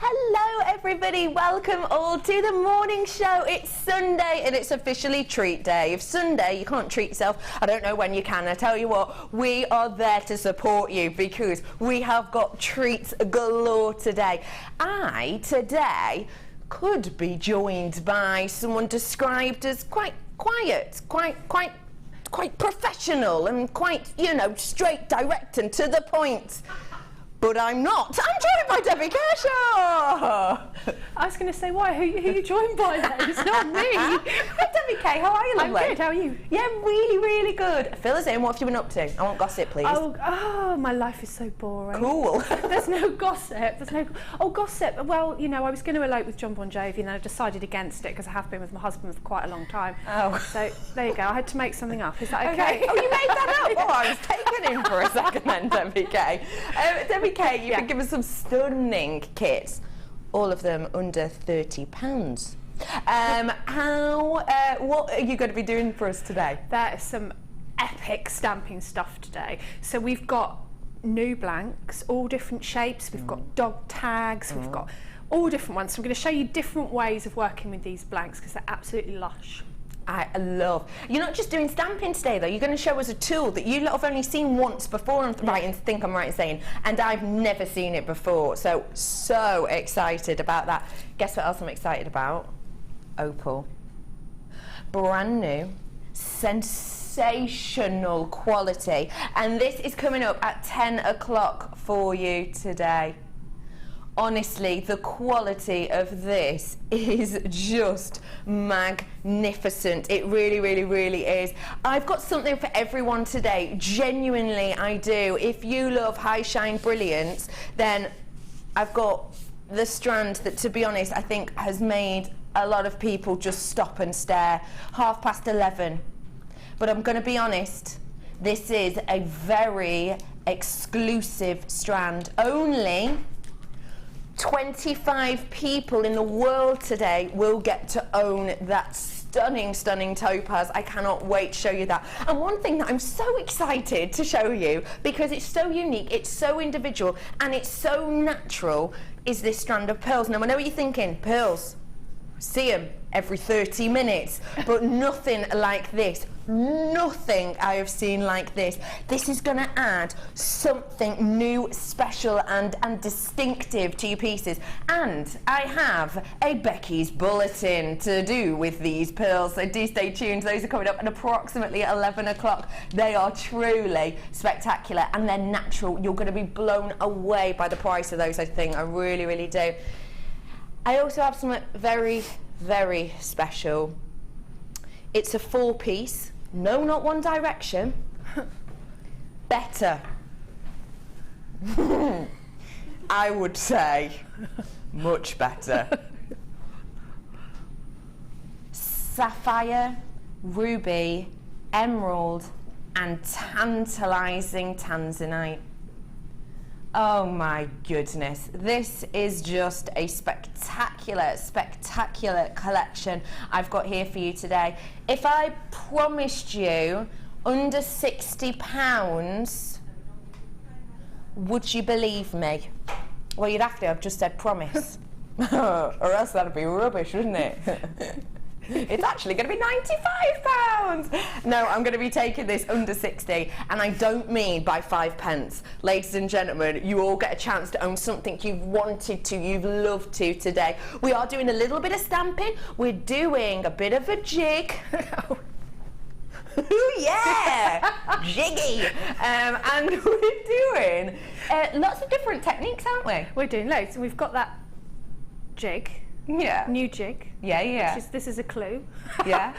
Hello everybody, welcome all to the morning show. It's Sunday and it's officially treat day. If Sunday you can't treat yourself, I don't know when you can. I tell you what, we are there to support you because we have got treats galore today. I today could be joined by someone described as quite quiet, quite professional and quite, you know, straight, direct and to the point. But I'm not. I'm joined by Debbie Kershaw. I was going to say, why? Who are you joined by then? It's not me. Hi, Debbie K. How are you, lovely? I'm good. How are you? Yeah, really, really good. Fill us in. What have you been up to? I want gossip, please. Oh, my life is so boring. Cool. There's no gossip. Gossip. Well, you know, I was going to elope with John Bon Jovi and I decided against it because I have been with my husband for quite a long time. Oh. So there you go. I had to make something up. Is that okay? Oh, you made that up? Oh, I was taken in for a second then, Debbie K. Debbie K, you've been given some stunning kits, all of them under £30. What are you going to be doing for us today? There is some epic stamping stuff today. So we've got new blanks, all different shapes. We've got dog tags. We've got all different ones. So I'm going to show you different ways of working with these blanks because they're absolutely lush. I love. You're not just doing stamping today though, you're going to show us a tool that you lot have only seen once before, and think I'm right in saying, and I've never seen it before, so excited about that. Guess what else I'm excited about? Opal. Brand new, sensational quality, and this is coming up at 10 o'clock for you today. Honestly, the quality of this is just magnificent. It really, really, really is. I've got something for everyone today. Genuinely, I do. If you love high shine brilliance, then I've got the strand that, to be honest, I think has made a lot of people just stop and stare. 11:30. But I'm going to be honest, this is a very exclusive strand. Only 25 people in the world today will get to own that stunning topaz. I cannot wait to show you that. And one thing that I'm so excited to show you, because it's so unique, it's so individual, and it's so natural, is this strand of pearls. Now I know what you're thinking, pearls, see them every 30 minutes, but nothing like this. Nothing I have seen like this. This is going to add something new, special and distinctive to your pieces. And I have a Becky's bulletin to do with these pearls, so do stay tuned. Those are coming up at approximately 11 o'clock. They are truly spectacular and they're natural. You're going to be blown away by the price of those, I think. I really, really do. I also have something very, very special. It's a 4-piece. No, not One Direction. Better. I would say much better. Sapphire, ruby, emerald, and tantalizing tanzanite. Oh my goodness, this is just a spectacular collection I've got here for you today. If I promised you under £60, would you believe me? Well, you'd have to, I've just said promise. Or else that'd be rubbish, wouldn't it? It's actually going to be £95. No, I'm going to be taking this under 60, and I don't mean by 5 pence. Ladies and gentlemen, you all get a chance to own something you've wanted to, you've loved to today. We are doing a little bit of stamping. We're doing a bit of a jig. Yeah, jiggy. And we're doing lots of different techniques, aren't we? We're doing loads. We've got that jig. Yeah. New jig. Yeah. This is a clue. Yeah.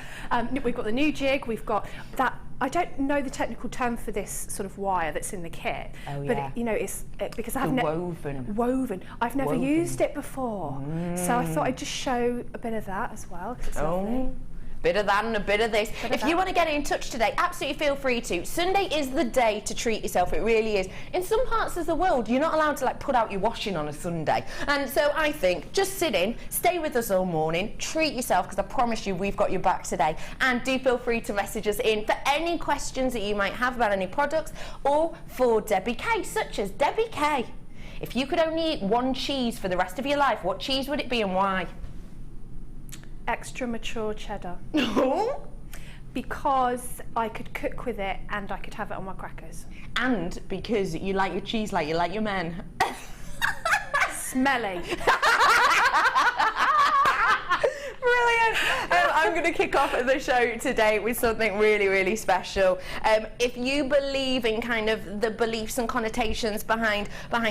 We've got the new jig. We've got that. I don't know the technical term for this sort of wire that's in the kit. Oh, but yeah. you know, it's because I've woven. I've never used it before, so I thought I'd just show a bit of that as well. 'Cause it's lovely. Bit of that and a bit of this. If you want to get in touch today, absolutely feel free to. Sunday is the day to treat yourself, it really is. In some parts of the world, you're not allowed to like put out your washing on a Sunday. And so I think just sit in, stay with us all morning, treat yourself, because I promise you we've got your back today. And do feel free to message us in for any questions that you might have about any products or for Debbie K, such as Debbie K. If you could only eat one cheese for the rest of your life, what cheese would it be and why? Extra mature cheddar. Because I could cook with it and I could have it on my crackers. And because you like your cheese like you like your men. Smelly. Brilliant. I'm going to kick off the show today with something really, really special. If you believe in kind of the beliefs and connotations behind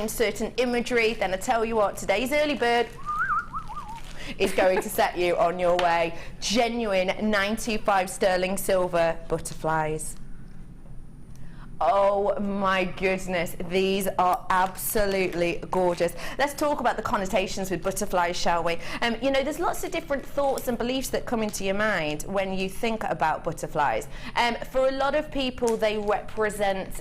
certain imagery, then I tell you what, today's early bird is going to set you on your way. Genuine 925 sterling silver butterflies. Oh my goodness, these are absolutely gorgeous. Let's talk about the connotations with butterflies, shall we? You know, there's lots of different thoughts and beliefs that come into your mind when you think about butterflies. For a lot of people, they represent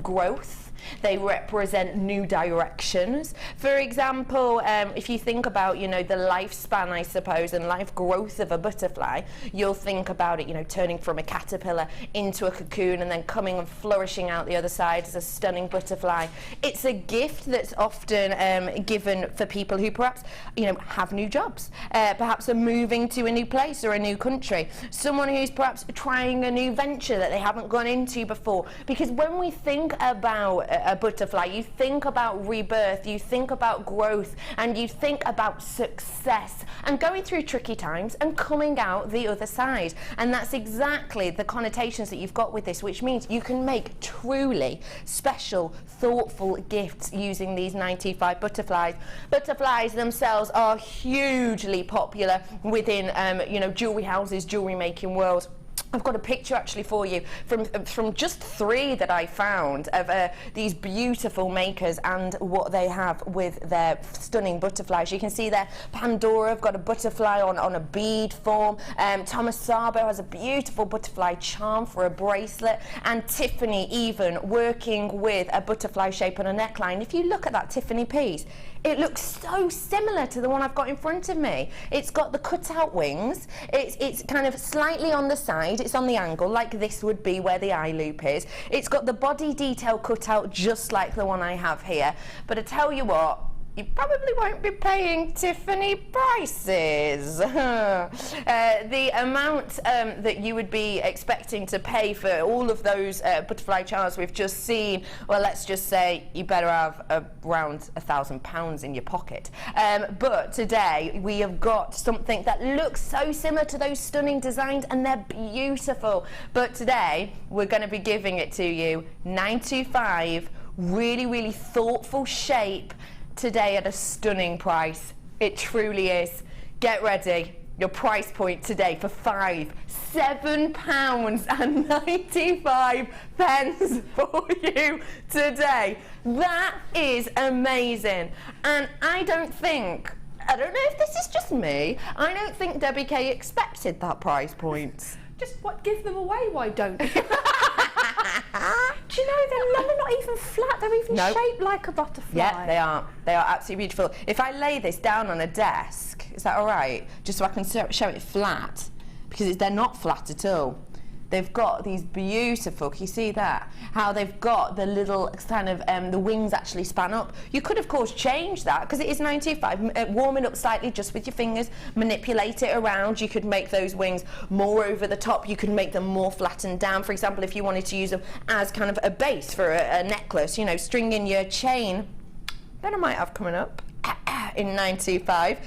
growth. They represent new directions. For example, if you think about, you know, the lifespan, I suppose, and life growth of a butterfly, you'll think about it, you know, turning from a caterpillar into a cocoon and then coming and flourishing out the other side as a stunning butterfly. It's a gift that's often given for people who perhaps, you know, have new jobs, perhaps are moving to a new place or a new country, someone who's perhaps trying a new venture that they haven't gone into before. Because when we think about a butterfly, you think about rebirth, you think about growth, and you think about success and going through tricky times and coming out the other side. And that's exactly the connotations that you've got with this, which means you can make truly special, thoughtful gifts using these 925 butterflies. Butterflies themselves are hugely popular within you know, jewellery houses, jewellery making world. I've got a picture actually for you from just 3 that I found of these beautiful makers and what they have with their stunning butterflies. You can see there, Pandora have got a butterfly on a bead form. Thomas Sabo has a beautiful butterfly charm for a bracelet, and Tiffany even working with a butterfly shape on a neckline. If you look at that Tiffany piece, it looks so similar to the one I've got in front of me. It's got the cut-out wings. It's kind of slightly on the side. It's on the angle, like this would be where the eye loop is. It's got the body detail cut out just like the one I have here. But I tell you what, you probably won't be paying Tiffany prices. The amount that you would be expecting to pay for all of those butterfly charms we've just seen, well, let's just say you better have around £1,000 in your pocket. But today we have got something that looks so similar to those stunning designs, and they're beautiful. But today we're going to be giving it to you 925, really, really thoughtful shape, today at a stunning price. It truly is. Get ready. Your price point today for £7.95 for you today. That is amazing. And I don't know if this is just me, I don't think Debbie Kay expected that price point. Just give them away, why don't you? Do you know, they're not even flat, they're even shaped like a butterfly. Yeah, they are. They are absolutely beautiful. If I lay this down on a desk, is that all right? Just so I can show it flat, because they're not flat at all. They've got these beautiful, can you see that? How they've got the little kind of, the wings actually span up. You could, of course, change that, because it is 925, warm it up slightly just with your fingers, manipulate it around. You could make those wings more over the top. You could make them more flattened down. For example, if you wanted to use them as kind of a base for a necklace, you know, stringing your chain, then I might have coming up in 925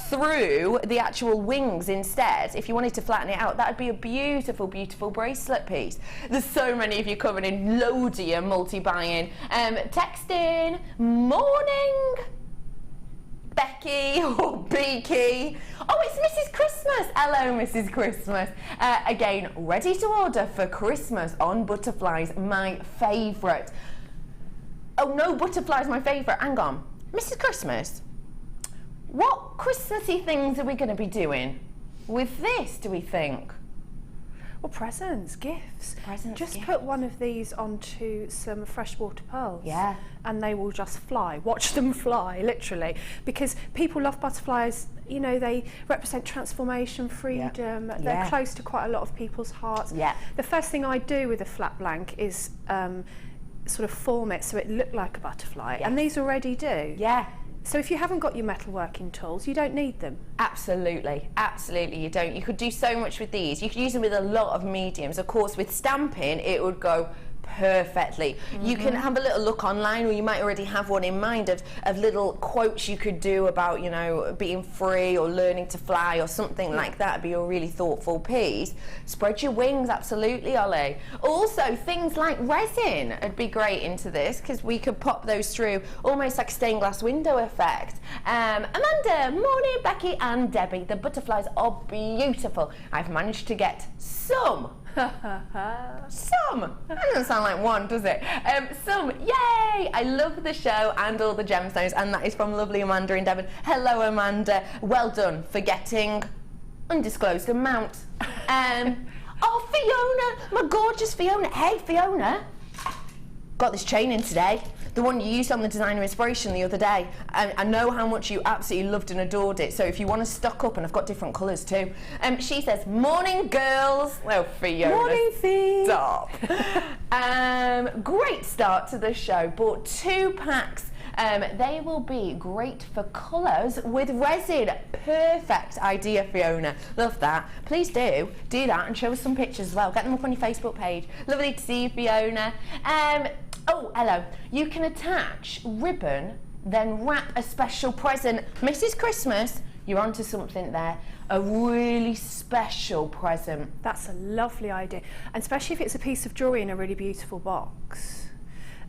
through the actual wings instead. If you wanted to flatten it out, that would be a beautiful, beautiful bracelet piece. There's so many of you coming in, loads of you multi-buying. Texting, morning, Becky or Becky. Oh, it's Mrs. Christmas. Hello, Mrs. Christmas. Again, ready to order for Christmas on butterflies, my favourite. Oh no, butterflies my favourite. Hang on. Mrs. Christmas, what Christmassy things are we going to be doing with this, do we think? Well, presents, gifts. Just gifts. put one of these onto some freshwater pearls. Yeah. And they will just fly. Watch them fly, literally. Because people love butterflies. You know, they represent transformation, freedom. Yeah. They're close to quite a lot of people's hearts. Yeah. The first thing I do with a flat blank is sort of form it so it looked like a butterfly, and these already do. Yeah. So if you haven't got your metalworking tools, you don't need them. Absolutely, absolutely you don't. You could do so much with these. You could use them with a lot of mediums. Of course, with stamping, it would go perfectly. You can have a little look online, or you might already have one in mind of little quotes you could do about, you know, being free or learning to fly or something like that. It'd be a really thoughtful piece. Spread your wings, absolutely, Ollie. Also, things like resin would be great into this, because we could pop those through almost like a stained glass window effect. Amanda, morning, Becky and Debbie. The butterflies are beautiful. I've managed to get some. Some. That doesn't sound like one, does it? Some. Yay! I love the show and all the gemstones, and that is from lovely Amanda in Devon. Hello, Amanda. Well done for getting undisclosed amount. Oh, Fiona, my gorgeous Fiona. Hey, Fiona. Got this chain in today. The one you used on the designer inspiration the other day. I know how much you absolutely loved and adored it, so if you want to stock up, and I've got different colours too. She says, morning girls. Oh, Fiona. Morning, Fee. Stop. Great start to the show. Bought 2 packs. They will be great for colours with resin. Perfect idea, Fiona. Love that. Please do that and show us some pictures as well. Get them up on your Facebook page. Lovely to see you, Fiona. Oh, hello. You can attach ribbon, then wrap a special present. Mrs. Christmas, you're onto something there. A really special present. That's a lovely idea, and especially if it's a piece of jewellery in a really beautiful box.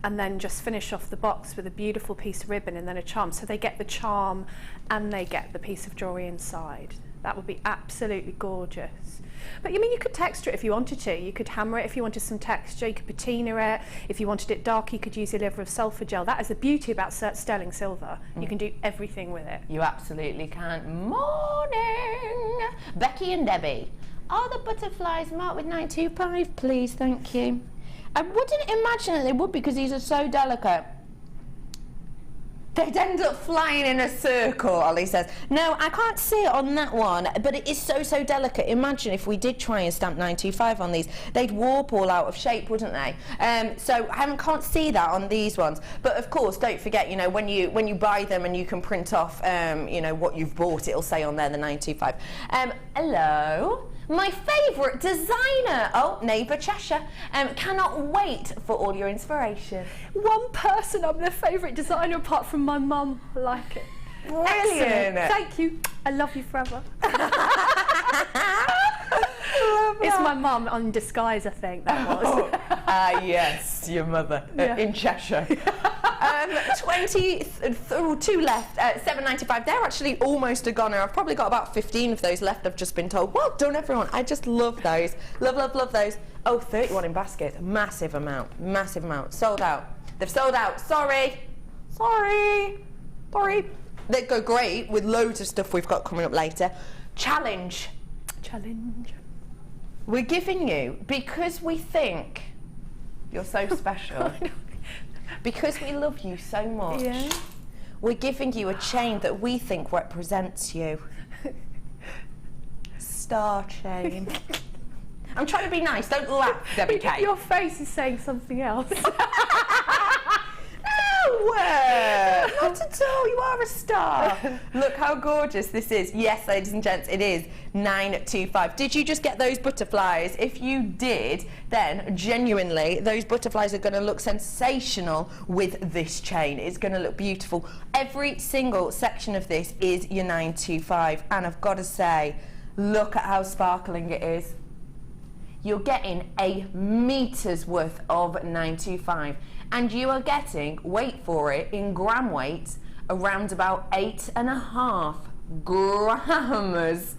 And then just finish off the box with a beautiful piece of ribbon and then a charm. So they get the charm and they get the piece of jewellery inside. That would be absolutely gorgeous. But I mean, you could texture it if you wanted to. You could hammer it if you wanted some texture. You could patina it. If you wanted it dark, you could use a liver of sulphur gel. That is the beauty about sterling silver. You can do everything with it. You absolutely can. Morning! Becky and Debbie. Are the butterflies marked with 925, please? Thank you. I wouldn't imagine that they would, because these are so delicate. They'd end up flying in a circle, Ollie says. No, I can't see it on that one, but it is so, so delicate. Imagine if we did try and stamp 925 on these. They'd warp all out of shape, wouldn't they? So I can't see that on these ones. But of course, don't forget, you know, when you buy them and you can print off, you know, what you've bought, it'll say on there the 925. Hello. My favourite designer, oh, neighbour Cheshire, cannot wait for all your inspiration. One person, I'm their favourite designer apart from my mum. I like it. Brilliant. Excellent. Thank you. I love you forever. It's my mum on disguise, I think that was. Yes, your mother in Cheshire. 22 left, 7.95. They're actually almost a goner. I've probably got about 15 of those left, I've just been told. Well done, everyone. I just love those. Love, love, love those. Oh, 31 in baskets. Massive amount. Massive amount. Sold out. They've sold out. Sorry. Sorry. Sorry. They go great with loads of stuff we've got coming up later. Challenge. Challenge. We're giving you, because we think you're so special, because we love you so much, we're giving you a chain that we think represents you. Star chain. I'm trying to be nice, don't laugh, Debbie Kay. Your face is saying something else. Not at all, you are a star. Look how gorgeous this is. Yes, ladies and gents, it is 925. Did you just get those butterflies? If you did, then genuinely those butterflies are going to look sensational with this chain. It's going to look beautiful. Every single section of this is your 925, and I've got to say, look at how sparkling it is. You're getting a metre's worth of 925, and you are getting, wait for it, in gram weight, around about 8.5 grams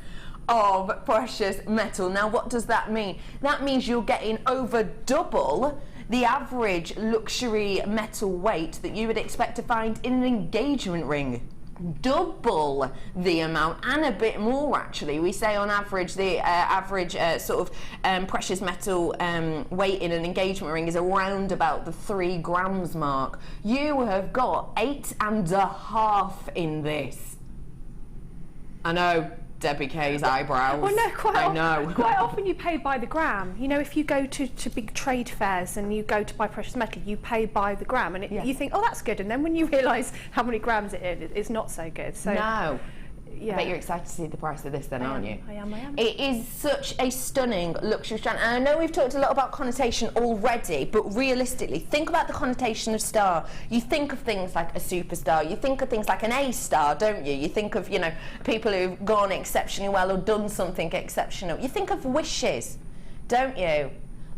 of precious metal. Now, what does that mean? That means you're getting over double the average luxury metal weight that you would expect to find in an engagement ring. Double the amount, and a bit more actually. We say on average the average sort of precious metal weight in an engagement ring is around about the 3 grams mark. You have got 8.5 in this. I know, Debbie K's eyebrows. Well, no, know. Quite often you pay by the gram. You know, if you go to big trade fairs and you go to buy precious metal, you pay by the gram, and you think, oh, that's good. And then when you realise how many grams it is, it's not so good. So no. Yeah. I bet you're excited to see the price of this then, aren't you? I am. It is such a stunning luxury strand. And I know we've talked a lot about connotation already, but realistically, think about the connotation of star. You think of things like a superstar. You think of things like an A-star, don't you? You think of, you know, people who've gone exceptionally well or done something exceptional. You think of wishes, don't you?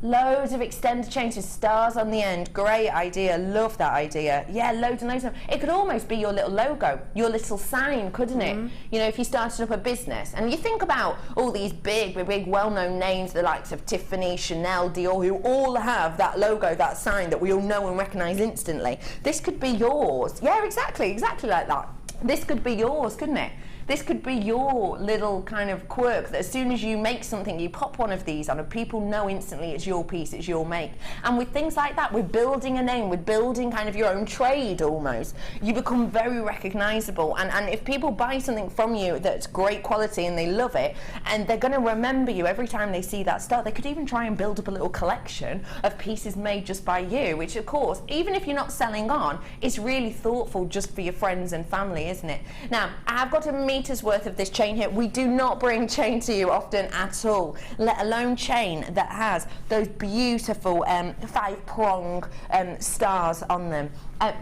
Loads of extended chains with stars on the end. Great idea. Love that idea. Yeah, loads and loads of them. It could almost be your little logo, your little sign, couldn't it? You know, if you started up a business. And you think about all these big well-known names, the likes of Tiffany, Chanel, Dior, who all have that logo, that sign that we all know and recognise instantly. This could be yours. Yeah, exactly like that. This could be yours, couldn't it? This could be your little kind of quirk that as soon as you make something, you pop one of these on and people know instantly it's your piece, it's your make. And with things like that, we're building a name, we're building kind of your own trade almost. You become very recognisable, and if people buy something from you that's great quality and they love it, and they're going to remember you every time they see that star. They could even try and build up a little collection of pieces made just by you, which of course, even if you're not selling on, is really thoughtful just for your friends and family, isn't it? Now, I've got a meters worth of this chain here. We do not bring chain to you often at all, let alone chain that has those beautiful 5-prong stars on them. A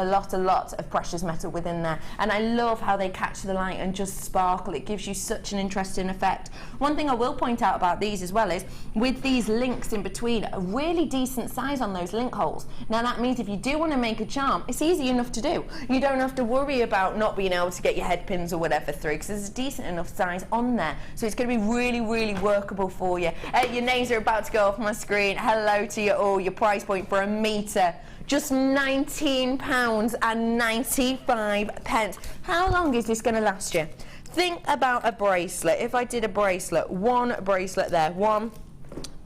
lot of precious metal within there, and I love how they catch the light and just sparkle. It gives you such an interesting effect. One thing I will point out about these as well is with these links in between, a really decent size on those link holes. Now that means if you do want to make a charm, it's easy enough to do. You don't have to worry about not being able to get your head pins or whatever through, because there's a decent enough size on there, so it's going to be really workable for you. Your names are about to go off my screen. Hello to you all. Your price point for a metre, just £19.95. How long is this going to last you? Think about a bracelet. If I did a bracelet, one bracelet there, 1,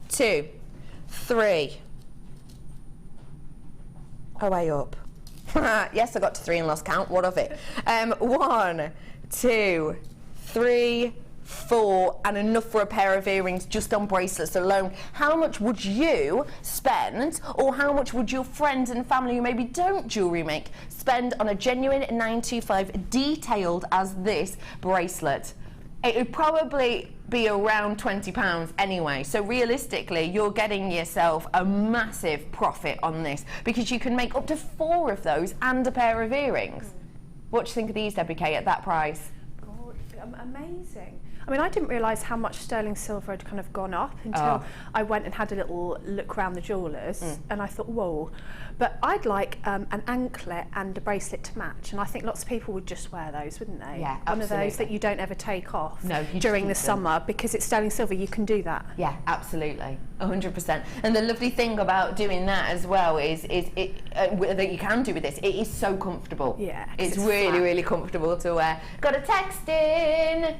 2, 3. Oh, way up. Yes, I got to 3 and lost count. What of it? 1, 2, 3, 4, and enough for a pair of earrings just on bracelets alone. How much would you spend, or how much would your friends and family who maybe don't jewellery make spend on a genuine 925 detailed as this bracelet? It would probably be around £20 anyway, so realistically you're getting yourself a massive profit on this, because you can make up to 4 of those and a pair of earrings. What do you think of these, Debbie Kay, at that price? God, amazing. I mean, I didn't realise how much sterling silver had kind of gone up until I went and had a little look around the jewellers, and I thought, whoa. But I'd like an anklet and a bracelet to match, and I think lots of people would just wear those, wouldn't they? Yeah, One absolutely. of those that you don't ever take off keep during the them. summer, because it's sterling silver, you can do that. Yeah, absolutely, 100%. And the lovely thing about doing that as well is that you can do with this, it is so comfortable. Yeah, it's flat. really comfortable to wear. Got a text in.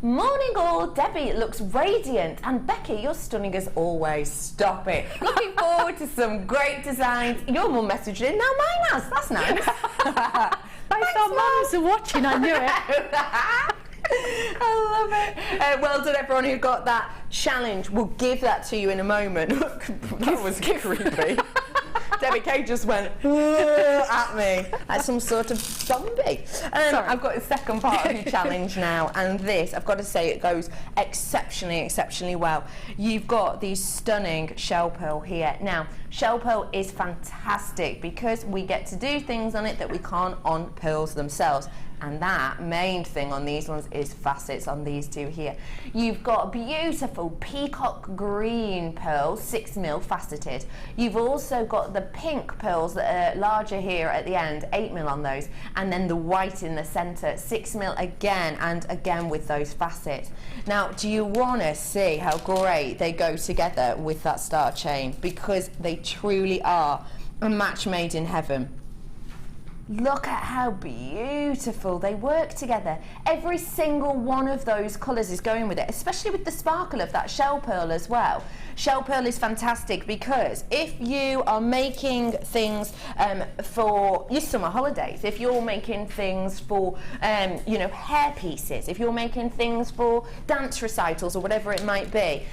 Morning all, Debbie looks radiant, and Becky, you're stunning as always. Stop it. Looking forward to some great designs. Your mum messaged in, now mine has. That's nice. Both our mums are watching, I knew it. I love it. Well done everyone who got that challenge. We'll give that to you in a moment. That was creepy. Debbie Kay just went at me like some sort of zombie. I've got the second part of your challenge now, and this, I've got to say, it goes exceptionally well. You've got these stunning shell pearl here. Now, shell pearl is fantastic because we get to do things on it that we can't on pearls themselves. And that main thing on these ones is facets on these two here. You've got beautiful peacock green pearls, 6mm faceted. You've also got the pink pearls that are larger here at the end, 8mm on those, and then the white in the centre, 6mm again and again with those facets. Now, do you want to see how great they go together with that star chain? Because they truly are a match made in heaven. Look at how beautiful they work together. Every single one of those colours is going with it, especially with the sparkle of that shell pearl as well. Shell pearl is fantastic because if you are making things for your summer holidays, if you're making things for you know, hair pieces, if you're making things for dance recitals or whatever it might be,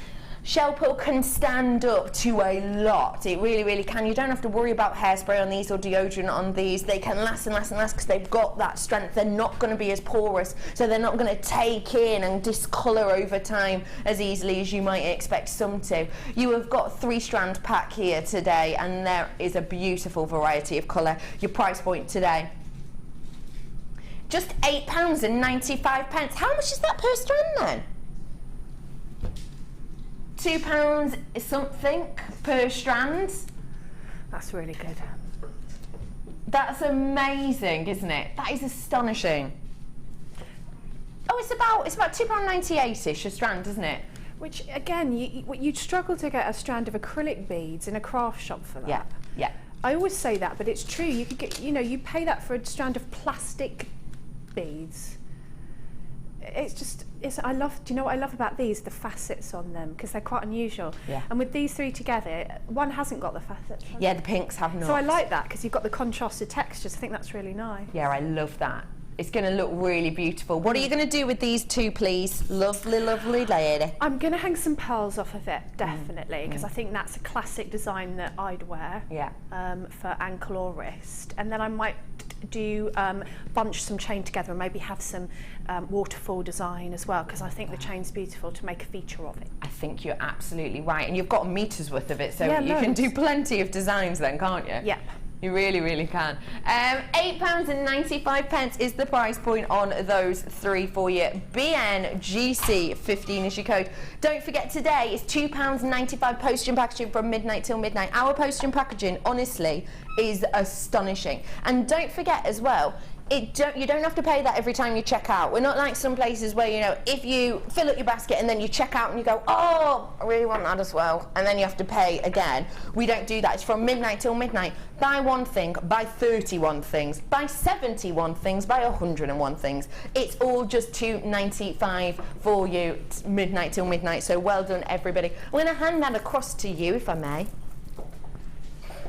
shell pearl can stand up to a lot. It really, really can. You don't have to worry about hairspray on these or deodorant on these. They can last and last and last because they've got that strength. They're not going to be as porous, so they're not going to take in and discolour over time as easily as you might expect some to. You have got 3-strand pack here today, and there is a beautiful variety of colour. Your price point today, just £8.95. How much is that per strand then? £2 something per strand. That's really good. That's amazing, isn't it? That is astonishing. Oh, it's about £2.98ish a strand, isn't it? Which again, you'd struggle to get a strand of acrylic beads in a craft shop for that. Yeah, yeah. I always say that, but it's true. You could get, you know, you pay that for a strand of plastic beads. It's just, I love, do you know what I love about these? The facets on them, because they're quite unusual. Yeah. And with these 3 together, one hasn't got the facets. Yeah, the pinks have not. So I like that, because you've got the contrasted textures. I think that's really nice. Yeah, I love that. It's going to look really beautiful. What are you going to do with these 2, please? Lovely, lovely lady. I'm going to hang some pearls off of it, definitely, because I think that's a classic design that I'd wear. Yeah. For ankle or wrist. And then I might do bunch some chain together and maybe have some waterfall design as well, because I think the chain's beautiful to make a feature of it. I think you're absolutely right. And you've got meters worth of it, so Yeah, you can loads. do plenty of designs then, can't you? Yep. You really, really can. £8.95 is the price point on those 3 for you. BNGC15 is your code. Don't forget, today is £2.95 postage and packaging from midnight till midnight. Our postage and packaging, honestly, is astonishing. And don't forget as well, you don't have to pay that every time you check out. We're not like some places where, you know, if you fill up your basket and then you check out and you go, oh, I really want that as well, and then you have to pay again. We don't do that. It's from midnight till midnight. Buy 1 thing, buy 31 things, buy 71 things, buy 101 things. It's all just $2.95 for you, midnight till midnight. So well done, everybody. I'm going to hand that across to you, if I may.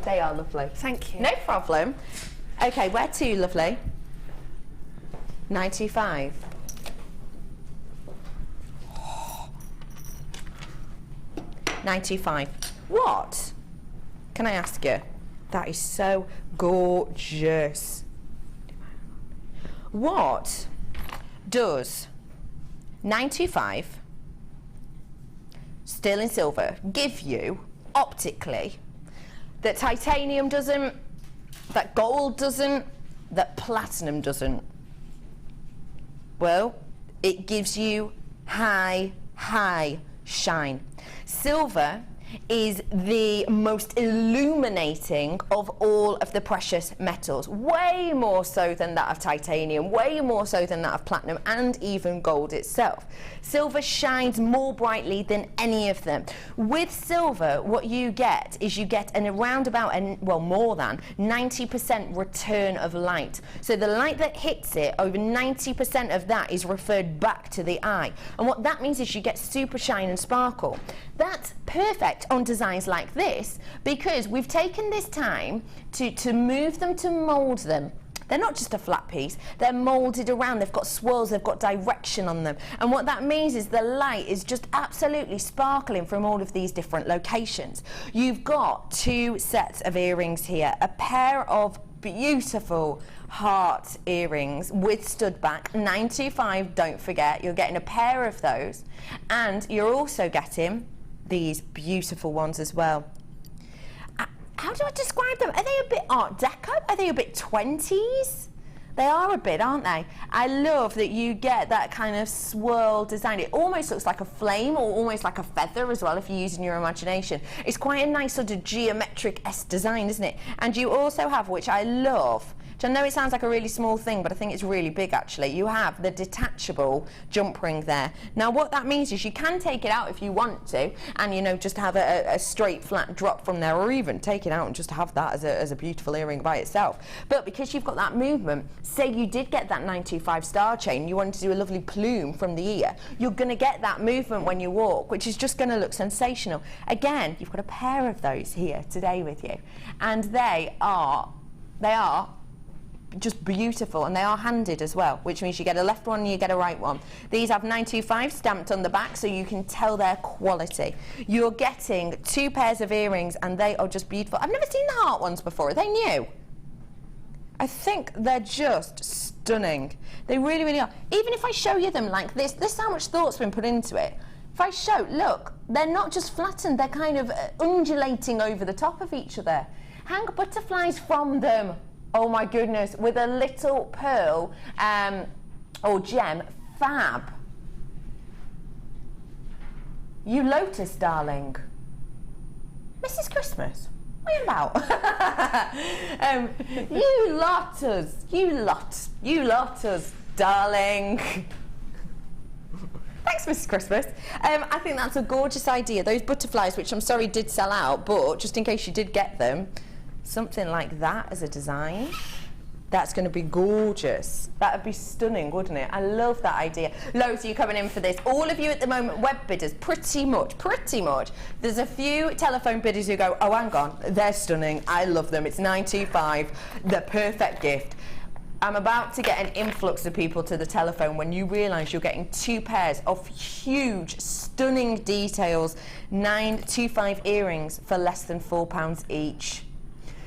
They are lovely. Thank you. No problem. Okay, where to, lovely? 95. $95. What? Can I ask you? That is so gorgeous. What does 95 sterling silver give you optically that titanium doesn't, that gold doesn't, that platinum doesn't? Well, it gives you high shine. Silver is the most illuminating of all of the precious metals, way more so than that of titanium, way more so than that of platinum, and even gold itself. Silver shines more brightly than any of them. With silver, what you get is you get around about, well, more than 90% return of light. So the light that hits it, over 90% of that is referred back to the eye. And what that means is you get super shine and sparkle. That's perfect on designs like this, because we've taken this time to move them, to mould them. They're not just a flat piece, they're moulded around, they've got swirls, they've got direction on them. And what that means is the light is just absolutely sparkling from all of these different locations. You've got 2 sets of earrings here, a pair of beautiful heart earrings with stud back, 925, don't forget, you're getting a pair of those, and you're also getting these beautiful ones as well. How do I describe them? Are they a bit Art Deco? Are they a bit 20s? They are a bit, aren't they? I love that you get that kind of swirl design. It almost looks like a flame, or almost like a feather as well, if you're using your imagination. It's quite a nice sort of geometric-esque design, isn't it? And you also have, which I love, which I know it sounds like a really small thing, but I think it's really big actually. You have the detachable jump ring there. Now what that means is you can take it out if you want to, and you know, just have a straight flat drop from there, or even take it out and just have that as a beautiful earring by itself. But because you've got that movement, say you did get that 925 star chain, you wanted to do a lovely plume from the ear, you're going to get that movement when you walk, which is just going to look sensational. Again, you've got a pair of those here today with you, and they are just beautiful, and they are handed as well, which means you get a left one and you get a right one. These have 925 stamped on the back, so you can tell their quality. You're getting 2 pairs of earrings, and they are just beautiful. I've never seen the heart ones before. Are they new? I think they're just stunning. They really, really are. Even if I show you them like this is how much thought's been put into it. If I show, look, they're not just flattened, they're kind of undulating over the top of each other. Hang butterflies from them. Oh my goodness, with a little pearl or gem, fab. You Lotus, darling. Mrs. Christmas, what are you about? You Lotus, darling. Thanks, Mrs. Christmas. I think that's a gorgeous idea. Those butterflies, which I'm sorry did sell out, but just in case you did get them, something like that as a design, that's going to be gorgeous. That would be stunning, wouldn't it? I love that idea. Loads of you coming in for this. All of you at the moment, web bidders, pretty much. There's a few telephone bidders who go, oh, hang on, they're stunning. I love them. It's 925, the perfect gift. I'm about to get an influx of people to the telephone when you realise you're getting 2 pairs of huge, stunning details, 925 earrings for less than £4 each.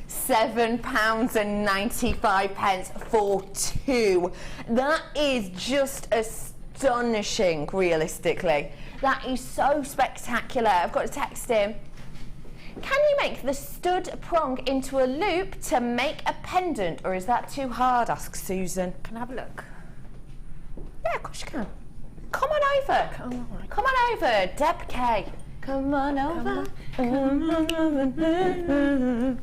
£7.95 for 2. That is just astonishing, realistically. That is so spectacular. I've got to text him. Can you make the stud prong into a loop to make a pendant, or is that too hard? Asks Susan. Can I have a look? Yeah, of course you can. Come on over. Come on over, Deb K. Come on over. Come on over.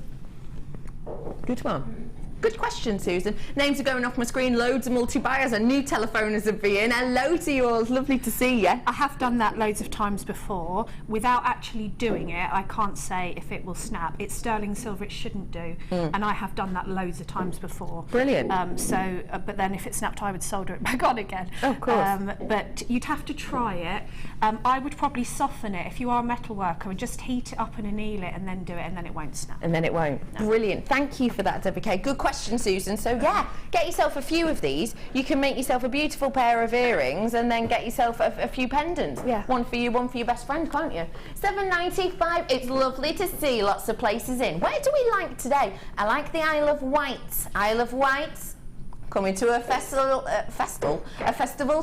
Good one. Good question, Susan. Names are going off my screen. Loads of multi-buyers and new telephoners have been. Hello to you all. It's lovely to see you. I have done that loads of times before. Without actually doing it, I can't say if it will snap. It's sterling silver, it shouldn't do. And I have done that loads of times before. Brilliant. But then if it snapped, I would solder it back on again. Of course. But you'd have to try it. I would probably soften it. If you are a metal worker, and just heat it up and anneal it and then do it, and then it won't snap. And then it won't. No. Brilliant. Thank you for that, Debbie K. Good question, Susan. So yeah, get yourself a few of these. You can make yourself a beautiful pair of earrings and then get yourself a few pendants. Yeah. One for you, one for your best friend, can't you? £7.95. It's lovely to see lots of places in. Where do we like today? I like the Isle of Wight. Isle of Wight. Coming to a festival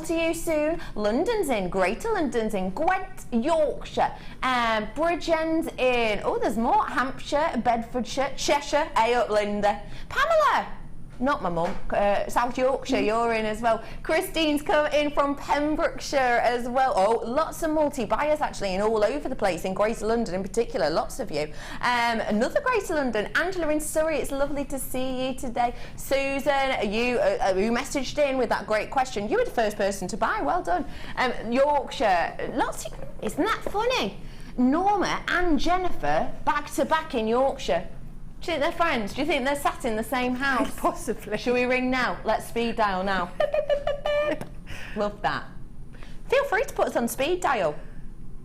to you soon. London's in, Greater London's in, Gwent, Yorkshire, Bridgend in, oh, there's more, Hampshire, Bedfordshire, Cheshire, up Linda. Pamela, not my mum, South Yorkshire, you're in as well. Christine's come in from Pembrokeshire as well. Oh, lots of multi-buyers actually, and all over the place, in Greater London in particular, lots of you. Another Greater London, Angela in Surrey, it's lovely to see you today. Susan, you messaged in with that great question. You were the first person to buy, well done. Yorkshire, lots of, isn't that funny? Norma and Jennifer back to back in Yorkshire. Do you think they're friends? Do you think they're sat in the same house? Possibly. Shall we ring now? Let's speed dial now. Love that. Feel free to put us on speed dial.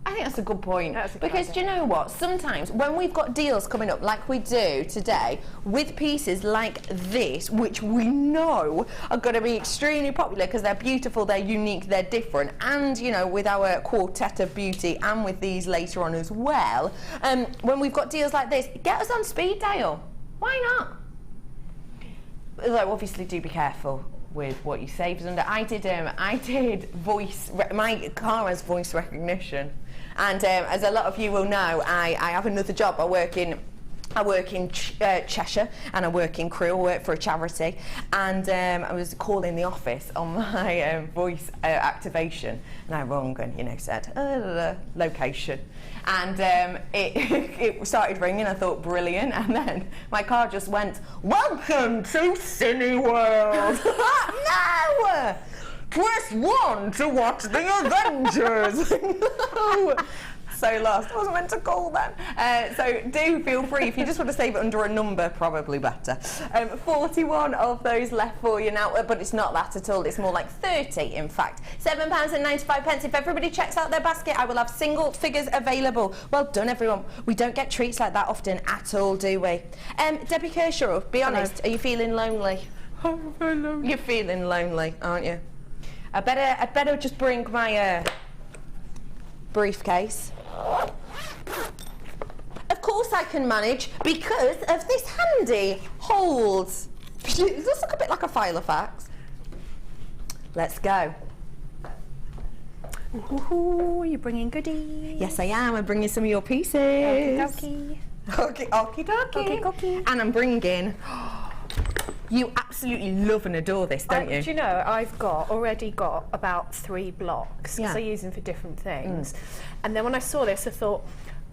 I think that's a good point. That's a good because idea. do you know what? Sometimes when we've got deals coming up like we do today with pieces like this, which we know are going to be extremely popular because they're beautiful, they're unique, they're different, and you know, with our quartet of beauty and with these later on as well, when we've got deals like this, get us on speed dial. Why not? Although obviously do be careful with what you save under. I did voice, my car has voice recognition, and as a lot of you will know, I have another job. I work in I work in Cheshire and I work in Crewe. I work for a charity, and I was calling the office on my voice activation, and I rung and, you know, said location, and it started ringing. I thought brilliant, and then my car just went, "Welcome to Cineworld." No! Press 1 to watch the Avengers. No. So lost. I wasn't meant to call them. So do feel free, if you just want to save it under a number, probably better. 41 of those left for you now, but it's not that at all. It's more like 30, in fact. £7.95. If everybody checks out their basket, I will have single figures available. Well done, everyone. We don't get treats like that often at all, do we? Debbie Kershaw, be honest, are you feeling lonely? I'm very lonely. You're feeling lonely, aren't you? I'd better just bring my briefcase. Of course I can manage, because of this handy hold. Does this look a bit like a file of facts? Let's go. Ooh, you're bringing goodies. Yes, I am. I'm bringing some of your pieces. Okie dokie. Okie dokie. Okie dokie. And I'm bringing... You absolutely love and adore this, don't you? Do you know, I've already got about 3 blocks, because Yeah. I use them for different things. And then when I saw this, I thought,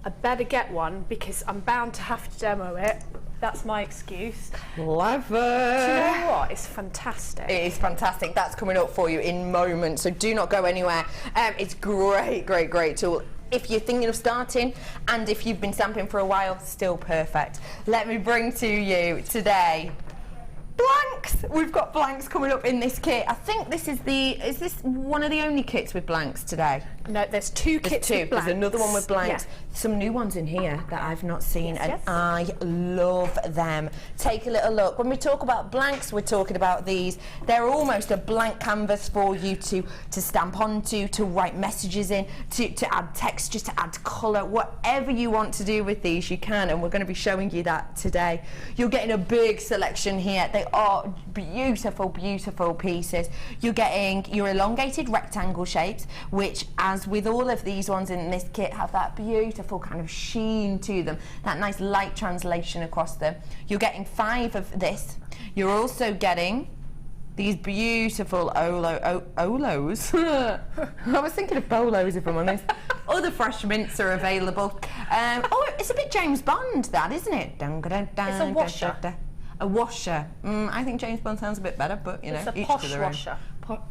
I'd better get one, because I'm bound to have to demo it. That's my excuse. Clever. Do you know what? It's fantastic. It is fantastic. That's coming up for you in moments, so do not go anywhere. It's great tool. If you're thinking of starting, and if you've been stamping for a while, still perfect. Let me bring to you today blanks. We've got blanks coming up in this kit. I think this is this one of the only kits with blanks today? No, there's 2 kits with blanks. There's another one with blanks. Yeah. Some new ones in here that I've not seen, and yes. I love them. Take a little look. When we talk about blanks, we're talking about these. They're almost a blank canvas for you to stamp onto, to write messages in, to add textures, to add colour. Whatever you want to do with these, you can, and we're going to be showing you that today. You're getting a big selection here. They are beautiful pieces. You're getting your elongated rectangle shapes, which, as with all of these ones in this kit, have that beautiful kind of sheen to them, that nice light translation across them. You're getting 5 of this. You're also getting these beautiful Olos. I was thinking of Bolos, if I'm honest. Other fresh mints are available. Oh, it's a bit James Bond, that, isn't it? It's a washer. A washer. I think James Bond sounds a bit better, but you know, It's a each posh to their own. washer.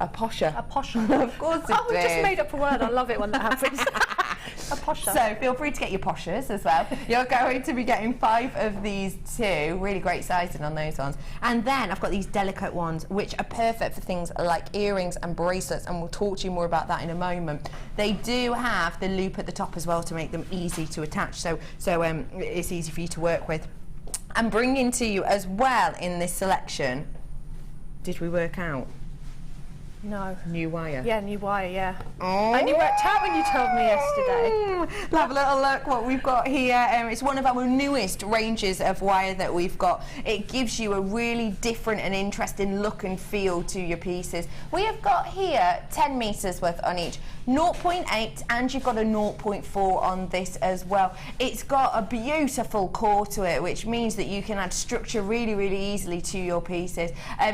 A posher. A posher. Of course it Oh, we just is. made up a word. I love it when that happens. A posher. So feel free to get your poshers as well. You're going to be getting 5 of these too. Really great sizing on those ones. And then I've got these delicate ones, which are perfect for things like earrings and bracelets, and we'll talk to you more about that in a moment. They do have the loop at the top as well to make them easy to attach, so it's easy for you to work with. I'm bringing to you as well in this selection, did we work out? No. New wire. Yeah, new wire, yeah. Oh. I only worked out when you told me yesterday. Have a little look what we've got here. It's one of our newest ranges of wire that we've got. It gives you a really different and interesting look and feel to your pieces. We have got here 10 metres worth on each. 0.8, and you've got a 0.4 on this as well. It's got a beautiful core to it, which means that you can add structure really easily to your pieces.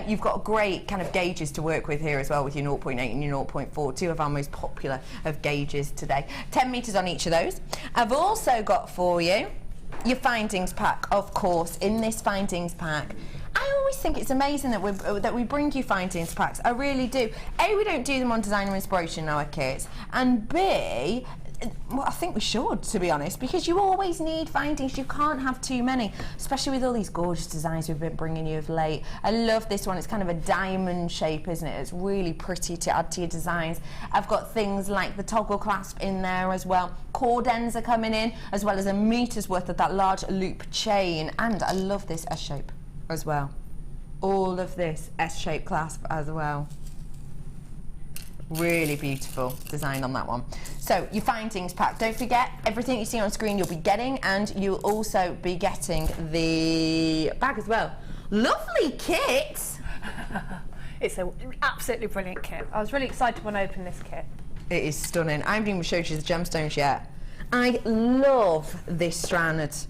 You've got great kind of gauges to work with here as well, with your 0.8 and your 0.4, 2 of our most popular of gauges today. 10 metres on each of those. I've also got for you your findings pack, of course. In this findings pack, I always think it's amazing that we bring you findings packs. I really do. A, we don't do them on Designer Inspiration in our kits, and B, well, I think we should, to be honest, because you always need findings. You can't have too many, especially with all these gorgeous designs we've been bringing you of late. I love this one. It's kind of a diamond shape, isn't it? It's really pretty to add to your designs. I've got things like the toggle clasp in there as well. Cord ends are coming in, as well as a metre's worth of that large loop chain. And I love this S shape as well. All of this S-shaped clasp as well. Really beautiful design on that one. So your findings pack, don't forget, everything you see on screen you'll be getting, and you'll also be getting the bag as well. Lovely kit! It's an absolutely brilliant kit. I was really excited when I opened this kit. It is stunning. I haven't even showed you the gemstones yet. I love this strand.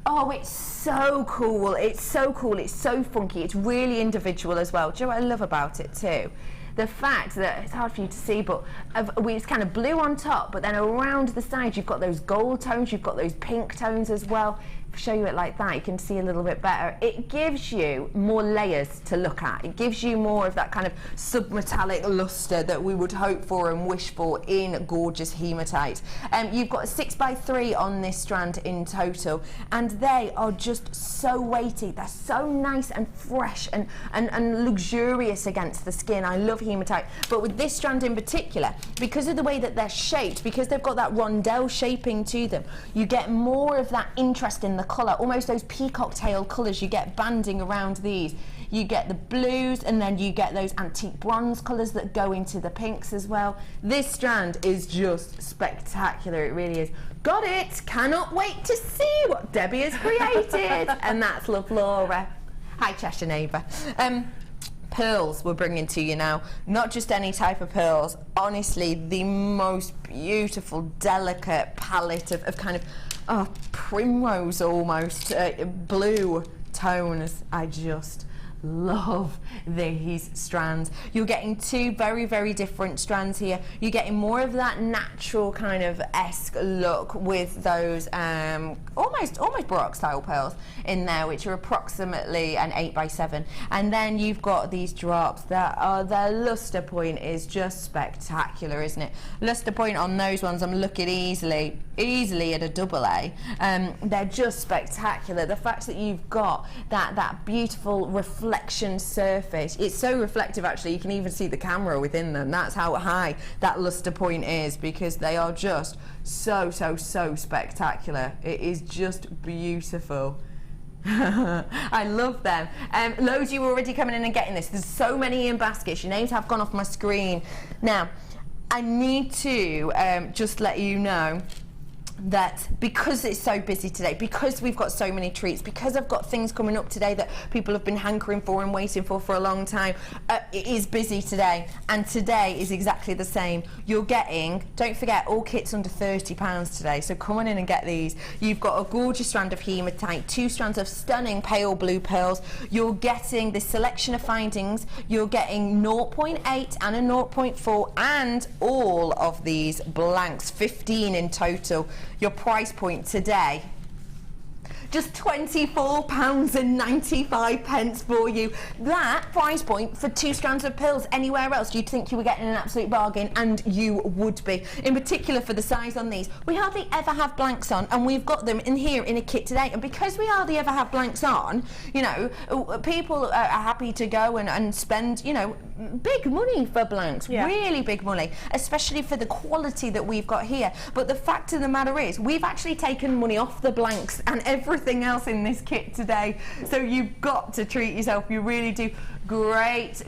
Oh, it's so cool. It's so cool. It's so funky. It's really individual as well. Do you know what I love about it too? The fact that it's hard for you to see, but it's kind of blue on top, but then around the side you've got those gold tones, you've got those pink tones as well. If I show you it like that, you can see a little bit better. It gives you more layers to look at. It gives you more of that kind of submetallic luster that we would hope for and wish for in gorgeous hematite. You've got a 6x3 on this strand in total, and they are just so weighty. They're so nice and fresh and luxurious against the skin. I love hematite, but with this strand in particular, because of the way that they're shaped, because they've got that rondelle shaping to them, you get more of that interest in the colour, almost those peacock tail colours you get banding around these. You get the blues, and then you get those antique bronze colours that go into the pinks as well. This strand is just spectacular, it really is. Got it! Cannot wait to see what Debbie has created. And that's Love Laura. Hi, Cheshire neighbour. Pearls we're bringing to you now. Not just any type of pearls. Honestly, the most beautiful, delicate palette of kind of primrose almost, blue tones. I just love these strands. You're getting two very, very different strands here. You're getting more of that natural kind of esque look with those almost Baroque style pearls in there, which are approximately an 8x7. And then you've got these drops that are, their luster point is just spectacular, isn't it? Luster point on those ones, I'm looking easily at a AA. They're just spectacular. The fact that you've got that beautiful reflection surface, it's so reflective actually, you can even see the camera within them. That's how high that luster point is, because they are just so spectacular. It is just beautiful. I love them. Loads of you are already coming in and getting this. There's so many in baskets. Your names have gone off my screen. Now, I need to just let you know that because it's so busy today, because we've got so many treats, because I've got things coming up today that people have been hankering for and waiting for a long time, it is busy today, and today is exactly the same. You're getting, don't forget, all kits under £30 today, so come on in and get these. You've got a gorgeous strand of hematite, 2 strands of stunning pale blue pearls. You're getting this selection of findings. You're getting 0.8 and a 0.4 and all of these blanks, 15 in total. Your price point today, just £24.95 for you. That price point for 2 strands of pearls anywhere else, you'd think you were getting an absolute bargain, and you would be. In particular for the size on these, we hardly ever have blanks on, and we've got them in here in a kit today. And because we hardly ever have blanks on, you know, people are happy to go and spend, you know, big money for blanks, really big money, especially for the quality that we've got here. But the fact of the matter is, we've actually taken money off the blanks and everything else in this kit today, so you've got to treat yourself, you really do. Great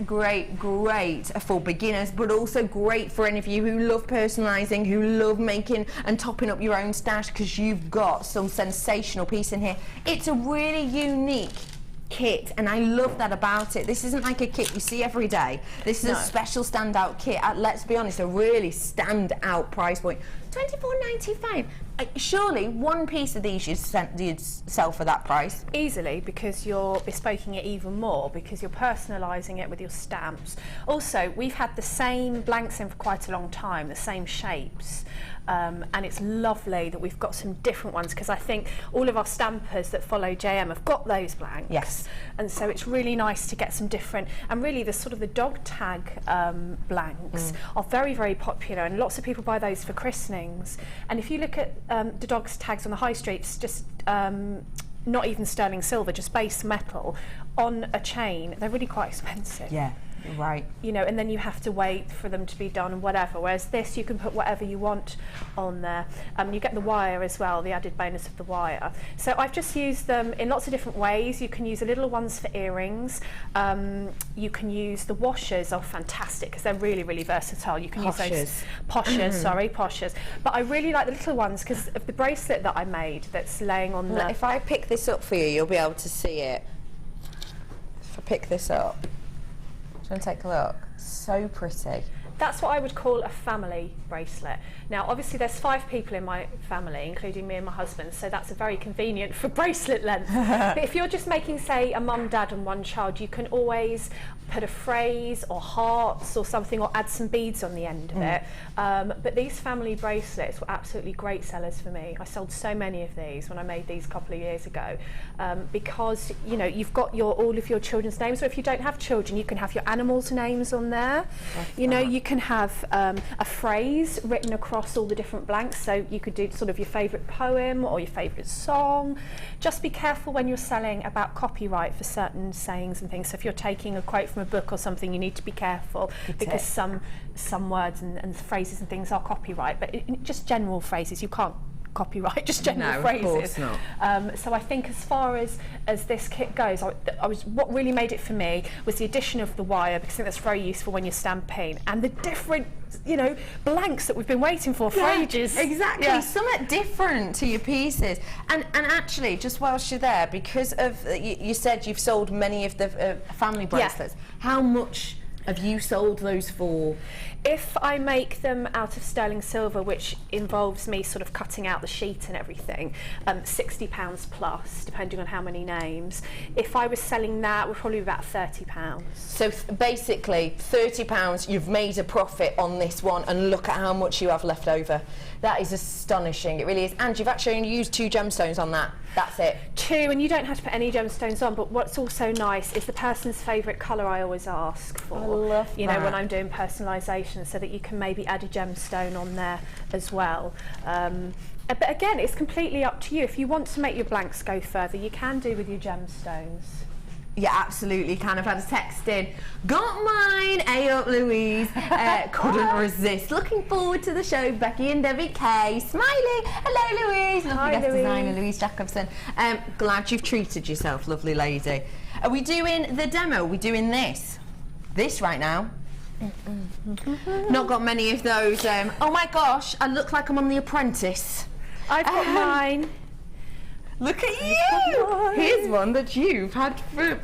for beginners, but also great for any of you who love personalizing, who love making and topping up your own stash, because you've got some sensational piece in here. It's a really unique kit, and I love that about it. This isn't like a kit you see every day. This is a special standout kit at, let's be honest, a really standout price point. £24.95. Surely one piece of these you'd sell for that price? Easily, because you're bespoking it even more, because you're personalising it with your stamps. Also, we've had the same blanks in for quite a long time, the same shapes. And it's lovely that we've got some different ones, because I think all of our stampers that follow JM have got those blanks. Yes. And so it's really nice to get some different, and really the sort of the dog tag blanks are very, very popular, and lots of people buy those for christenings. And if you look at the dog's tags on the high streets, just not even sterling silver, just base metal on a chain, they're really quite expensive. Yeah. Right. You know, and then you have to wait for them to be done and whatever, whereas this you can put whatever you want on there. You get the wire as well, the added bonus of the wire. So I've just used them in lots of different ways. You can use the little ones for earrings. You can use the washers, are fantastic because they're really, really versatile. You can use those poshers. But I really like the little ones because of the bracelet that I made that's laying on the... If I pick this up for you, you'll be able to see it. If I pick this up. And take a look. So pretty. That's what I would call a family bracelet. Now, obviously, there's 5 people in my family, including me and my husband, so that's very convenient for bracelet length. But if you're just making, say, a mum, dad and 1 child, you can always put a phrase or hearts or something, or add some beads on the end of it. But these family bracelets were absolutely great sellers for me. I sold so many of these when I made these a couple of years ago, because, you know, you've got all of your children's names, or if you don't have children, you can have your animals' names on there. You know, you can have a phrase written across all the different blanks, so you could do sort of your favourite poem or your favourite song. Just be careful when you're selling about copyright for certain sayings and things. So if you're taking a quote from a book or something, you need to be careful, because some words and phrases and things are copyright, but just general phrases you can't copyright, just general phrases. Of course not. So I think as far as this kit goes, what really made it for me was the addition of the wire, because I think that's very useful when you're stamping, and the different, you know, blanks that we've been waiting for ages. Exactly, something different to your pieces. And actually, just whilst you're there, because of you said you've sold many of the family bracelets, how much have you sold those for? If I make them out of sterling silver, which involves me sort of cutting out the sheet and everything, £60 plus, depending on how many names. If I was selling that, we're probably about £30. So basically, £30, you've made a profit on this one, and look at how much you have left over. That is astonishing, it really is. And you've actually only used 2 gemstones on that. That's it. 2, and you don't have to put any gemstones on, but what's also nice is the person's favourite colour I always ask for. I love that. You know, when I'm doing personalisation, so that you can maybe add a gemstone on there as well. But again, it's completely up to you. If you want to make your blanks go further, you can do with your gemstones. You absolutely can. I've had a text in. Got mine. Hey up, Louise. Couldn't resist. Looking forward to the show. Becky and Debbie K. Smiling. Hello, Louise. Lovely guest designer, Louise Jacobson. Glad you've treated yourself, lovely lady. Are we doing the demo? Are we doing this? This right now? Not got many of those. Oh my gosh, I look like I'm on The Apprentice. I've got mine. Look at you! Here's one that you've had for,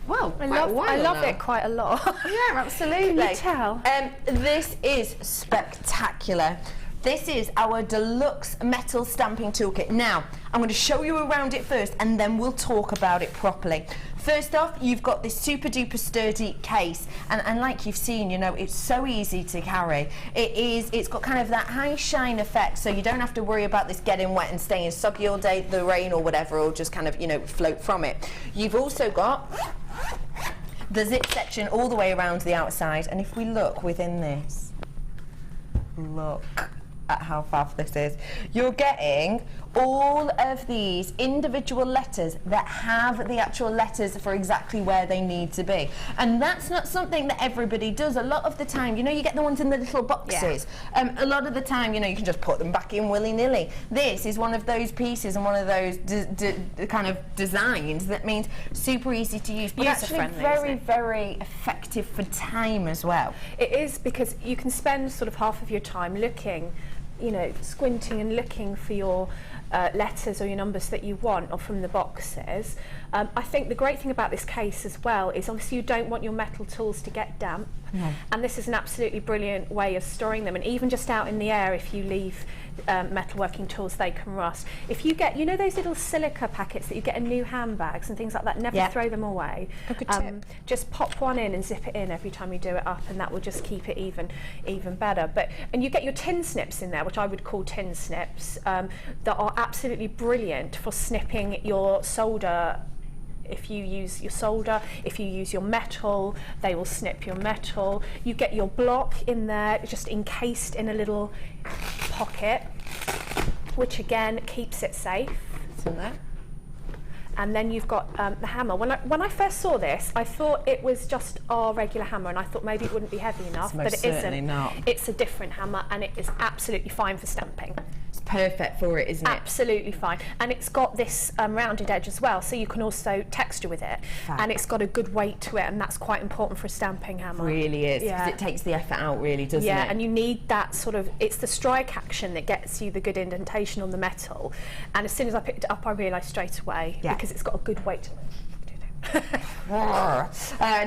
well, I love it quite a lot. Yeah, absolutely. Can you tell? This is spectacular. This is our deluxe metal stamping toolkit. Now, I'm going to show you around it first, and then we'll talk about it properly. First off, you've got this super duper sturdy case, and like you've seen, you know, it's so easy to carry. It's got kind of that high shine effect, so you don't have to worry about this getting wet and staying soggy all day, the rain or whatever, or just kind of, you know, float from it. You've also got the zip section all the way around the outside, and if we look within this, look at how fab this is. You're getting all of these individual letters that have the actual letters for exactly where they need to be, and that's not something that everybody does. A lot of the time, you know, you get the ones in the little boxes. A lot of the time, you know, you can just put them back in willy-nilly. This is one of those pieces and one of those kind of designs that means super easy to use, but actually very, very effective for time as well. It is, because you can spend sort of half of your time looking, you know, squinting and looking for your letters or your numbers that you want, or from the boxes. I think the great thing about this case as well is obviously you don't want your metal tools to get damp, and this is an absolutely brilliant way of storing them. And even just out in the air, if you leave metalworking tools, they can rust. If you get, you know, those little silica packets that you get in new handbags and things like that, never throw them away. A good tip. Just pop one in and zip it in every time you do it up, and that will just keep it even better. And you get your tin snips in there, which I would call tin snips, that are absolutely brilliant for snipping your solder. If you use your solder, if you use your metal, they will snip your metal. You get your block in there, just encased in a little pocket, which again keeps it safe. It's in there. And then you've got the hammer. When I first saw this, I thought it was just our regular hammer, and I thought maybe it wouldn't be heavy enough, but it isn't. Not. It's a different hammer, and it is absolutely fine for stamping. It's perfect for it, isn't it? Absolutely fine. And it's got this rounded edge as well, so you can also texture with it. Fab. And it's got a good weight to it, and that's quite important for a stamping hammer. It really is, because it takes the effort out, really, doesn't it? Yeah, and you need that sort of, it's the strike action that gets you the good indentation on the metal. And as soon as I picked it up, I realised straight away, because it's got a good weight to it.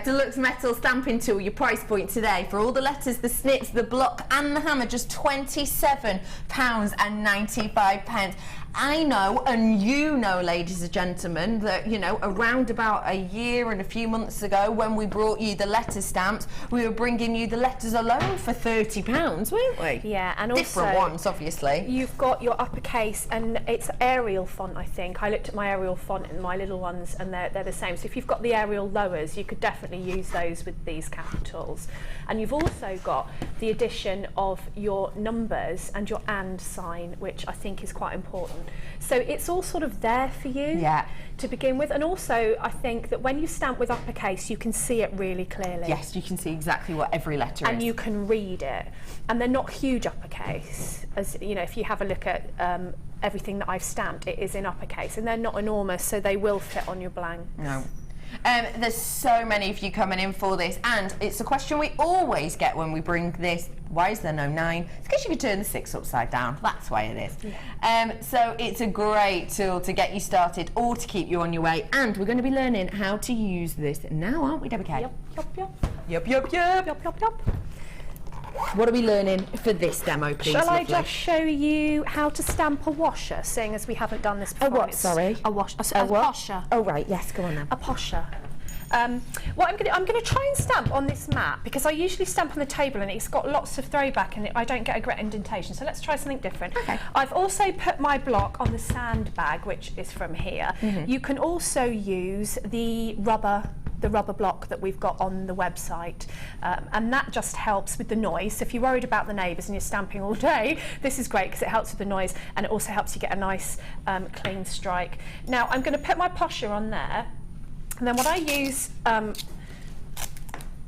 Deluxe metal stamping tool, your price point today for all the letters, the snips, the block and the hammer, just £27.95. I know, and you know, ladies and gentlemen, that, you know, around about a year and a few months ago when we brought you the letter stamps, we were bringing you the letters alone for £30, weren't we? Yeah, and different also ones, obviously. you've got your uppercase, and it's Arial font, I think. I looked at my Arial font and my little ones, and they're the same. So if you've got the Arial lowers, you could definitely use those with these capitals. And you've also got the addition of your numbers and your and sign, which I think is quite important. So it's all sort of there for you to begin with. And also, I think that when you stamp with uppercase, you can see it really clearly. Yes, you can see exactly what every letter is. And you can read it. And they're not huge uppercase. As you know, if you have a look at everything that I've stamped, it is in uppercase. And they're not enormous, so they will fit on your blanks. No. There's so many of you coming in for this, and it's a question we always get when we bring this. Why is there no 9? It's because you can turn the 6 upside down. That's why it is. Yeah. So it's a great tool to get you started or to keep you on your way. And we're going to be learning how to use this now, aren't we, Debbie Kay? Yep, yep, yep. Yep, yep, yep. Yep, yep, yep. What are we learning for this demo, please? Shall I lovely? just show you how to stamp a washer, seeing as we haven't done this before? A what, It's sorry? A wash. A what? posher. Oh, right, yes, go on then. A posher. What I'm going to try and stamp on this mat, because I usually stamp on the table and it's got lots of throwback and I don't get a great indentation, so let's try something different. Okay. I've also put my block on the sandbag, which is from here. You can also use the rubber block that we've got on the website, and that just helps with the noise. So if you're worried about the neighbours and you're stamping all day, this is great because it helps with the noise and it also helps you get a nice clean strike. Now I'm going to put my posher on there, and then what I use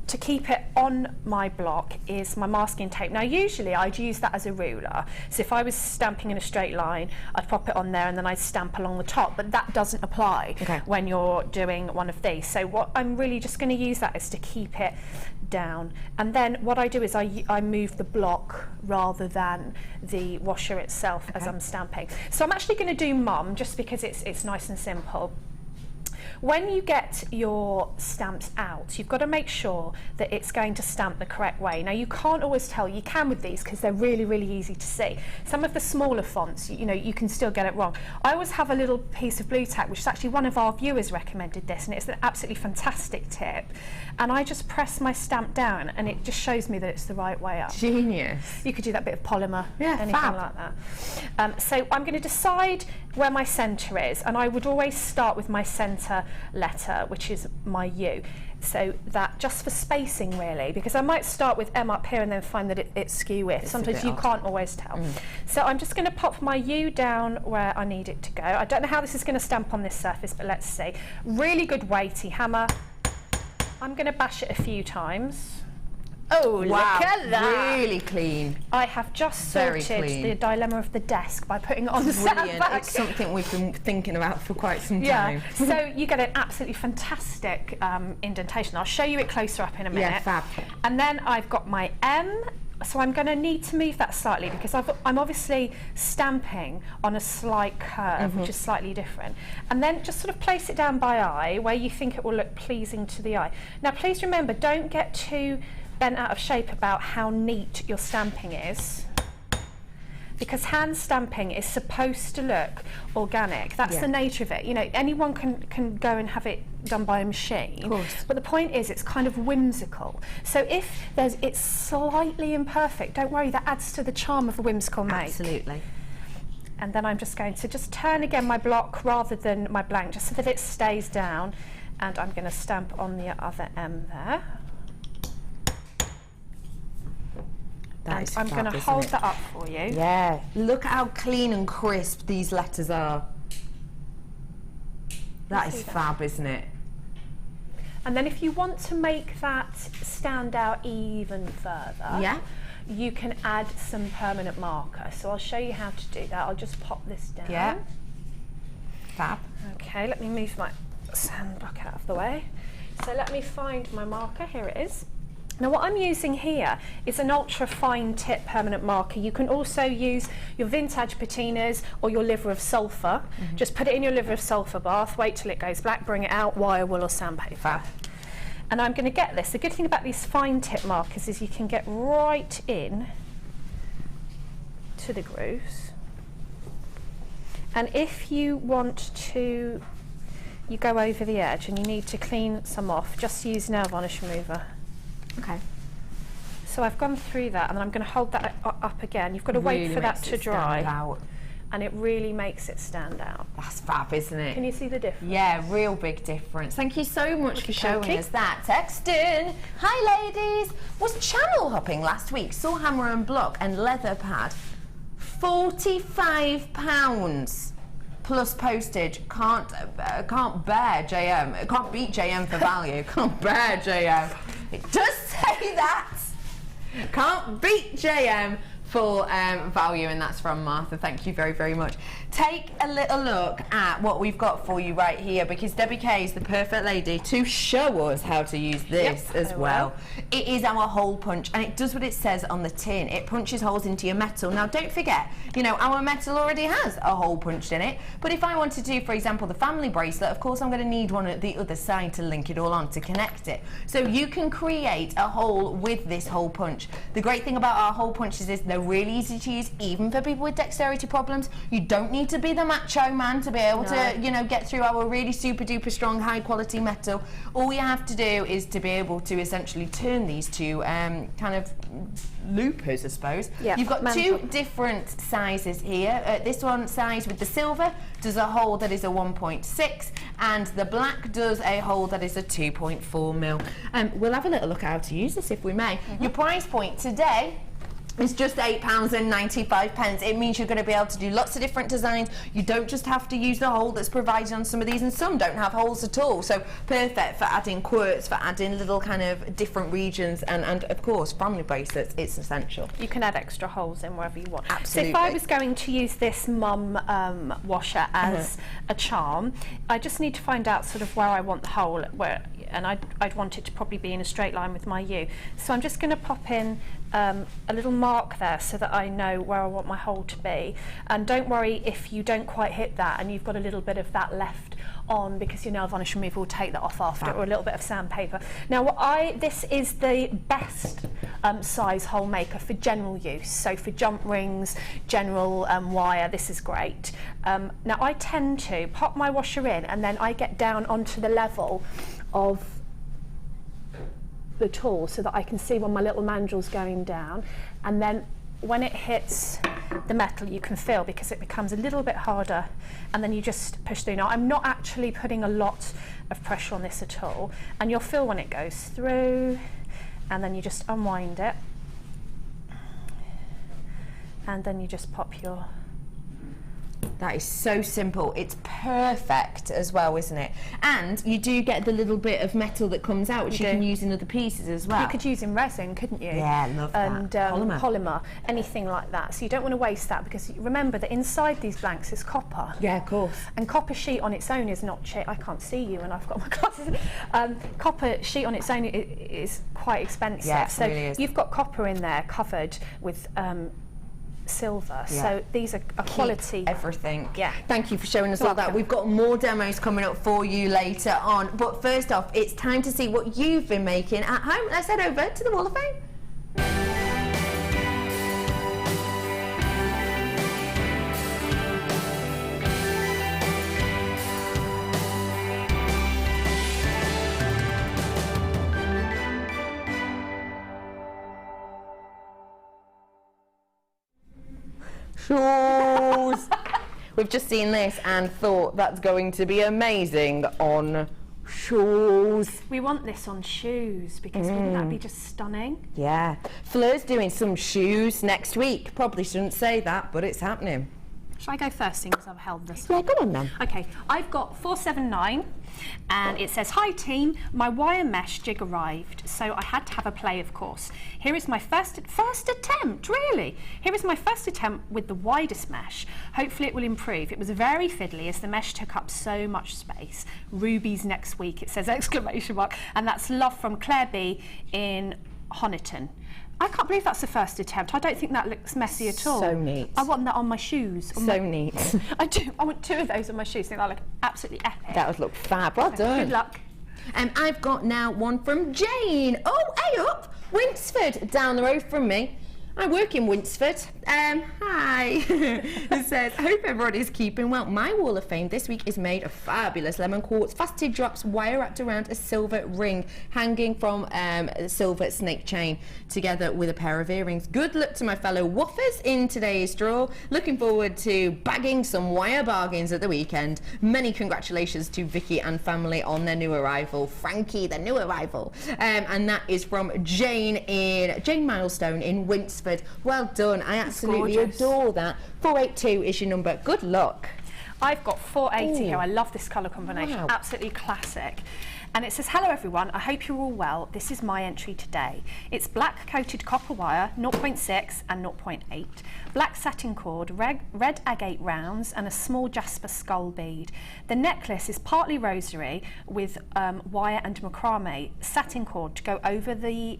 to keep it on my block is my masking tape. Now usually I'd use that as a ruler, so if I was stamping in a straight line I'd pop it on there and then I'd stamp along the top, but that doesn't apply when you're doing one of these. So what I'm really just going to use that is to keep it down, and then what I do is I move the block rather than the washer itself as I'm stamping. So I'm actually going to do Mum just because it's nice and simple. When you get your stamps out, you've got to make sure that it's going to stamp the correct way. Now you can't always tell, you can with these because they're really, really easy to see. Some of the smaller fonts, you know, you can still get it wrong. I always have a little piece of blue tack, which is actually one of our viewers recommended this, and it's an absolutely fantastic tip. And I just press my stamp down and it just shows me that it's the right way up. Genius. You could do that bit of polymer, anything fab. like that. So I'm going to decide where my centre is, and I would always start with my centre letter, which is my U. So that just for spacing really, because I might start with M up here and then find that it's skew width. Sometimes you can't always tell. So I'm just going to pop my U down where I need it to go. I don't know how this is going to stamp on this surface, but let's see. Really good weighty hammer. I'm going to bash it a few times. Oh, Wow, look at that! really clean. I have just Very sorted clean. the dilemma of the desk by putting it on the Brilliant. sandbag. It's something we've been thinking about for quite some Yeah, time. so you get an absolutely fantastic indentation. I'll show you it closer up in a minute. Yeah, fab. And then I've got my M, so I'm going to need to move that slightly because I'm obviously stamping on a slight curve, which is slightly different. And then just sort of place it down by eye where you think it will look pleasing to the eye. Now please remember, don't get too bent out of shape about how neat your stamping is, because hand stamping is supposed to look organic. That's the nature of it. You know, anyone can go and have it done by a machine, but the point is it's kind of whimsical. So if it's slightly imperfect, don't worry, that adds to the charm of a whimsical make. Absolutely. And then I'm just going to turn again my block rather than my blank, just so that it stays down, and I'm going to stamp on the other M there. And I'm going to hold that up for you. Yeah, look how clean and crisp these letters are. That is fab, isn't it? And then if you want to make that stand out even further, you can add some permanent marker. So I'll show you how to do that. I'll just pop this down. Yeah. Fab. Okay, let me move my sand bucket out of the way. So let me find my marker. Here it is. Now what I'm using here is an ultra fine tip permanent marker. You can also use your vintage patinas or your liver of sulphur. Just put it in your liver of sulphur bath, wait till it goes black, bring it out, wire wool or sandpaper. And I'm going to get this. The good thing about these fine tip markers is you can get right in to the grooves. And if you want to, you go over the edge and you need to clean some off, just use nail varnish remover. Okay. So I've gone through that and I'm going to hold that up again. You've got to wait for that to dry. And it really makes it stand out. That's fab, isn't it? Can you see the difference? Yeah, real big difference. Thank you so much for showing us that. Texting. Hi ladies. Was channel hopping last week. Saw hammer and block and leather pad. £45 plus postage. Can't bear JM. Can't beat JM for value. Can't bear JM. It does say that. Can't beat JM for value, and that's from Martha. Thank you very, very much. Take a little look at what we've got for you right here, because Debbie Kay is the perfect lady to show us how to use this as well. It is our hole punch, and it does what it says on the tin. It punches holes into your metal. Now don't forget, you know, our metal already has a hole punched in it, but if I want to do, for example, the family bracelet, of course I'm going to need one at the other side to link it all on, to connect it. So you can create a hole with this hole punch. The great thing about our hole punches is they're really easy to use, even for people with dexterity problems. You don't need to be the macho man to be able to, you know, get through our really super duper strong high quality metal. All you have to do is to be able to essentially turn these to kind of loopers, I suppose. You've got two different sizes here. This one size with the silver does a hole that is a 1.6 and the black does a hole that is a 2.4 mil. We'll have a little look at how to use this if we may. Your price point today it's just £8.95. It means you're going to be able to do lots of different designs. You don't just have to use the hole that's provided on some of these, and some don't have holes at all. So perfect for adding quirts, for adding little kind of different regions, and of course family bracelets, it's essential. You can add extra holes in wherever you want. Absolutely. So if I was going to use this mum washer as a charm, I just need to find out sort of where I want the hole, and I'd want it to probably be in a straight line with my U. So I'm just going to pop in a little mark there so that I know where I want my hole to be. And don't worry if you don't quite hit that and you've got a little bit of that left on, because your nail varnish remover will take that off after, or a little bit of sandpaper. Now this is the best size hole maker for general use, so for jump rings, general wire, this is great. Now I tend to pop my washer in and then I get down onto the level of the tool so that I can see when my little mandrel's going down, and then when it hits the metal you can feel, because it becomes a little bit harder, and then you just push through. Now I'm not actually putting a lot of pressure on this at all, and you'll feel when it goes through, and then you just unwind it, and then you just pop your... That is so simple. It's perfect as well, isn't it? And you do get the little bit of metal that comes out, which you can use in other pieces as well. You could use in resin, couldn't you? Yeah, love that. And polymer, anything like that. So you don't want to waste that, because remember that inside these blanks is copper. Yeah, of course. And copper sheet on its own is not cheap. I can't see you and I've got my glasses. Copper sheet on its own is quite expensive. Yeah, so really is. You've got copper in there covered with silver, so these are a quality everything. Yeah, thank you for showing us all that. We've got more demos coming up for you later on, but first off it's time to see what you've been making at home. Let's head over to the Wall of Fame. Shoes. We've just seen this and thought that's going to be amazing on shoes. We want this on shoes, because wouldn't that be just stunning? Yeah. Fleur's doing some shoes next week. Probably shouldn't say that, but it's happening. Shall I go first, because I've held this? Yeah, go on then. Okay, I've got 479, and it says, "Hi team, my wire mesh jig arrived, so I had to have a play, of course. Here is my first attempt, really. Here is my first attempt with the widest mesh. Hopefully it will improve. It was very fiddly as the mesh took up so much space. Rubies next week," it says, exclamation mark, and that's love from Claire B in Honiton. I can't believe that's the first attempt. I don't think that looks messy at all. So neat. I want that on my shoes. Neat. I do. I want 2 of those on my shoes. I think that look absolutely epic. That would look fab. Well done. Good luck. I've got now one from Jane. Oh, hey up, Winsford, down the road from me. I work in Winsford. Hi. It says, I hope everybody's keeping well. My wall of fame this week is made of fabulous lemon quartz faceted drops wire wrapped around a silver ring hanging from a silver snake chain together with a pair of earrings. Good luck to my fellow woofers in today's draw. Looking forward to bagging some wire bargains at the weekend. Many congratulations to Vicky and family on their new arrival. Frankie, the new arrival. And that is from Jane Milestone in Winsford. Well done. I absolutely adore that. 482 is your number. Good luck. I've got 480 Ooh. here. I love this colour combination. Wow. Absolutely classic. And it says, hello everyone, I hope you're all well. This is my entry today. It's black coated copper wire, 0.6 and 0.8, black satin cord, red agate rounds and a small jasper skull bead. The necklace is partly rosary with wire and macrame satin cord to go over the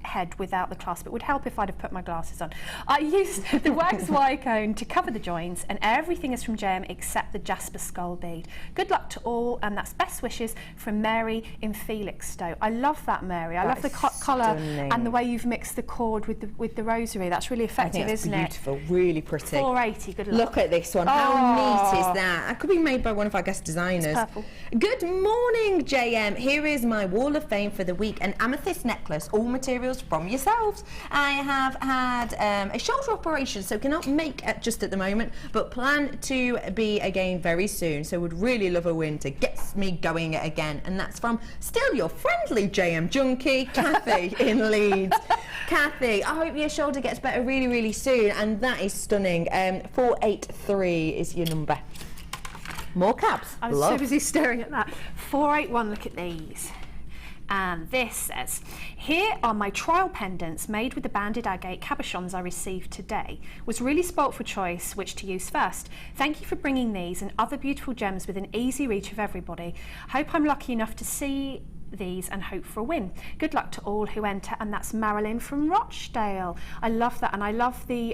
head without the clasp. It would help if I'd have put my glasses on. I used the wax wire cone to cover the joints and everything is from JM except the jasper skull bead. Good luck to all, and that's best wishes from Mary in Felixstowe. I love that, Mary. I love the colour and the way you've mixed the cord with the rosary. That's really effective, isn't it? Beautiful, really pretty. 480, good luck. Look at this one. How neat is that? That could be made by one of our guest designers. It's purple. Good morning, JM. Here is my wall of fame for the week, an amethyst necklace, all materials from yourselves. I have had a shoulder operation, so cannot make it just at the moment, but plan to be again very soon. So would really love a win to get me going again. And that's from still your friendly JM junkie, Kathy in Leeds. Kathy, I hope your shoulder gets better really, really soon. And that is stunning. 483 is your number. More caps. I was so busy staring at that. 481, look at these. And this says, here are my trial pendants made with the banded agate cabochons I received today. Was really spoilt for choice which to use first. Thank you for bringing these and other beautiful gems within easy reach of everybody. Hope I'm lucky enough to see these and hope for a win. Good luck to all who enter, and that's Marilyn from Rochdale. I love that, and I love the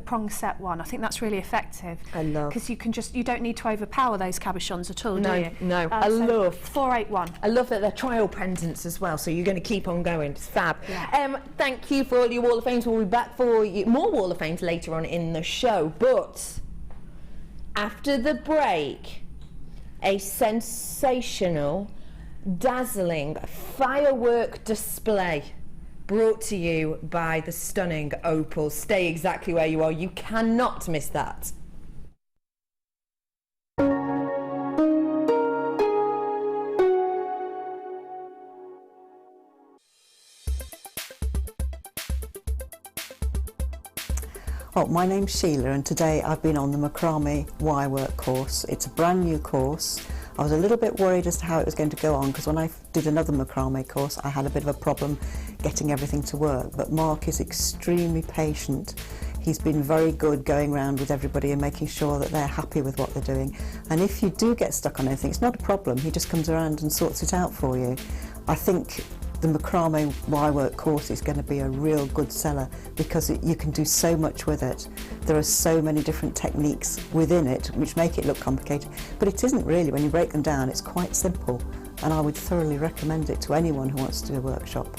prong set one. I think that's really effective. I love, because you don't need to overpower those cabochons at all, do you? No, I love 481. I love that they're trial pendants as well, so you're going to keep on going. It's fab. Yeah. Thank you for all your Wall of Fames. We'll be back for more Wall of Fames later on in the show, but after the break, a sensational, dazzling firework display brought to you by the stunning Opal. Stay exactly where you are. You cannot miss that. Oh, my name's Sheila, and today I've been on the macrame wire work course. It's a brand new course. I was a little bit worried as to how it was going to go on, because when I did another macrame course I had a bit of a problem getting everything to work, but Mark is extremely patient. He's been very good going around with everybody and making sure that they're happy with what they're doing. And if you do get stuck on anything, it's not a problem. He just comes around and sorts it out for you. I think the macrame wire work course is going to be a real good seller because you can do so much with it. There are so many different techniques within it which make it look complicated, but it isn't really. When you break them down, it's quite simple, and I would thoroughly recommend it to anyone who wants to do a workshop.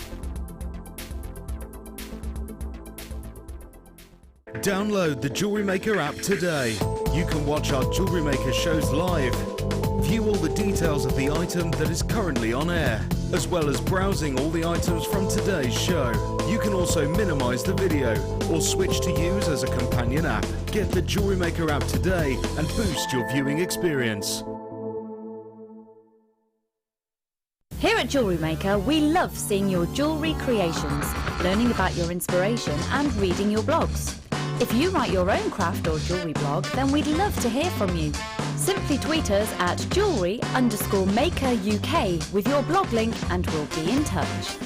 Download the JewelleryMaker app today. You can watch our JewelleryMaker shows live, view all the details of the item that is currently on air, as well as browsing all the items from today's show. You can also minimize the video or switch to use as a companion app. Get the JewelleryMaker app today and boost your viewing experience. Here at JewelleryMaker, we love seeing your jewellery creations, learning about your inspiration and reading your blogs. If you write your own craft or jewellery blog, then we'd love to hear from you. Simply tweet us at jewellery_maker UK with your blog link and we'll be in touch.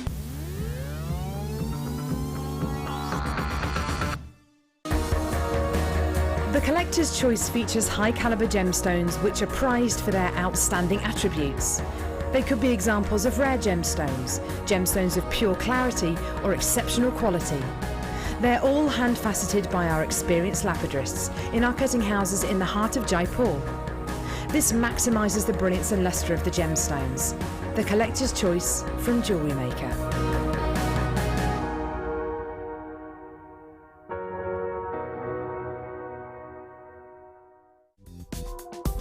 The Collector's Choice features high-caliber gemstones which are prized for their outstanding attributes. They could be examples of rare gemstones, gemstones of pure clarity or exceptional quality. They're all hand-faceted by our experienced lapidarists in our cutting houses in the heart of Jaipur. This maximises the brilliance and lustre of the gemstones. The collector's choice from JewelleryMaker.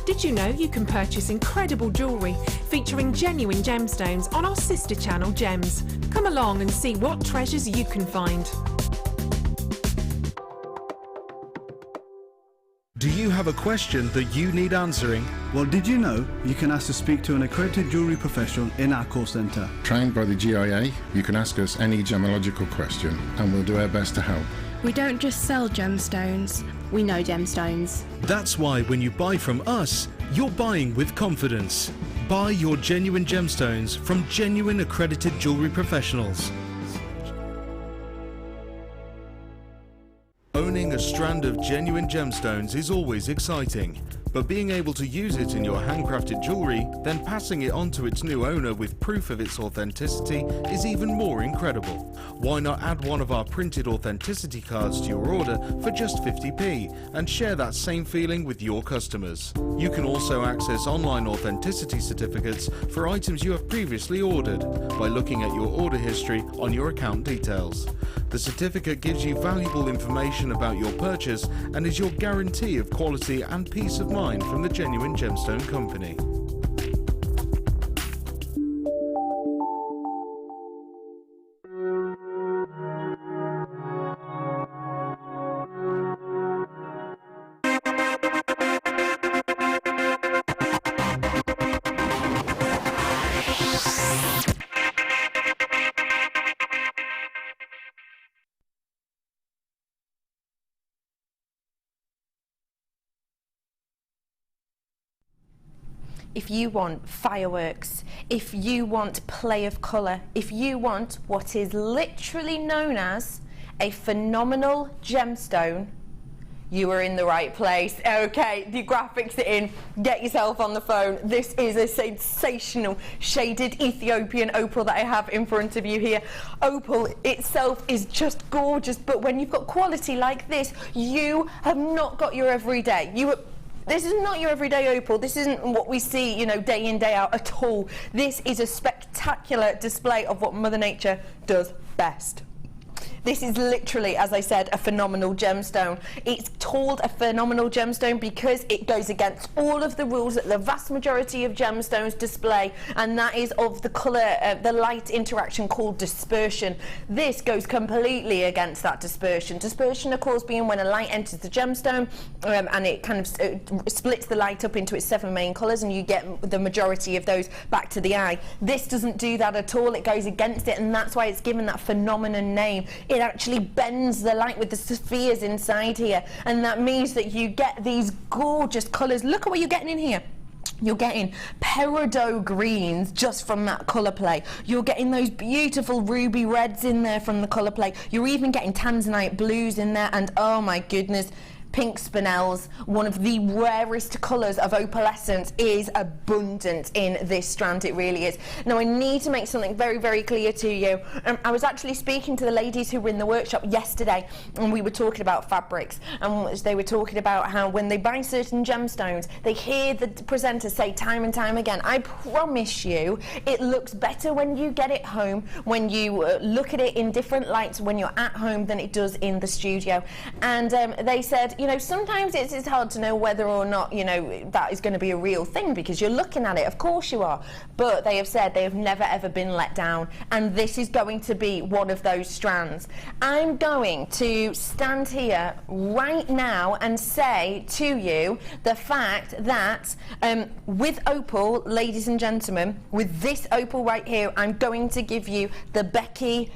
Did you know you can purchase incredible jewellery featuring genuine gemstones on our sister channel Gems? Come along and see what treasures you can find. Do you have a question that you need answering? Well, did you know you can ask to speak to an accredited jewellery professional in our call centre? Trained by the GIA, you can ask us any gemological question and we'll do our best to help. We don't just sell gemstones, we know gemstones. That's why when you buy from us, you're buying with confidence. Buy your genuine gemstones from genuine accredited jewellery professionals. Owning a strand of genuine gemstones is always exciting, but being able to use it in your handcrafted jewellery, then passing it on to its new owner with proof of its authenticity is even more incredible. Why not add one of our printed authenticity cards to your order for just 50p and share that same feeling with your customers? You can also access online authenticity certificates for items you have previously ordered by looking at your order history on your account details. The certificate gives you valuable information about your purchase and is your guarantee of quality and peace of mind from the Genuine Gemstone Company. If you want fireworks, if you want play of colour, if you want what is literally known as a phenomenal gemstone, you are in the right place. Okay, the graphics are in, get yourself on the phone. This is a sensational shaded Ethiopian opal that I have in front of you here. Opal itself is just gorgeous, but when you've got quality like this, you have not got your everyday. This is not your everyday opal. This isn't what we see, you know, day in, day out at all. This is a spectacular display of what Mother Nature does best. This is literally, as I said, a phenomenal gemstone. It's called a phenomenal gemstone because it goes against all of the rules that the vast majority of gemstones display, and that is of the colour, the light interaction called dispersion. This goes completely against that dispersion. Dispersion, of course, being when a light enters the gemstone and it kind of splits the light up into its 7 main colours and you get the majority of those back to the eye. This doesn't do that at all. It goes against it, and that's why it's given that phenomenon name. It actually bends the light with the spheres inside here, and that means that you get these gorgeous colours. Look at what you're getting in here. You're getting peridot greens just from that colour play. You're getting those beautiful ruby reds in there from the colour play. You're even getting tanzanite blues in there, and oh my goodness, pink spinels, one of the rarest colours of opalescence, is abundant in this strand. It really is. Now, I need to make something very, very clear to you. I was actually speaking to the ladies who were in the workshop yesterday, and we were talking about fabrics, and they were talking about how when they buy certain gemstones, they hear the presenter say time and time again, I promise you it looks better when you get it home, when you look at it in different lights when you're at home than it does in the studio. And they said, you know, sometimes it's hard to know whether or not, you know, that is going to be a real thing because you're looking at it. Of course you are. But they have said they have never ever been let down, and this is going to be one of those strands. I'm going to stand here right now and say to you the fact that with opal, ladies and gentlemen, with this opal right here, I'm going to give you the Becky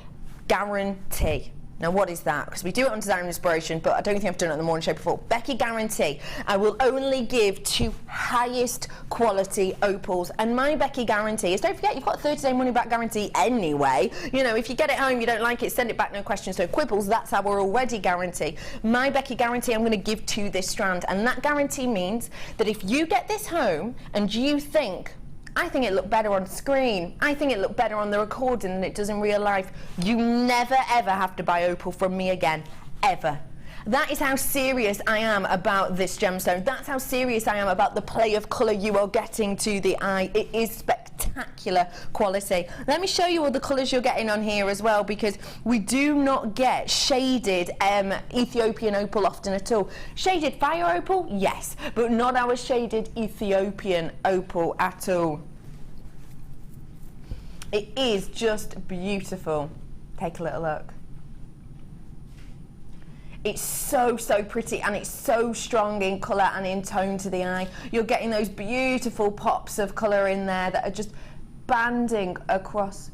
guarantee. Now, what is that? Because we do it on Design Inspiration, but I don't think I've done it on the morning show before. Becky guarantee. I will only give to highest quality opals. And my Becky guarantee is, don't forget, you've got a 30-day money-back guarantee anyway. You know, if you get it home, you don't like it, send it back, no questions, no quibbles. That's our already guarantee. My Becky guarantee I'm going to give to this strand. And that guarantee means that if you get this home and you think, I think it looked better on screen. I think it looked better on the recording than it does in real life. You never ever have to buy Opal from me again, ever. That is how serious I am about this gemstone. That's how serious I am about the play of colour you are getting to the eye. It is spectacular quality. Let me show you all the colours you're getting on here as well, because we do not get shaded Ethiopian opal often at all. Shaded fire opal, yes, but not our shaded Ethiopian opal at all. It is just beautiful. Take a little look. It's so, so pretty, and it's so strong in colour and in tone to the eye. You're getting those beautiful pops of colour in there that are just banding across.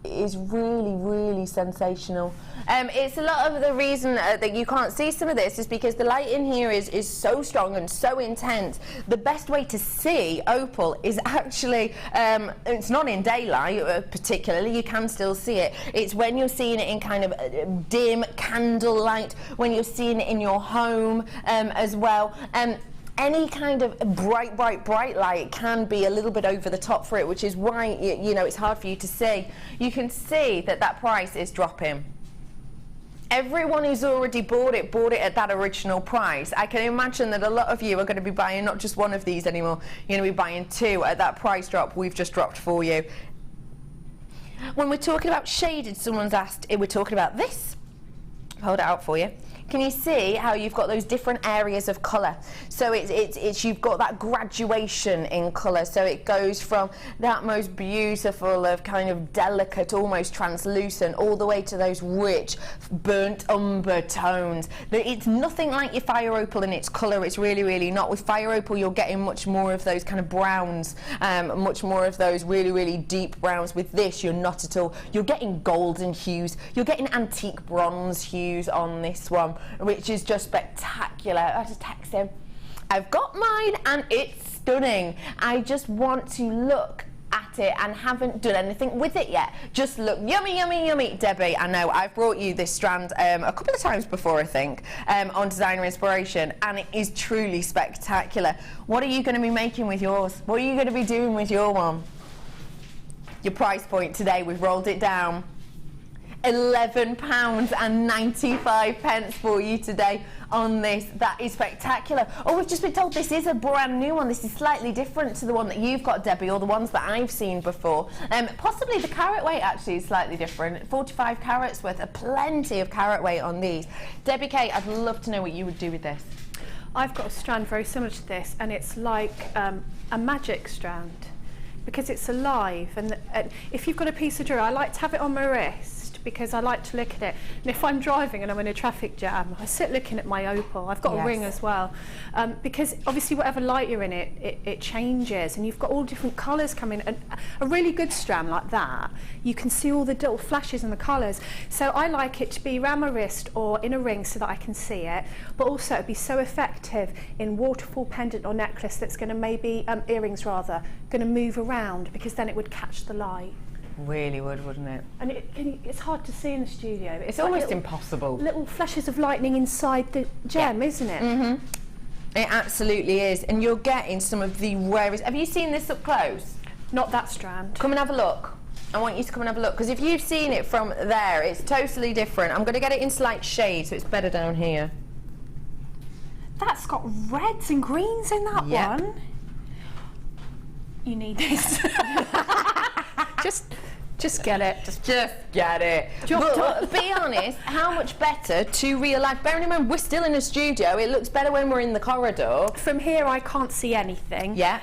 It is really, really sensational. It's a lot of the reason that you can't see some of this is because the light in here is so strong and so intense. The best way to see opal is actually, it's not in daylight particularly, you can still see it. It's when you're seeing it in kind of dim candlelight, when you're seeing it in your home as well. Any kind of bright light can be a little bit over the top for it, which is why, you know, it's hard for you to see. You can see that that price is dropping. Everyone who's already bought it at that original price. I can imagine that a lot of you are going to be buying not just one of these anymore, you're going to be buying two at that price drop we've just dropped for you. When we're talking about shaded, someone's asked if we're talking about this. Hold it out for you. Can you see how you've got those different areas of colour? So it's you've got that graduation in colour. So it goes from that most beautiful of kind of delicate, almost translucent, all the way to those rich, burnt umber tones. It's nothing like your fire opal in its colour. It's really, really not. With fire opal, you're getting much more of those kind of browns, much more of those really, really deep browns. With this, you're not at all. You're getting golden hues. You're getting antique bronze hues on this one, which is just spectacular. I just text him. I've got mine and it's stunning. I just want to look at it and haven't done anything with it yet. Just look yummy, yummy, yummy. Debbie, I know I've brought you this strand a couple of times before, I think, on Designer Inspiration, and it is truly spectacular. What are you going to be making with yours? What are you going to be doing with your one? Your price point today, we've rolled it down. £11.95 for you today on this. That is spectacular. Oh, we've just been told this is a brand new one. This is slightly different to the one that you've got, Debbie, or the ones that I've seen before. Possibly the carat weight actually is slightly different. 45 carats worth, plenty of carat weight on these. Debbie Kate, I'd love to know what you would do with this. I've got a strand very similar to this, and it's like a magic strand because it's alive. And if you've got a piece of jewellery, I like to have it on my wrist because I like to look at it. And if I'm driving and I'm in a traffic jam, I sit looking at my opal. I've got a ring as well, because obviously whatever light you're in, it changes, and you've got all different colours coming. And a really good strand like that, you can see all the little flashes and the colours. So I like it to be around my wrist or in a ring so that I can see it, but also it'd be so effective in waterfall pendant or necklace that's going to maybe, earrings rather, going to move around, because then it would catch the light. Really would, wouldn't it? And it's hard to see in the studio. It's like almost impossible. Little flashes of lightning inside the gem, isn't it? Mm-hmm. It absolutely is. And you're getting some of the rarest. Have you seen this up close? Not that strand. Come and have a look. I want you to come and have a look, because if you've seen it from there, it's totally different. I'm going to get it in slight shade, so it's better down here. That's got reds and greens in that one. You need this. Just get it. Just get it. But be honest, how much better to real life? Bearing in mind, we're still in a studio. It looks better when we're in the corridor. From here, I can't see anything. Yeah.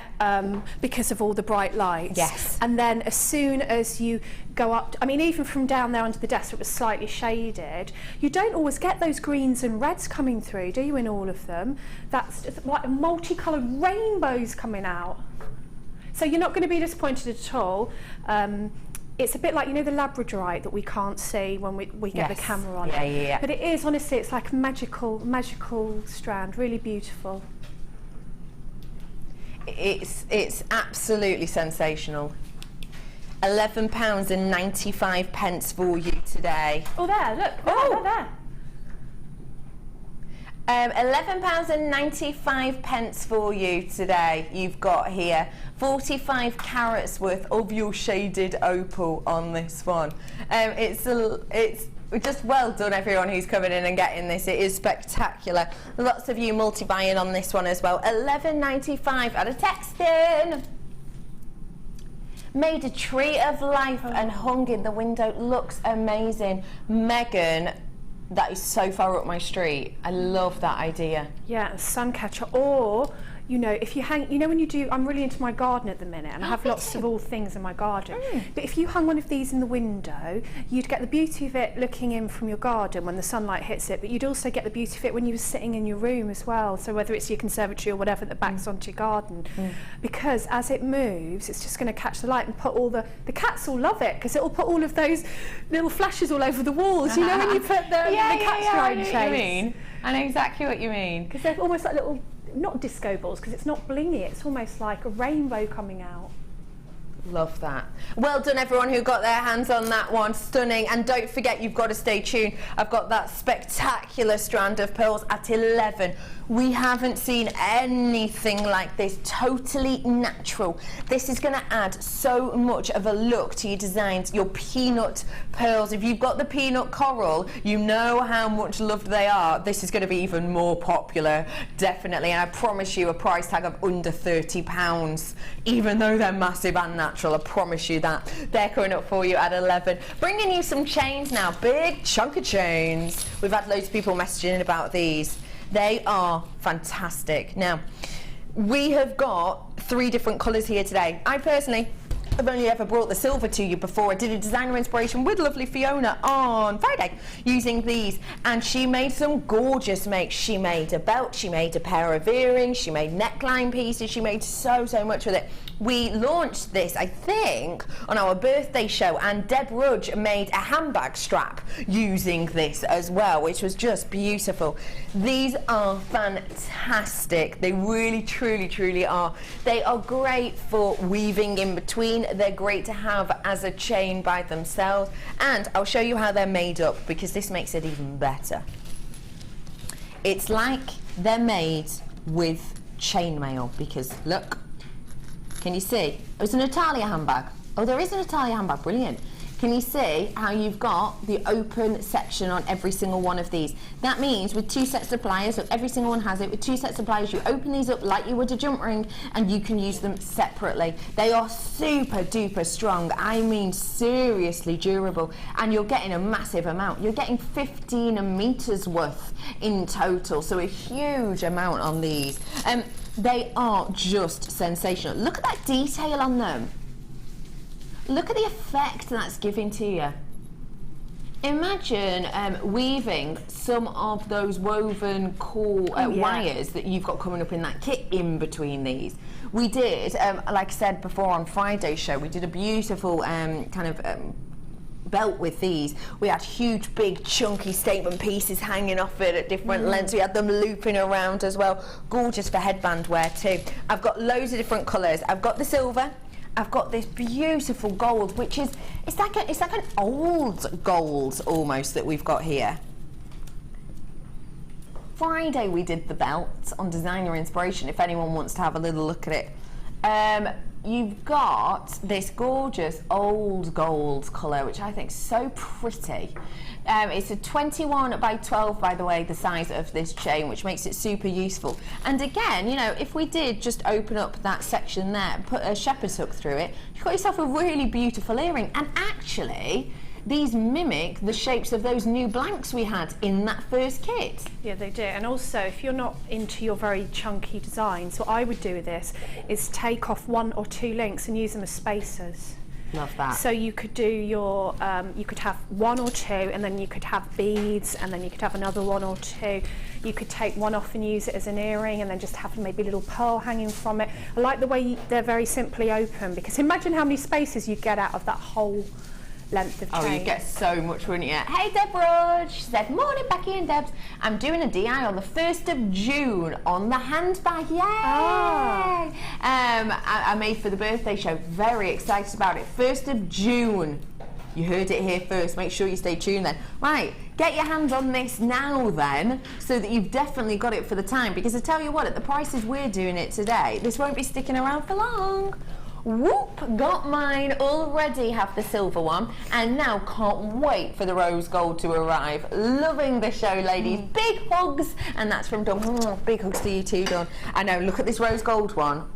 Because of all the bright lights. Yes. And then as soon as you go up, I mean, even from down there under the desk, it was slightly shaded. You don't always get those greens and reds coming through, do you, in all of them? That's just like multicoloured rainbows coming out. So you're not going to be disappointed at all. It's a bit like, you know, the labradorite that we can't see when we get the camera on it. Yeah. But it is, honestly, it's like a magical strand, really beautiful. It's absolutely sensational. £11.95 for you today. Oh, there, look, there. £11.95 for you today. You've got here 45 carats worth of your shaded opal on this one. It's just well done everyone who's coming in and getting this. It is spectacular. Lots of you multi-buying on this one as well. £11.95 out of texting. Made a tree of life and hung in the window. Looks amazing. Megan, that is so far up my street. I love that idea. Yeah, a sun catcher, or you know, if you hang, you know, when you do, I'm really into my garden at the minute, and I have lots of all things in my garden. But if you hung one of these in the window, you'd get the beauty of it looking in from your garden when the sunlight hits it, but you'd also get the beauty of it when you were sitting in your room as well. So whether it's your conservatory or whatever that backs onto your garden, because as it moves, it's just going to catch the light and put all the cats will love it, because it'll put all of those little flashes all over the walls. You know, when you put the cats drawing shades. I know exactly what you mean. Because they're almost like little, not disco balls, because it's not blingy, it's almost like a rainbow coming out. Love that. Well done everyone who got their hands on that one. Stunning. And don't forget, you've got to stay tuned. I've got that spectacular strand of pearls at 11. We haven't seen anything like this. Totally natural. This is going to add so much of a look to your designs. Your peanut pearls. If you've got the peanut coral, you know how much loved they are. This is going to be even more popular, definitely. And I promise you a price tag of under £30, even though they're massive and natural. I promise you that. They're coming up for you at 11. Bringing you some chains now. Big chunk of chains. We've had loads of people messaging about these. They are fantastic. Now, we have got 3 different colours here today. I personally have only ever brought the silver to you before. I did a designer inspiration with lovely Fiona on Friday using these, and she made some gorgeous makes. She made a belt, she made a pair of earrings, she made neckline pieces, she made so much with it. We launched this, I think, on our birthday show, and Deb Rudge made a handbag strap using this as well, which was just beautiful. These are fantastic. They really, truly are. They are great for weaving in between. They're great to have as a chain by themselves, and I'll show you how they're made up, because this makes it even better. It's like they're made with chainmail, because look, can you see? Oh, it's an Italia handbag. Oh, there is an Italia handbag, brilliant. Can you see how you've got the open section on every single one of these? That means with 2 sets of pliers, so every single one has it, with 2 sets of pliers, you open these up like you would a jump ring, and you can use them separately. They are super duper strong. I mean, seriously durable, and you're getting a massive amount. You're getting 15 meters worth in total, so a huge amount on these. They are just sensational. Look at that detail on them. Look at the effect that's giving to you. Imagine weaving some of those woven core wires that you've got coming up in that kit in between these. We did, like I said before on Friday's show, we did a beautiful belt with these. We had huge, big, chunky statement pieces hanging off it at different lengths. We had them looping around as well. Gorgeous for headband wear too. I've got loads of different colours. I've got the silver. I've got this beautiful gold, which is, it's like an old gold almost that we've got here. Friday we did the belt on Designer Inspiration, if anyone wants to have a little look at it. You've got this gorgeous old gold colour, which I think is so pretty. It's a 21 by 12, by the way, the size of this chain, which makes it super useful. And again, you know, if we did just open up that section there and put a shepherd's hook through it, you've got yourself a really beautiful earring. And actually, these mimic the shapes of those new blanks we had in that first kit. Yeah, they do. And also, if you're not into your very chunky designs, what I would do with this is take off 1 or 2 links and use them as spacers. Love that. So you could do your, you could have 1 or 2, and then you could have beads, and then you could have another 1 or 2. You could take one off and use it as an earring, and then just have maybe a little pearl hanging from it. I like the way they're very simply open, because imagine how many spaces you get out of that whole length of chain. Oh, you get so much, wouldn't you? Hey, Deborah, she said, morning, Becky and Debs. I'm doing a DI on the 1st of June on the handbag. Yay! Oh. I made for the birthday show. Very excited about it. 1st of June. You heard it here first. Make sure you stay tuned then. Right, get your hands on this now then, so that you've definitely got it for the time, because I tell you what, at the prices we're doing it today, this won't be sticking around for long. Whoop, got mine already, have the silver one, and now can't wait for the rose gold to arrive. Loving the show, ladies. Big hugs, and that's from Dawn. Big hugs to you too, Dawn. I know, look at this rose gold one.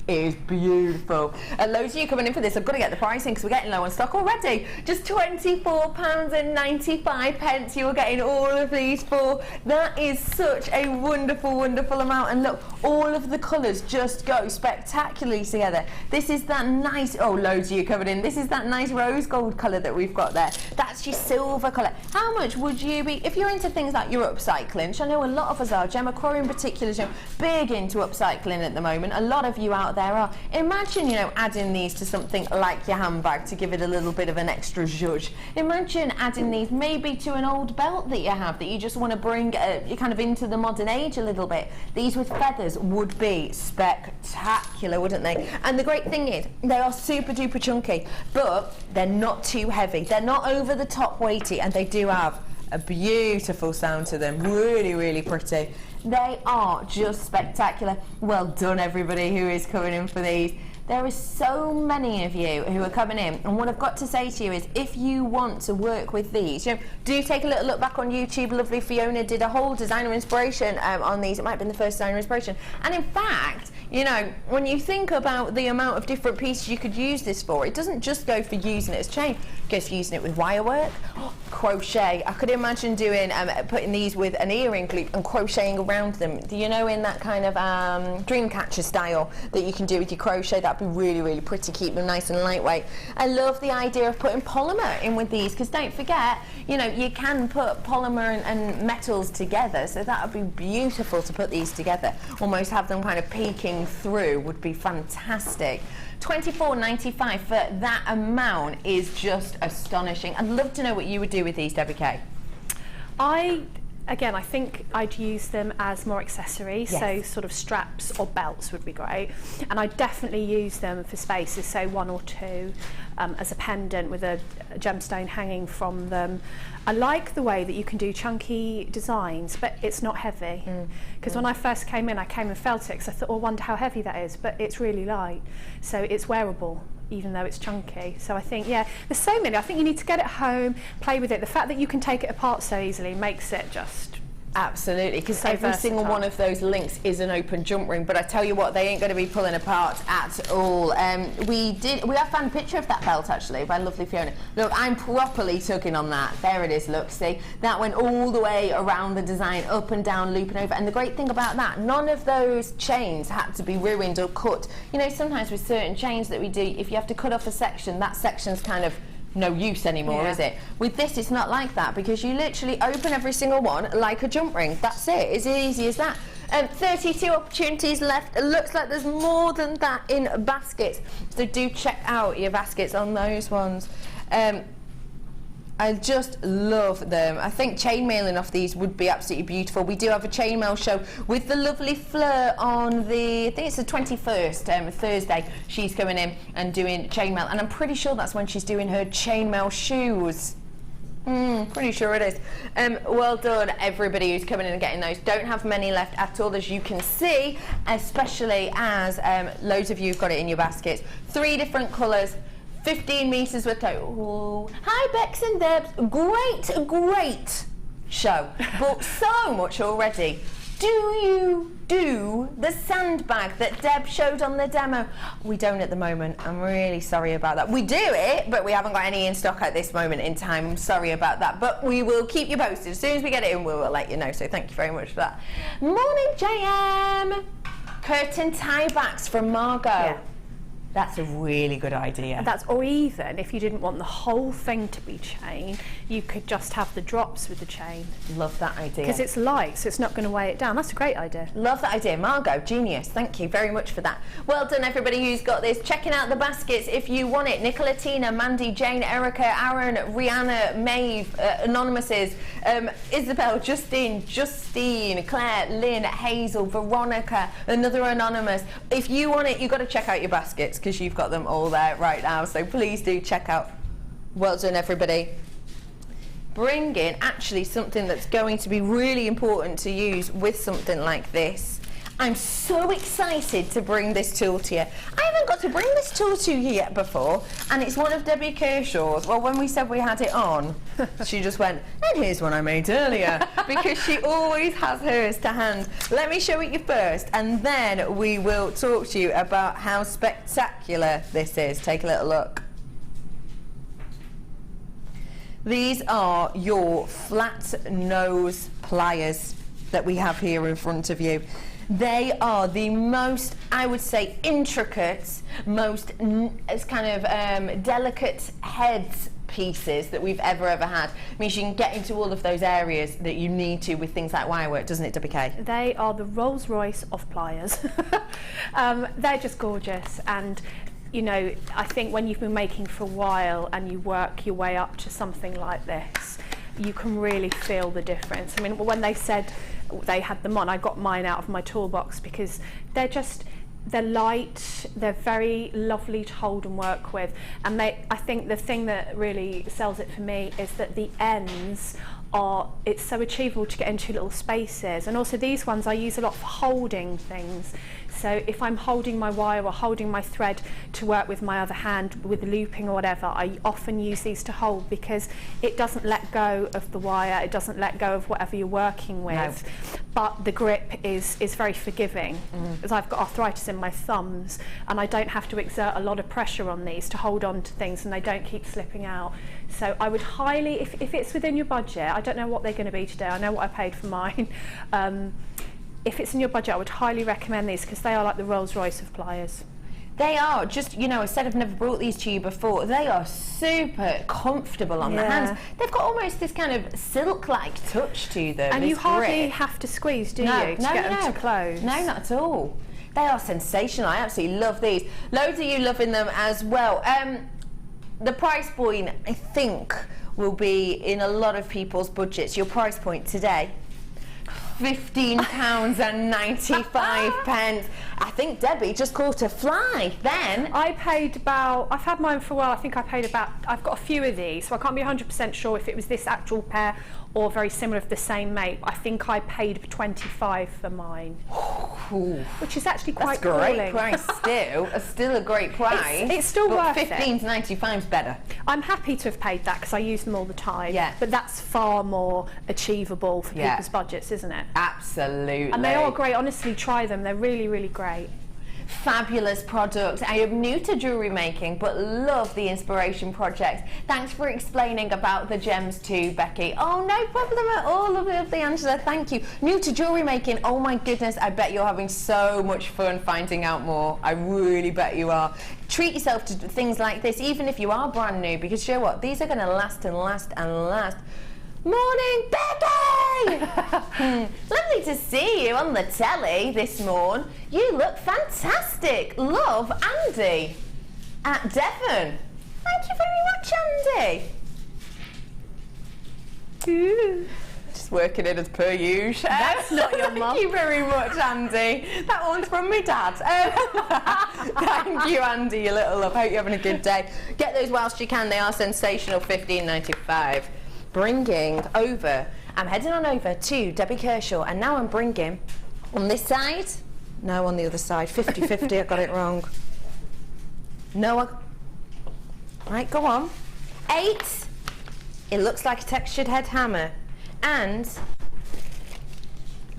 It is beautiful. Loads of you coming in for this. I've got to get the pricing because we're getting low on stock already. Just £24.95 you are getting all of these for. That is such a wonderful, wonderful amount. And look, all of the colours just go spectacularly together. This is that nice, oh, loads of you coming in. This is that nice rose gold colour that we've got there. That's your silver colour. How much would you be, if you're into things like your upcycling, which I know a lot of us are, Gemma Corey in particular is big into upcycling at the moment. A lot of you out there are. Imagine, you know, adding these to something like your handbag to give it a little bit of an extra zhuzh. Imagine adding these maybe to an old belt that you have that you just want to bring kind of into the modern age a little bit. These with feathers would be spectacular, wouldn't they? And the great thing is they are super duper chunky, but they're not too heavy. They're not over the top weighty, and they do have a beautiful sound to them. Really, really pretty. They are just spectacular. Well done, everybody who is coming in for these. There are so many of you who are coming in, and what I've got to say to you is, if you want to work with these, you know, do take a little look back on YouTube. Lovely Fiona did a whole designer inspiration on these. It might have been the first designer inspiration. And in fact, you know, when you think about the amount of different pieces you could use this for, it doesn't just go for using it as chain. It goes for using it with wire work, crochet. I could imagine doing putting these with an earring loop and crocheting around them. Do you know, in that kind of dreamcatcher style that you can do with your crochet? That'd be really, really pretty. Keep them nice and lightweight. I love the idea of putting polymer in with these, because don't forget, you know, you can put polymer and metals together, so that would be beautiful to put these together. Almost have them kind of peeking through would be fantastic. £24.95 for that amount is just astonishing. I'd love to know what you would do with these, Debbie Kay. Again, I think I'd use them as more accessories, Yes. so sort of straps or belts would be great. And I definitely use them for spaces, so one or two, as a pendant with a gemstone hanging from them. I like the way that you can do chunky designs, but it's not heavy. Because when I first came in, I came and felt it, because I thought, oh, I wonder how heavy that is, but it's really light. So it's wearable, even though it's chunky. So I think, yeah, there's so many. I think you need to get it home, play with it. The fact that you can take it apart so easily makes it just... Absolutely, because So every single versatile. one of those links is an open jump ring, but I tell you what, they ain't going to be pulling apart at all. We have found a picture of that belt actually by lovely Fiona. Look, I'm properly tugging on that. There it is, look, see? That went all the way around the design, up and down, looping over. And the great thing about that, none of those chains had to be ruined or cut. You know, sometimes with certain chains that we do, if you have to cut off a section, that section's kind of no use anymore, is it? With this, it's not like that, because you literally open every single one like a jump ring. That's it. It's as easy as that. 32 opportunities left. It looks like there's more than that in baskets, so do check out your baskets on those ones. I just love them. I think chainmailing off these would be absolutely beautiful. We do have a chainmail show with the lovely Fleur on the, I think it's the 21st, Thursday. She's coming in and doing chainmail, and I'm pretty sure that's when she's doing her chainmail shoes. Pretty sure it is. Well done, everybody who's coming in and getting those. Don't have many left at all, as you can see, especially as loads of you have got it in your baskets. 3 different colours. 15 metres worth total. Hi, Bex and Debs. Great show. But so much already. Do you do the sandbag that Deb showed on the demo? We don't at the moment. I'm really sorry about that. We do it, but we haven't got any in stock at this moment in time. I'm sorry about that. But we will keep you posted. As soon as we get it in, we will let you know. So thank you very much for that. Morning, JM. Curtain tie backs from Margot. Yeah. That's a really good idea. Or even if you didn't want the whole thing to be chain, you could just have the drops with the chain. Love that idea. Because it's light, so it's not going to weigh it down. That's a great idea. Love that idea. Margot, genius. Thank you very much for that. Well done, everybody who's got this. Checking out the baskets if you want it. Nicola, Tina, Mandy, Jane, Erica, Aaron, Rihanna, Maeve, Anonymouses, Isabel, Justine, Claire, Lynn, Hazel, Veronica, another Anonymous. If you want it, you've got to check out your baskets, because you've got them all there right now. So please do check out Well done, everybody. Bring in actually something that's going to be really important to use with something like this. I'm so excited to bring this tool to you. I haven't got to bring this tool to you yet before, and it's one of Debbie Kershaw's. Well, when we said we had it on, she just went, and here's one I made earlier, because she always has hers to hand. Let me show it you first, and then we will talk to you about how spectacular this is. Take a little look. These are your flat nose pliers that we have here in front of you. They are the most, I would say, intricate, most kind of delicate heads pieces that we've ever had. It means you can get into all of those areas that you need to with things like wire work, doesn't it, Debbie Kay? They are the Rolls Royce of pliers. They're just gorgeous, and you know, I think when you've been making for a while and you work your way up to something like this, you can really feel the difference. I mean, when they said they had them on, I got mine out of my toolbox because they're light, they're very lovely to hold and work with, and I think the thing that really sells it for me is that the ends are, it's so achievable to get into little spaces, and also these ones I use a lot for holding things. So if I'm holding my wire or holding my thread to work with my other hand with looping or whatever, I often use these to hold because it doesn't let go of the wire, it doesn't let go of whatever you're working with, but the grip is very forgiving, because I've got arthritis in my thumbs and I don't have to exert a lot of pressure on these to hold on to things, and they don't keep slipping out. So I would highly, if it's within your budget, I don't know what they're going to be today, I know what I paid for mine, if it's in your budget, I would highly recommend these because they are like the Rolls Royce of pliers. They are just, you know, I said I've never brought these to you before. They are super comfortable on the hands. They've got almost this kind of silk-like touch to them. And you hardly have to squeeze, do you, to get them to close? No, not at all. They are sensational. I absolutely love these. Loads of you loving them as well. The price point, I think, will be in a lot of people's budgets. Your price point today, £15.95. I think Debbie just caught a fly then. I paid about, I've had mine for a while, I think I paid about, I've got a few of these, so I can't be 100% sure if it was this actual pair or very similar of the same make. I think I paid $25 for mine. Ooh. Which is actually quite That's a great price still. Still a great price. It's still worth it. $15.95 is better. I'm happy to have paid that because I use them all the time. Yeah. But that's far more achievable for people's budgets, isn't it? Absolutely. And they are great. Honestly, try them. They're really, really great. Fabulous product. I am new to jewellery making but love the inspiration project. Thanks for explaining about the gems too, Becky. Oh, no problem at all, lovely Angela, thank you. New to jewellery making, oh my goodness, I bet you're having so much fun finding out more. I really bet you are. Treat yourself to things like this even if you are brand new, because you know what, these are going to last and last and last. Morning, Becky! Lovely to see you on the telly this morning. You look fantastic. Love, Andy at Devon. Thank you very much, Andy. Ooh. Just working it as per usual. That's not your mum. Thank you very much, Andy. That one's from my dad. Thank you, Andy, you little love. Hope you're having a good day. Get those whilst you can. They are sensational. $15.95. Bringing over, I'm heading on over to Debbie Kershaw, and now I'm bringing on this side, no, on the other side, 50-50, I got it wrong. No, right, go on. 8, it looks like a textured head hammer, and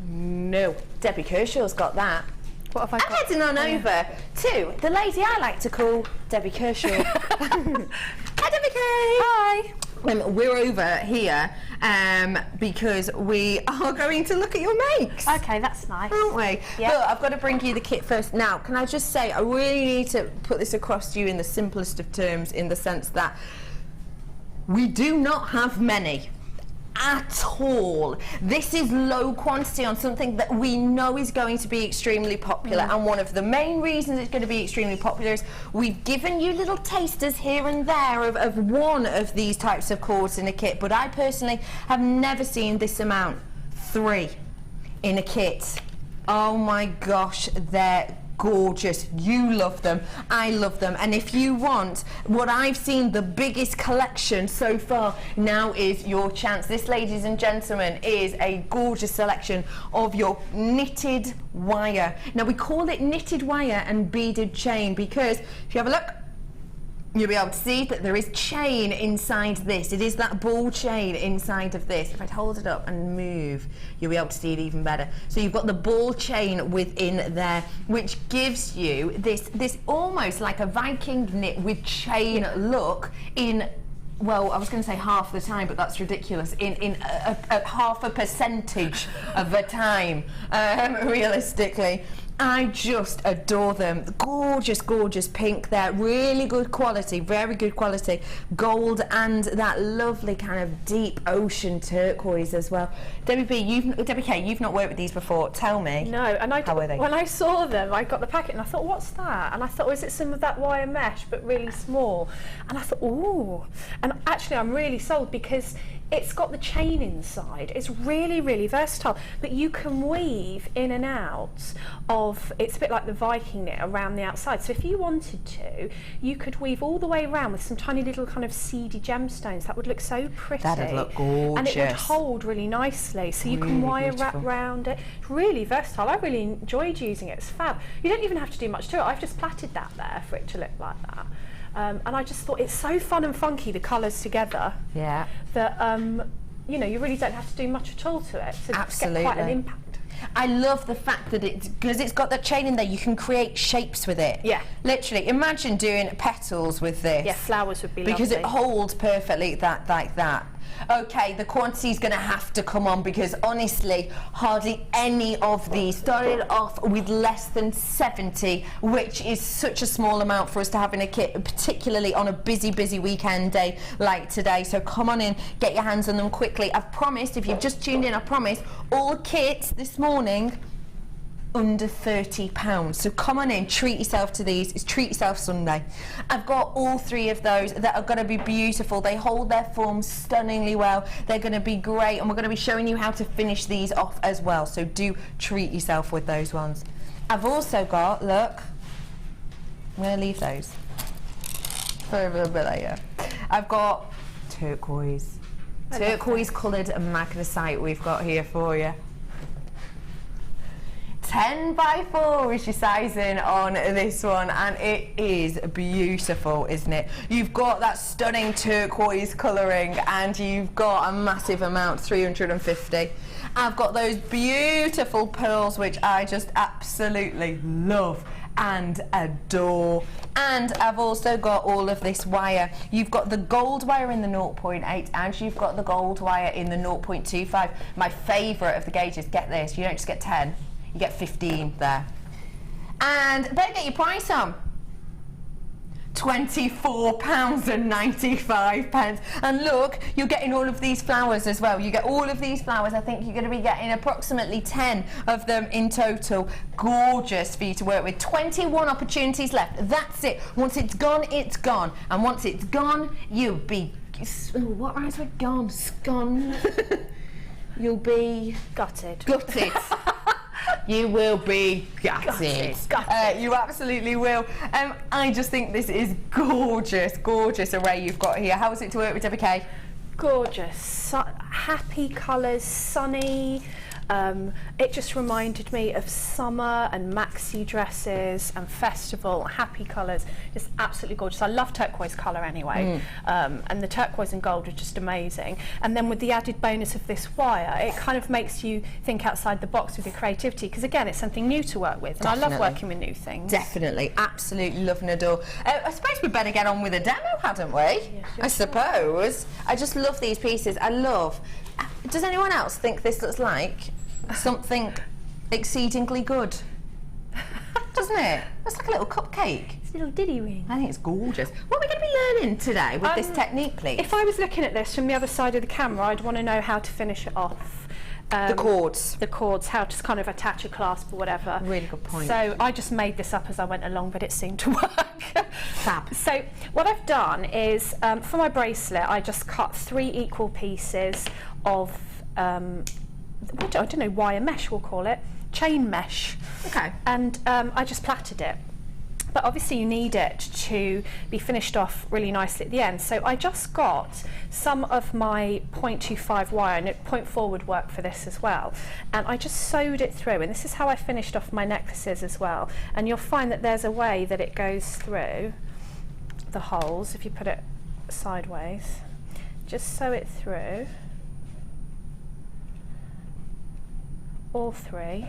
no, Debbie Kershaw's got that. What have I got? I'm heading on over to the lady I like to call Debbie Kershaw. Hi, Debbie K. Hi. We're over here because we are going to look at your makes. Okay, that's nice. Aren't we? Yeah. But I've got to bring you the kit first. Now, can I just say, I really need to put this across to you in the simplest of terms, in the sense that we do not have many at all. This is low quantity on something that we know is going to be extremely popular, and one of the main reasons it's going to be extremely popular is we've given you little tasters here and there of one of these types of cords in a kit, but I personally have never seen this amount. 3 in a kit. Oh my gosh, they're gorgeous. You love them, I love them, and if you want what I've seen, the biggest collection so far, now is your chance. This, ladies and gentlemen, is a gorgeous selection of your knitted wire. Now we call it knitted wire and beaded chain because if you have a look, you'll be able to see that there is chain inside this. It is that ball chain inside of this. If I hold it up and move, you'll be able to see it even better. So you've got the ball chain within there, which gives you this almost like a Viking knit with chain look in, well, I was going to say half the time, but that's ridiculous. In a half a percentage of the time, realistically. I just adore them. Gorgeous, gorgeous pink there. Really good quality, very good quality. Gold and that lovely kind of deep ocean turquoise as well. Debbie K, you've not worked with these before. Tell me. No, and how are they? When I saw them, I got the packet and I thought, what's that? And I thought, is it some of that wire mesh, but really small? And I thought, ooh. And actually, I'm really sold because it's got the chain inside. It's really, really versatile. But you can weave in and out of, it's a bit like the Viking knit around the outside. So if you wanted to, you could weave all the way around with some tiny little kind of seedy gemstones. That would look so pretty. That'd look gorgeous. And it would hold really nicely. So you can wire wrap around it. It's really versatile. I really enjoyed using it. It's fab. You don't even have to do much to it. I've just plaited that there for it to look like that. And I just thought it's so fun and funky, the colours together. Yeah. That you know, you really don't have to do much at all to it. So absolutely. Get quite an impact. I love the fact that because it's got that chain in there, you can create shapes with it. Yeah. Literally, imagine doing petals with this. Yeah, flowers would be because lovely. It holds perfectly like that. Okay, the quantity is going to have to come on because honestly, hardly any of these started off with less than 70, which is such a small amount for us to have in a kit, particularly on a busy weekend day like today. So come on in, get your hands on them quickly. I've promised, if you've just tuned in, I promise, all kits this morning under £30. So come on in, treat yourself to these. It's Treat Yourself Sunday. I've got all three of those that are going to be beautiful. They hold their form stunningly well. They're going to be great, and we're going to be showing you how to finish these off as well. So do treat yourself with those ones. I've also got, look, I'm going to leave those for a little bit later. I've got turquoise coloured magnesite we've got here for you. 10x4 is your sizing on this one, and it is beautiful, isn't it? You've got that stunning turquoise colouring, and you've got a massive amount, 350. I've got those beautiful pearls, which I just absolutely love and adore. And I've also got all of this wire. You've got the gold wire in the 0.8 and you've got the gold wire in the 0.25. My favourite of the gauges, get this, you don't just get 10, you get 15 there. And better get your price on. £24.95. And look, you're getting all of these flowers as well. You get all of these flowers. I think you're going to be getting approximately 10 of them in total. Gorgeous for you to work with. 21 opportunities left. That's it. Once it's gone, it's gone. And once it's gone, you'll be... what rhymes with gone? Scone. You'll be... Gutted. Gutted. You will be gutted. You absolutely will. I just think this is gorgeous, gorgeous array you've got here. How is it to work with, Debbie K? Gorgeous, happy colours, sunny. It just reminded me of summer and maxi dresses and festival, happy colours, just absolutely gorgeous. I love turquoise colour anyway, and the turquoise and gold are just amazing. And then with the added bonus of this wire, it kind of makes you think outside the box with your creativity, because again, it's something new to work with, and I love working with new things. Definitely, absolutely love and adore. I suppose we better get on with a demo, hadn't we? Yes, I suppose. I just love these pieces. I love... Does anyone else think this looks like something exceedingly good? Doesn't it? It's like a little cupcake. It's a little diddy ring. I think it's gorgeous. What are we going to be learning today with this technique, please? If I was looking at this from the other side of the camera, I'd want to know how to finish it off. The cords. The cords, how to kind of attach a clasp or whatever. Really good point. So I just made this up as I went along, but it seemed to work. Fab. So what I've done is, for my bracelet, I just cut 3 equal pieces of, I don't know, wire mesh we'll call it, chain mesh. Okay. And I just plaited it. But obviously you need it to be finished off really nicely at the end. So I just got some of my 0.25 wire, and 0.4 would work for this as well. And I just sewed it through, and this is how I finished off my necklaces as well. And you'll find that there's a way that it goes through the holes if you put it sideways. Just sew it through, all three.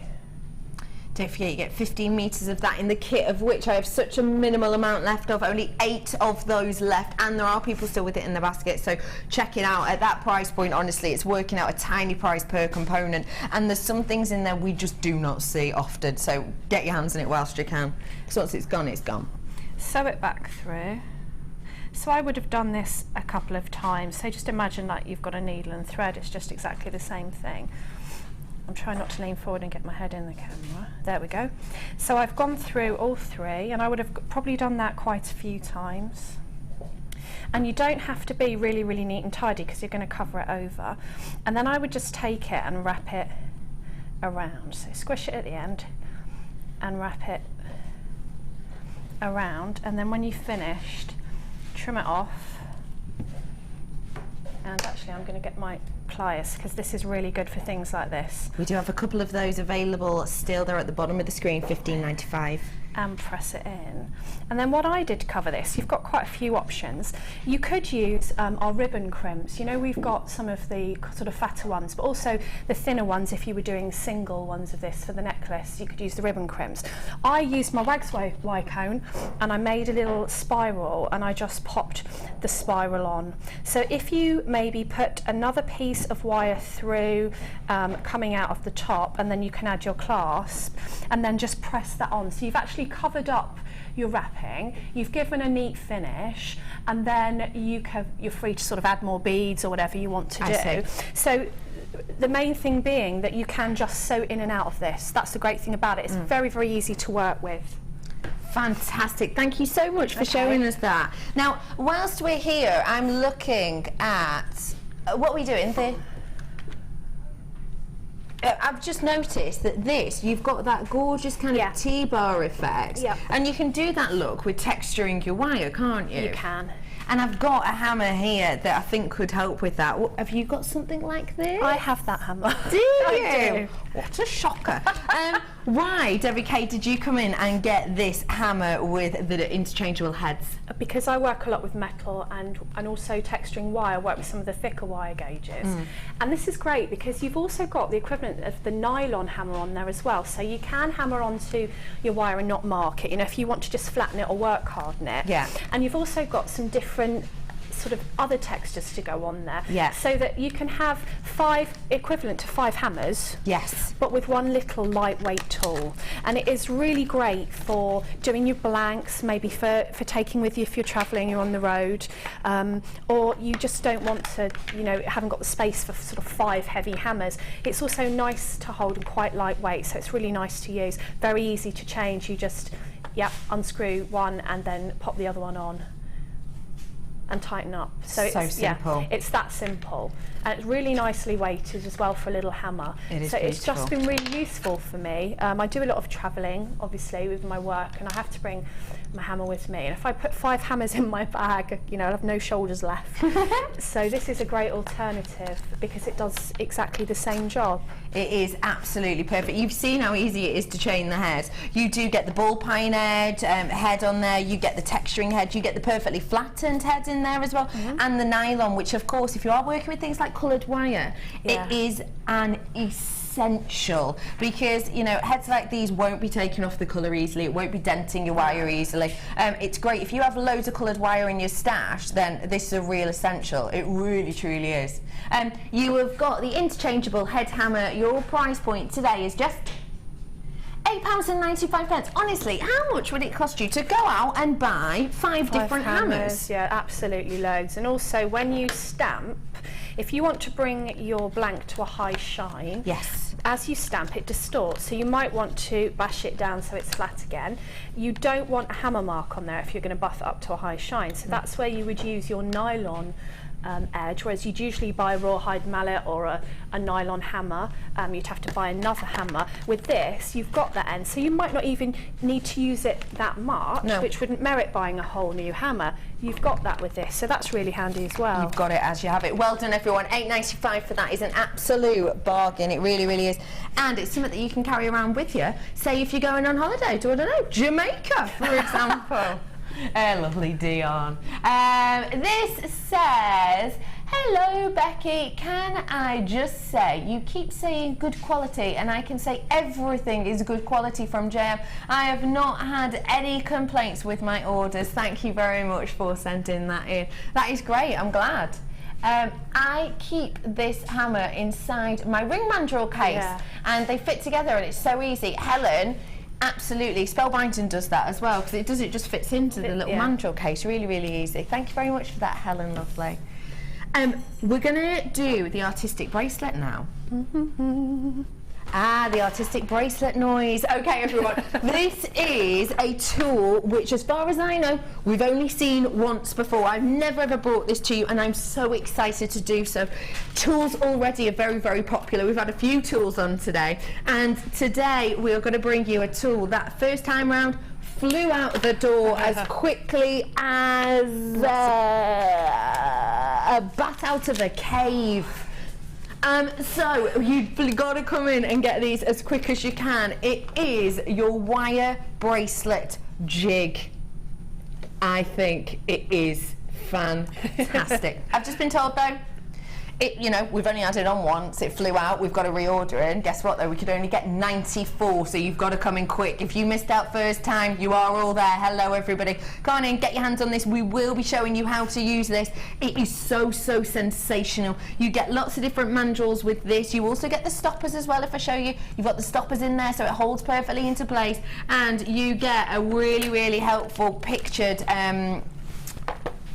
Don't forget you get 15 metres of that in the kit, of which I have such a minimal amount left of, only 8 of those left, and there are people still with it in the basket, so check it out. At that price point, honestly, it's working out a tiny price per component, and there's some things in there we just do not see often, so get your hands on it whilst you can, because once it's gone, it's gone. Sew it back through. So I would have done this a couple of times, so just imagine that you've got a needle and thread, it's just exactly the same thing. I'm trying not to lean forward and get my head in the camera. There we go. So I've gone through all 3, and I would have probably done that quite a few times. And you don't have to be really, really neat and tidy because you're going to cover it over. And then I would just take it and wrap it around. So squish it at the end and wrap it around. And then when you've finished, trim it off. And actually I'm going to get my pliers because this is really good for things like this. We do have a couple of those available still. They're at the bottom of the screen, $15.95. And press it in. And then what I did to cover this, you've got quite a few options. You could use our ribbon crimps. You know, we've got some of the sort of fatter ones, but also the thinner ones. If you were doing single ones of this for the necklace, you could use the ribbon crimps. I used my wax wire cone, and I made a little spiral, and I just popped the spiral on. So if you maybe put another piece of wire through, coming out of the top, and then you can add your clasp, and then just press that on. So you've actually covered up your wrapping, you've given a neat finish, and then you're free to sort of add more beads or whatever you want to do. So the main thing being that you can just sew in and out of this. That's the great thing about it. It's very, very easy to work with. Fantastic. Thank you so much for showing us that. Now, whilst we're here, I'm looking at what are we doing? I've just noticed that you've got that gorgeous kind of T-bar effect, and you can do that look with texturing your wire, can't you? You can. And I've got a hammer here that I think could help with that. Have you got something like this? I have that hammer. Do you? I do. What a shocker. Why, Debbie Kay, did you come in and get this hammer with the interchangeable heads? Because I work a lot with metal and also texturing wire. I work with some of the thicker wire gauges. And this is great because you've also got the equivalent of the nylon hammer on there as well. So you can hammer onto your wire and not mark it, you know, if you want to just flatten it or work hard on it. Yeah. And you've also got some different sort of other textures to go on there. Yeah. So that you can have equivalent to 5 hammers. Yes. But with one little lightweight tool. And it is really great for doing your blanks, maybe for taking with you if you're travelling, you're on the road, or you just don't want to, you know, haven't got the space for sort of 5 heavy hammers. It's also nice to hold and quite lightweight, so it's really nice to use. Very easy to change. You just, unscrew one and then pop the other one on and tighten up. So it's simple. Yeah, it's that simple, and it's really nicely weighted as well for a little hammer. It is so beautiful. It's just been really useful for me. I do a lot of travelling, obviously, with my work, and I have to bring my hammer with me. And if I put 5 hammers in my bag, you know, I'll have no shoulders left. So this is a great alternative because it does exactly the same job. It is absolutely perfect. You've seen how easy it is to chain the head. You do get the ball peen head on there, you get the texturing head, you get the perfectly flattened head in there as well, and the nylon, which of course if you are working with things like coloured wire, it is an essential, because you know heads like these won't be taking off the colour easily, it won't be denting your wire easily. It's great if you have loads of coloured wire in your stash, then this is a real essential. It really truly is. You have got the interchangeable head hammer. Your price point today is just £8.95. Honestly, how much would it cost you to go out and buy 5 different hammers? Yeah, absolutely loads. And also when you stamp, if you want to bring your blank to a high shine, yes, as you stamp it distorts, so you might want to bash it down so it's flat again. You don't want a hammer mark on there if you're going to buff it up to a high shine, so that's where you would use your nylon edge, whereas you'd usually buy a rawhide mallet or a nylon hammer. You'd have to buy another hammer. With this, you've got that end, so you might not even need to use it that much, which wouldn't merit buying a whole new hammer. You've got that with this, so that's really handy as well. You've got it as you have it. Well done, everyone. $8.95 for that is an absolute bargain. It really, really is. And it's something that you can carry around with you. Say if you're going on holiday to, I don't know, Jamaica, for example. Lovely Dion. This says, hello Becky, can I just say, you keep saying good quality and I can say everything is good quality from JM. I have not had any complaints with my orders. Thank you very much for sending that in. That is great, I'm glad. I keep this hammer inside my ring mandrel case and they fit together and it's so easy. Helen, absolutely, Spellbinding does that as well because it just fits into the little mandrel case. Really, really easy. Thank you very much for that, Helen, lovely. We're gonna do the artistic bracelet now. The artistic bracelet noise. Okay, everyone, this is a tool which, as far as I know, we've only seen once before. I've never ever brought this to you and I'm so excited to do so. Tools already are very, very popular. We've had a few tools on today, and today we are going to bring you a tool that first time round flew out the door as quickly as a bat out of a cave. So you've got to come in and get these as quick as you can. It is your wire bracelet jig. I think it is fantastic. I've just been told though, you know, we've only had it on once, it flew out, we've got to reorder it, and guess what though, we could only get 94, so you've got to come in quick. If you missed out first time, you are all there. Hello everybody, come on in, get your hands on this. We will be showing you how to use this. It is so sensational. You get lots of different mandrels with this. You also get the stoppers as well. If I show you, you've got the stoppers in there so it holds perfectly into place, and you get a really helpful pictured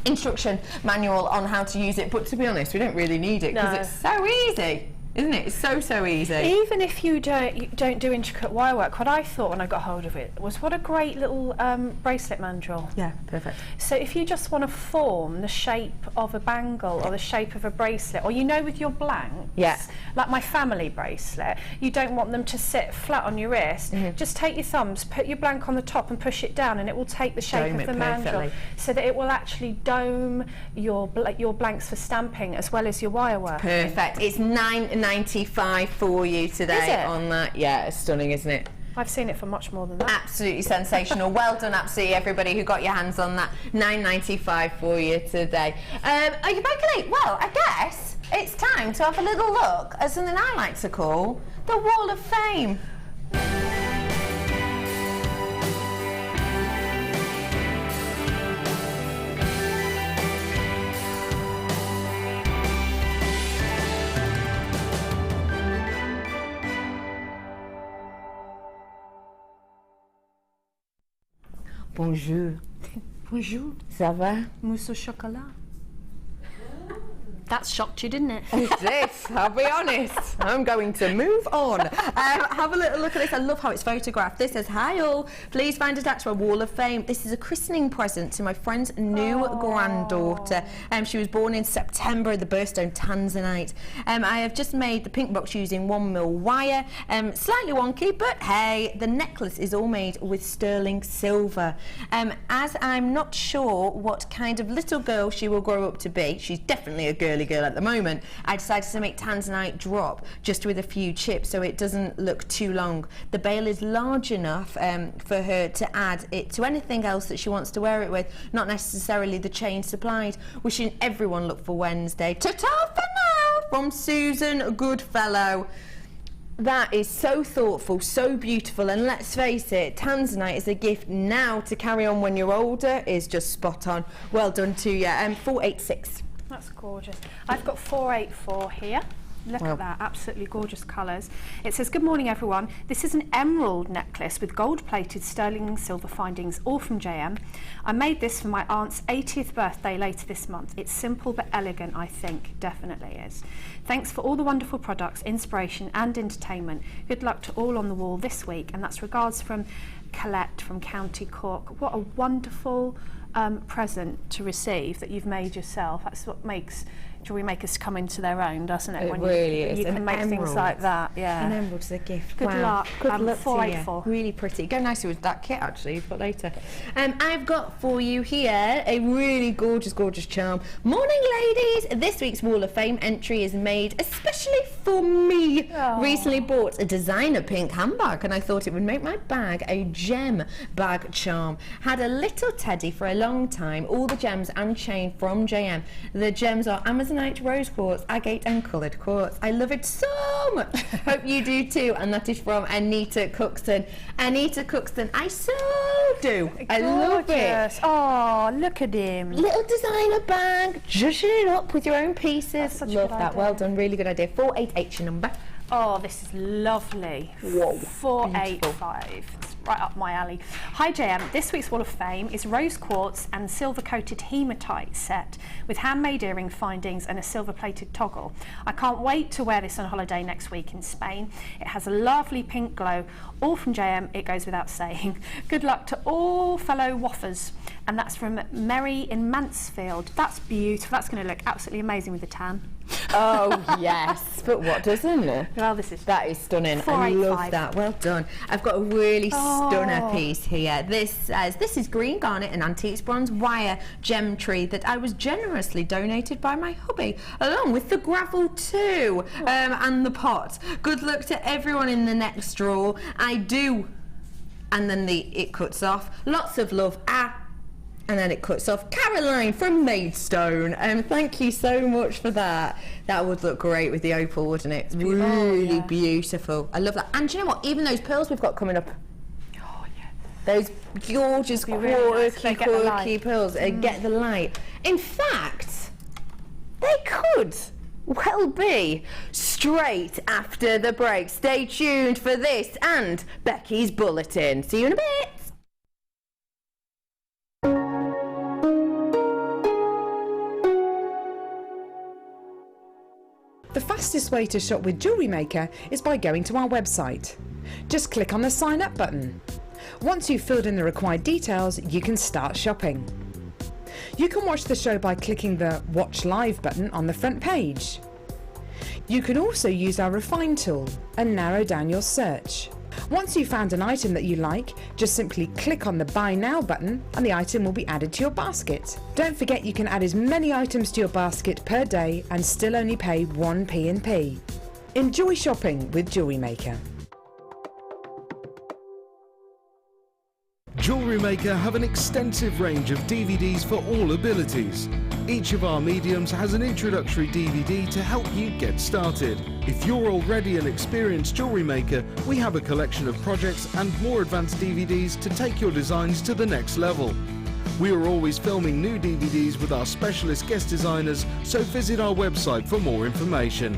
instruction manual on how to use it, but to be honest, we don't really need it because it's so easy, isn't it? It's so easy. Even if you don't do intricate wire work, what I thought when I got hold of it was, what a great little bracelet mandrel. Yeah, perfect. So if you just want to form the shape of a bangle or the shape of a bracelet, or you know, with your blanks, like my family bracelet, you don't want them to sit flat on your wrist. Just take your thumbs, put your blank on the top and push it down, and it will take the shape of the mandrel, so that it will actually dome your blanks for stamping as well as your wire work. Perfect. It's $9.95 for you today on that. Yeah, it's stunning, isn't it? I've seen it for much more than that. Absolutely sensational. Well done, absolutely, everybody who got your hands on that. $9.95 for you today. Are you back late? Well, I guess it's time to have a little look at something I like to call the Wall of Fame. Bonjour. Bonjour. Ça va? Mousse au chocolat. That shocked you, didn't it? It did, I'll be honest. I'm going to move on. Have a little look at this. I love how it's photographed. This says, hi all, please find attached to my Wall of Fame. This is a christening present to my friend's new granddaughter. She was born in September, the birthstone Tanzanite. I have just made the pink box using 1mm wire. Slightly wonky, but hey, the necklace is all made with sterling silver. As I'm not sure what kind of little girl she will grow up to be, she's definitely a girly girl at the moment, I decided to make Tanzanite drop just with a few chips so it doesn't look too long. The bail is large enough for her to add it to anything else that she wants to wear it with, not necessarily the chain supplied. Wishing everyone luck for Wednesday. Ta-ta for now from Susan Goodfellow. That is so thoughtful, so beautiful, and let's face it, Tanzanite is a gift now to carry on when you're older is just spot on. Well done to you. 486. That's gorgeous. I've got 484 here. Look at that, absolutely gorgeous colours. It says, good morning everyone. This is an emerald necklace with gold-plated sterling and silver findings, all from JM. I made this for my aunt's 80th birthday later this month. It's simple but elegant, I think, definitely is. Thanks for all the wonderful products, inspiration and entertainment. Good luck to all on the wall this week. And that's regards from Colette from County Cork. What a wonderful present to receive that you've made yourself. That's what makes jewellery makers come into their own, doesn't it? It when really is. You can make things like that, yeah. An emerald's a gift. Good luck. Good luck to you. 484. Really pretty. Go nicely with that kit, actually, you've got later. I've got for you here a really gorgeous, gorgeous charm. Morning, ladies. This week's Wall of Fame entry is made especially for me. Oh. Recently bought a designer pink handbag, and I thought it would make my bag a gem bag charm. Had a little teddy for a long time. All the gems and chain from JM. The gems are Amazonite, rose quartz, agate and coloured quartz. I love it so much. Hope you do too. And that is from Anita Cookson. Anita Cookson, I so do. I love it. Oh, look at him. Little designer bag, zhuzhing it up with your own pieces. Love that. Well done. Really good idea. 488 your number. Oh, this is lovely. Whoa. 485. It's right up my alley. Hi JM, this week's Wall of Fame is rose quartz and silver coated hematite set with handmade earring findings and a silver plated toggle. I can't wait to wear this on holiday next week in Spain. It has a lovely pink glow, all from JM, it goes without saying. Good luck to all fellow waffers. And that's from Mary in Mansfield. That's beautiful. That's going to look absolutely amazing with the tan. Oh yes, but what doesn't it? Well, that is stunning. I 485. love that. Well done. I've got a really stunner piece here. This is green garnet and antiques bronze wire gem tree that I was generously donated by my hubby, along with the gravel too, and the pot. Good luck to everyone in the next draw. I do. And then it cuts off. Lots of love. And then it cuts off. Caroline from Maidstone. Thank you so much for that. That would look great with the opal, wouldn't it? Really beautiful. I love that. And do you know what? Even those pearls we've got coming up. Oh, yeah. Those gorgeous, quirky pearls. Get the light. In fact, they could well be straight after the break. Stay tuned for this and Becky's Bulletin. See you in a bit. The fastest way to shop with Jewellery Maker is by going to our website. Just click on the sign up button. Once you've filled in the required details, you can start shopping. You can watch the show by clicking the Watch Live button on the front page. You can also use our Refine tool and narrow down your search. Once you've found an item that you like, just simply click on the Buy Now button and the item will be added to your basket. Don't forget you can add as many items to your basket per day and still only pay 1 P&P. Enjoy shopping with Jewellery Maker. Jewellery Maker have an extensive range of DVDs for all abilities. Each of our mediums has an introductory DVD to help you get started. If you're already an experienced jewellery maker, we have a collection of projects and more advanced DVDs to take your designs to the next level. We are always filming new DVDs with our specialist guest designers, so visit our website for more information.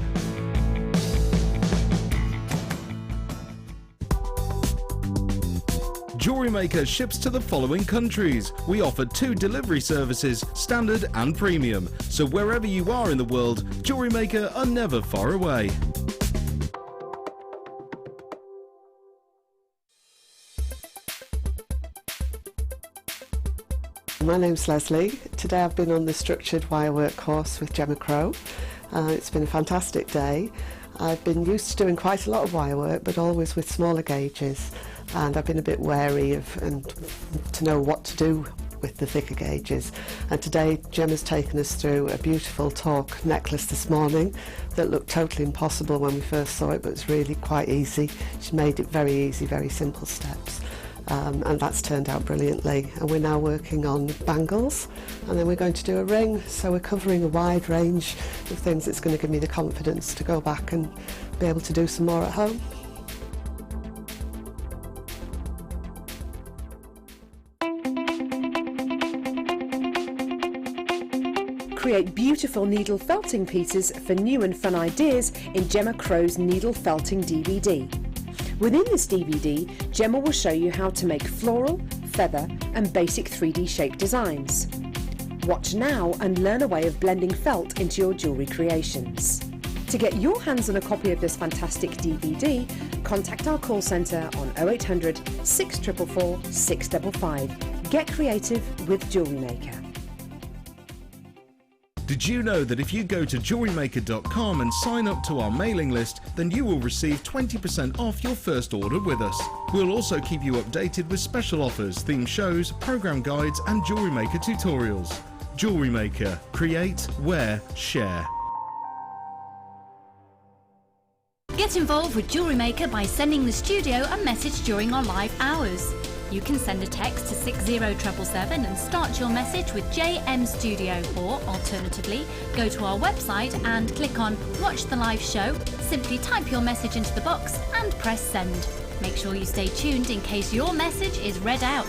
Jewellery Maker ships to the following countries. We offer 2 delivery services, standard and premium. So wherever you are in the world, Jewellery Maker are never far away. My name's Leslie. Today I've been on the structured wirework course with Gemma Crow. It's been a fantastic day. I've been used to doing quite a lot of wirework, but always with smaller gauges, and I've been a bit wary of to know what to do with the thicker gauges. And today Gemma's taken us through a beautiful torque necklace this morning that looked totally impossible when we first saw it, but it's really quite easy. She made it very easy, very simple steps. And that's turned out brilliantly, and we're now working on bangles, and then we're going to do a ring, so we're covering a wide range of things that's going to give me the confidence to go back and be able to do some more at home. Create beautiful needle felting pieces for new and fun ideas in Gemma Crow's Needle Felting DVD. Within this DVD, Gemma will show you how to make floral, feather and basic 3D shape designs. Watch now and learn a way of blending felt into your jewellery creations. To get your hands on a copy of this fantastic DVD, contact our call centre on 0800 644 655. Get creative with JewelleryMaker. Did you know that if you go to JewelleryMaker.com and sign up to our mailing list, then you will receive 20% off your first order with us. We'll also keep you updated with special offers, theme shows, program guides and Jewellery Maker tutorials. Jewellery Maker. Create, wear, share. Get involved with Jewellery Maker by sending the studio a message during our live hours. You can send a text to 60777 and start your message with JM Studio, or alternatively, go to our website and click on Watch the Live Show, simply type your message into the box and press send. Make sure you stay tuned in case your message is read out.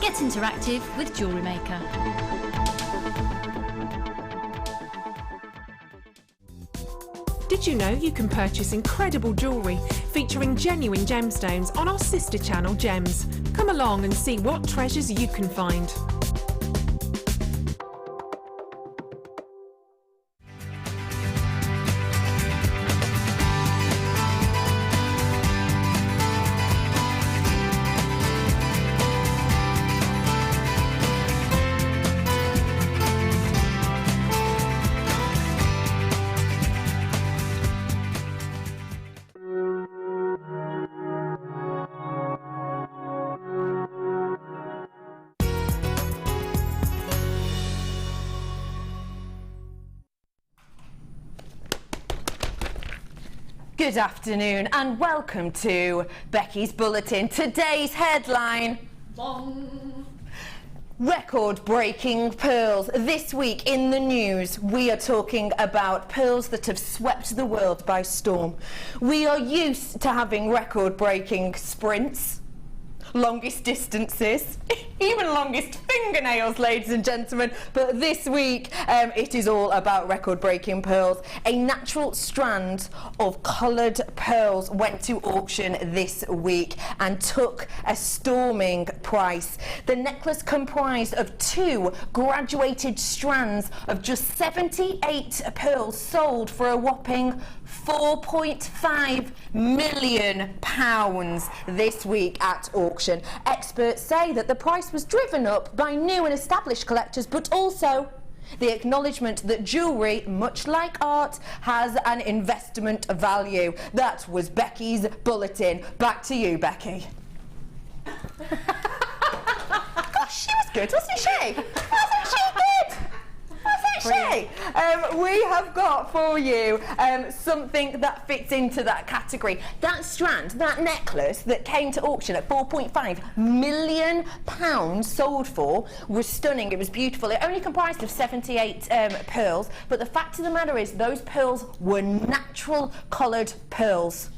Get interactive with Jewellery Maker. Did you know you can purchase incredible jewellery featuring genuine gemstones on our sister channel Gems? Come along and see what treasures you can find. Good afternoon and welcome to Becky's Bulletin. Today's headline: record-breaking pearls. This week in the news, we are talking about pearls that have swept the world by storm. We are used to having record-breaking sprints, longest distances, even longest fingernails, ladies and gentlemen, but this week it is all about record-breaking pearls. A natural strand of coloured pearls went to auction this week and took a storming price. The necklace comprised of 2 graduated strands of just 78 pearls, sold for a whopping £4.5 million this week at auction. Experts say that the price was driven up by new and established collectors, but also the acknowledgement that jewellery, much like art, has an investment value. That was Becky's Bulletin. Back to you, Becky. Gosh, she was good, wasn't she? Wasn't she good? We have got for you something that fits into that category. That strand, that necklace that came to auction at £4.5 million sold for, was stunning. It was beautiful. It only comprised of 78 pearls, but the fact of the matter is those pearls were natural coloured pearls.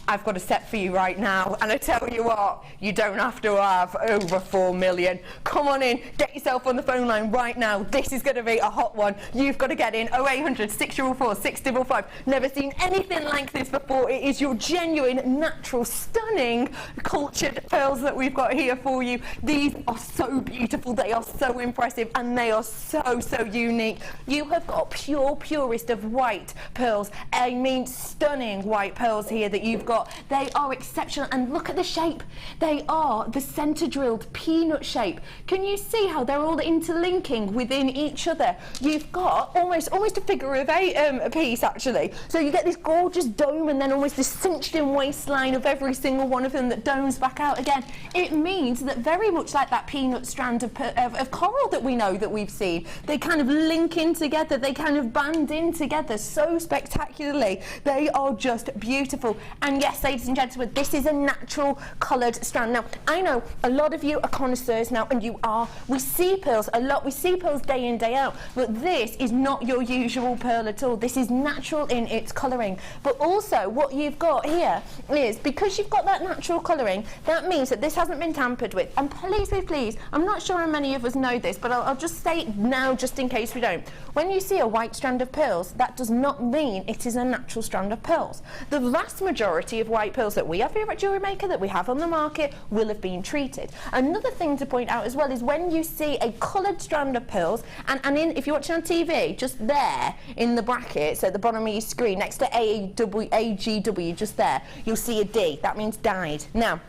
I've got a set for you right now, and I tell you what, you don't have to have over 4 million. Come on in, get yourself on the phone line right now. This is going to be a hot one. You've got to get in 0800 644 655. Never seen anything like this before. It is your genuine, natural, stunning, cultured pearls that we've got here for you. These are so beautiful, they are so impressive, and they are so, so unique. You have got purest of white pearls. I mean, stunning white pearls here that you've got. They are exceptional, and look at the shape. They are the centre drilled peanut shape. Can you see how they're all interlinking within each other? You've got almost a figure of 8 piece actually. So you get this gorgeous dome and then almost this cinched in waistline of every single one of them that domes back out again. It means that very much like that peanut strand of coral that we know that we've seen, they kind of link in together, they kind of band in together so spectacularly. They are just beautiful. And yes, ladies and gentlemen, this is a natural coloured strand. Now, I know a lot of you are connoisseurs now, and you are. We see pearls a lot. We see pearls day in, day out. But this is not your usual pearl at all. This is natural in its colouring. But also, what you've got here is, because you've got that natural colouring, that means that this hasn't been tampered with. And please, please, please, I'm not sure how many of us know this, but I'll just say it now just in case we don't. When you see a white strand of pearls, that does not mean it is a natural strand of pearls. The vast majority of white pearls that we have here at Jewellery Maker, that we have on the market, will have been treated. Another thing to point out as well is when you see a coloured strand of pearls, and if you're watching on TV, just there in the brackets at the bottom of your screen, next to AGW, just there, you'll see a D. That means dyed. Now,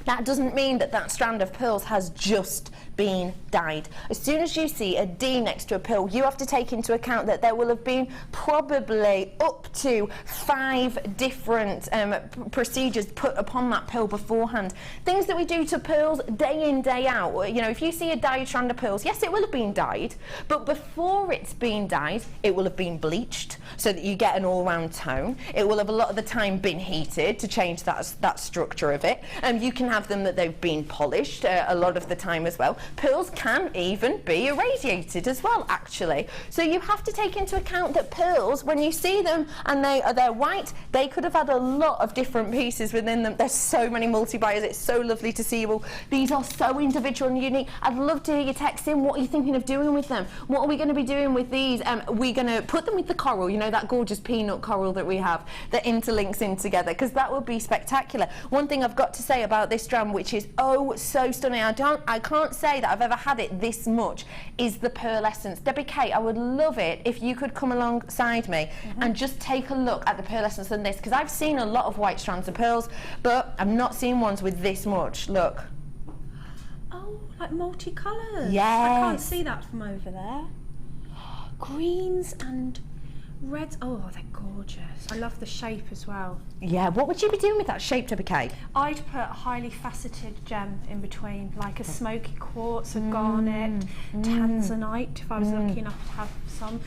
that doesn't mean that that strand of pearls has just been dyed. As soon as you see a D next to a pearl, you have to take into account that there will have been probably up to 5 different procedures put upon that pearl beforehand. Things that we do to pearls day in, day out. You know, if you see a dyed strand of pearls, yes, it will have been dyed, but before it's been dyed, it will have been bleached so that you get an all-round tone. It will have a lot of the time been heated to change that structure of it. You can have them that they've been polished a lot of the time as well. Pearls can even be irradiated as well, actually. So you have to take into account that pearls, when you see them and they're white, they could have had a lot of different pieces within them. There's so many multi-buyers. It's so lovely to see you all. These are so individual and unique. I'd love to hear you text in. What are you thinking of doing with them? What are we going to be doing with these? We're going to put them with the coral, you know, that gorgeous peanut coral that we have that interlinks in together, because that would be spectacular. One thing I've got to say about this strand, which is oh so stunning, I can't say that I've ever had it this much, is the pearl essence. Debbie Kate, I would love it if you could come alongside me and just take a look at the pearl essence in this, because I've seen a lot of white strands of pearls, but I've not seen ones with this much. Look. Oh, like multicolours. Yes. I can't see that from over there. Greens and reds. Oh, they're gorgeous. I love the shape as well. Yeah, what would you be doing with that shape, Debbie Kate? I'd put a highly faceted gem in between, like a smoky quartz, a garnet, tanzanite, if I was lucky enough to have some.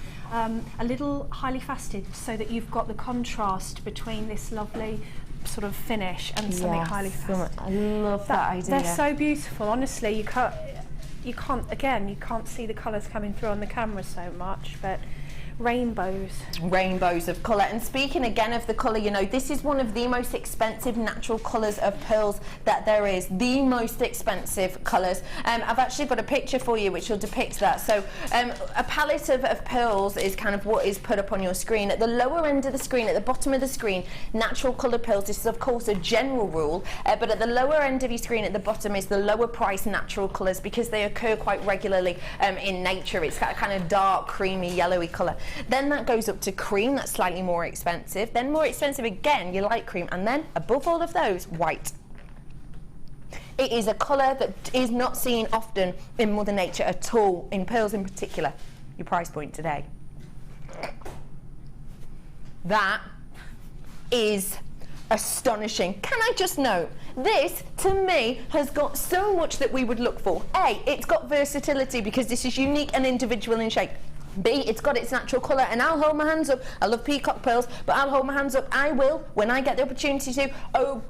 A little highly faceted, so that you've got the contrast between this lovely sort of finish and something highly faceted. I love that idea. They're so beautiful. Honestly, you can't see the colours coming through on the camera so much, but rainbows of colour. And speaking again of the colour, you know, this is one of the most expensive natural colours of pearls that there is. The most expensive colours. I've actually got a picture for you which will depict that. So a palette of pearls is kind of what is put up on your screen. At the lower end of the screen, at the bottom of the screen, natural coloured pearls. This is of course a general rule, but at the lower end of your screen at the bottom is the lower price natural colours, because they occur quite regularly in nature. It's got a kind of dark, creamy, yellowy colour. Then that goes up to cream, that's slightly more expensive. Then more expensive again, your light cream. And then above all of those, white. It is a colour that is not seen often in Mother Nature at all, in pearls in particular. Your price point today. That is astonishing. Can I just note, this to me has got so much that we would look for. A, it's got versatility because this is unique and individual in shape. B, it's got its natural colour, and I'll hold my hands up. I love peacock pearls, but I'll hold my hands up. I will, when I get the opportunity to,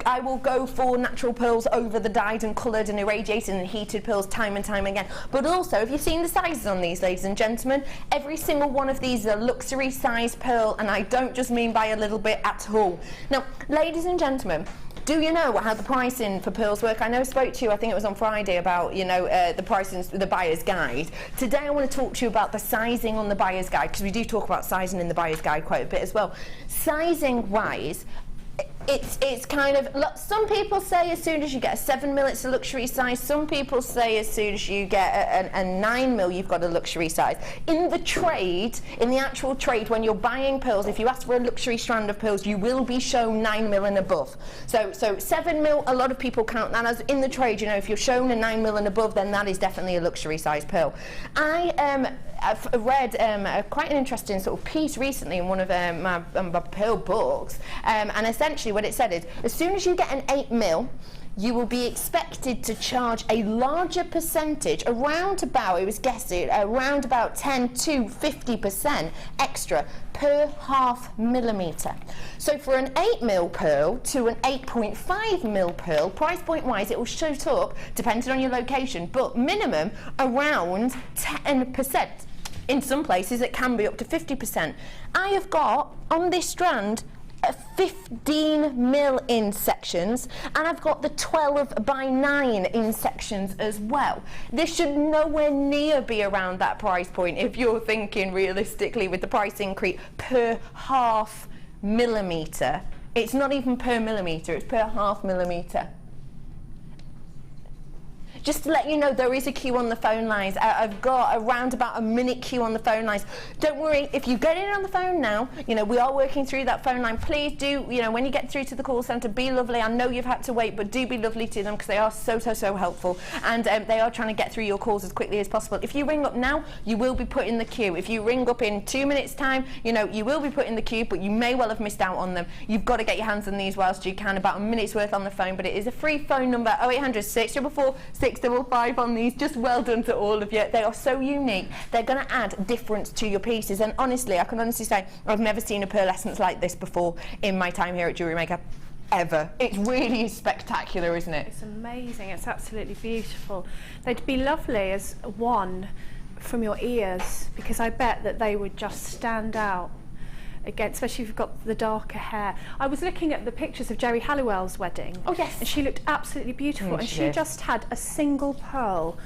I will go for natural pearls over the dyed and coloured and irradiated and heated pearls time and time again. But also, have you seen the sizes on these, ladies and gentlemen? Every single one of these is a luxury size pearl, and I don't just mean by a little bit at all. Now, ladies and gentlemen, do you know how the pricing for pearls work? I know I spoke to you, I think it was on Friday, about, you know, the pricing, the buyer's guide. Today I want to talk to you about the sizing on the buyer's guide, because we do talk about sizing in the buyer's guide quite a bit as well. Sizing wise, it's kind of, some people say as soon as you get a 7mm it's a luxury size. Some people say as soon as you get a 9mm you've got a luxury size. In the trade, in the actual trade, when you're buying pearls, if you ask for a luxury strand of pearls, you will be shown 9mm and above. So 7mm, a lot of people count that as, in the trade, you know, if you're shown a 9mm and above, then that is definitely a luxury size pearl. I've read quite an interesting sort of piece recently in one of my pearl books, and essentially what it said is, as soon as you get an 8mm, you will be expected to charge a larger percentage, around about, it was guessing, around about 10 to 50% extra per ½ mm. So for an 8mm pearl to an 8.5mm pearl, price point wise, it will shoot up, depending on your location, but minimum around 10%. In some places it can be up to 50%. I have got on this strand 15mm in sections, and I've got the 12x9 in sections as well. This should nowhere near be around that price point if you're thinking realistically with the price increase per ½ mm. It's not even per millimetre, it's per ½ mm. Just to let you know, there is a queue on the phone lines. I've got around about a minute queue on the phone lines. Don't worry, if you get in on the phone now, you know, we are working through that phone line. Please do, you know, when you get through to the call centre, be lovely. I know you've had to wait, but do be lovely to them because they are so helpful, and they are trying to get through your calls as quickly as possible. If you ring up now, you will be put in the queue. If you ring up in 2 minutes time, you know, you will be put in the queue, but you may well have missed out on them. You've got to get your hands on these whilst you can, about a minute's worth on the phone, but it is a free phone number, 0800 644 655 on these. Just well done to all of you. They are so unique. They're going to add difference to your pieces, and honestly, I can honestly say I've never seen a pearl essence like this before in my time here at JewelleryMaker. Ever. It really is spectacular, isn't it? It's amazing. It's absolutely beautiful. They'd be lovely as one from your ears, because I bet that they would just stand out again, especially if you've got the darker hair. I was looking at the pictures of Jerry Halliwell's wedding. Oh yes. And she looked absolutely beautiful, and she just had a single pearl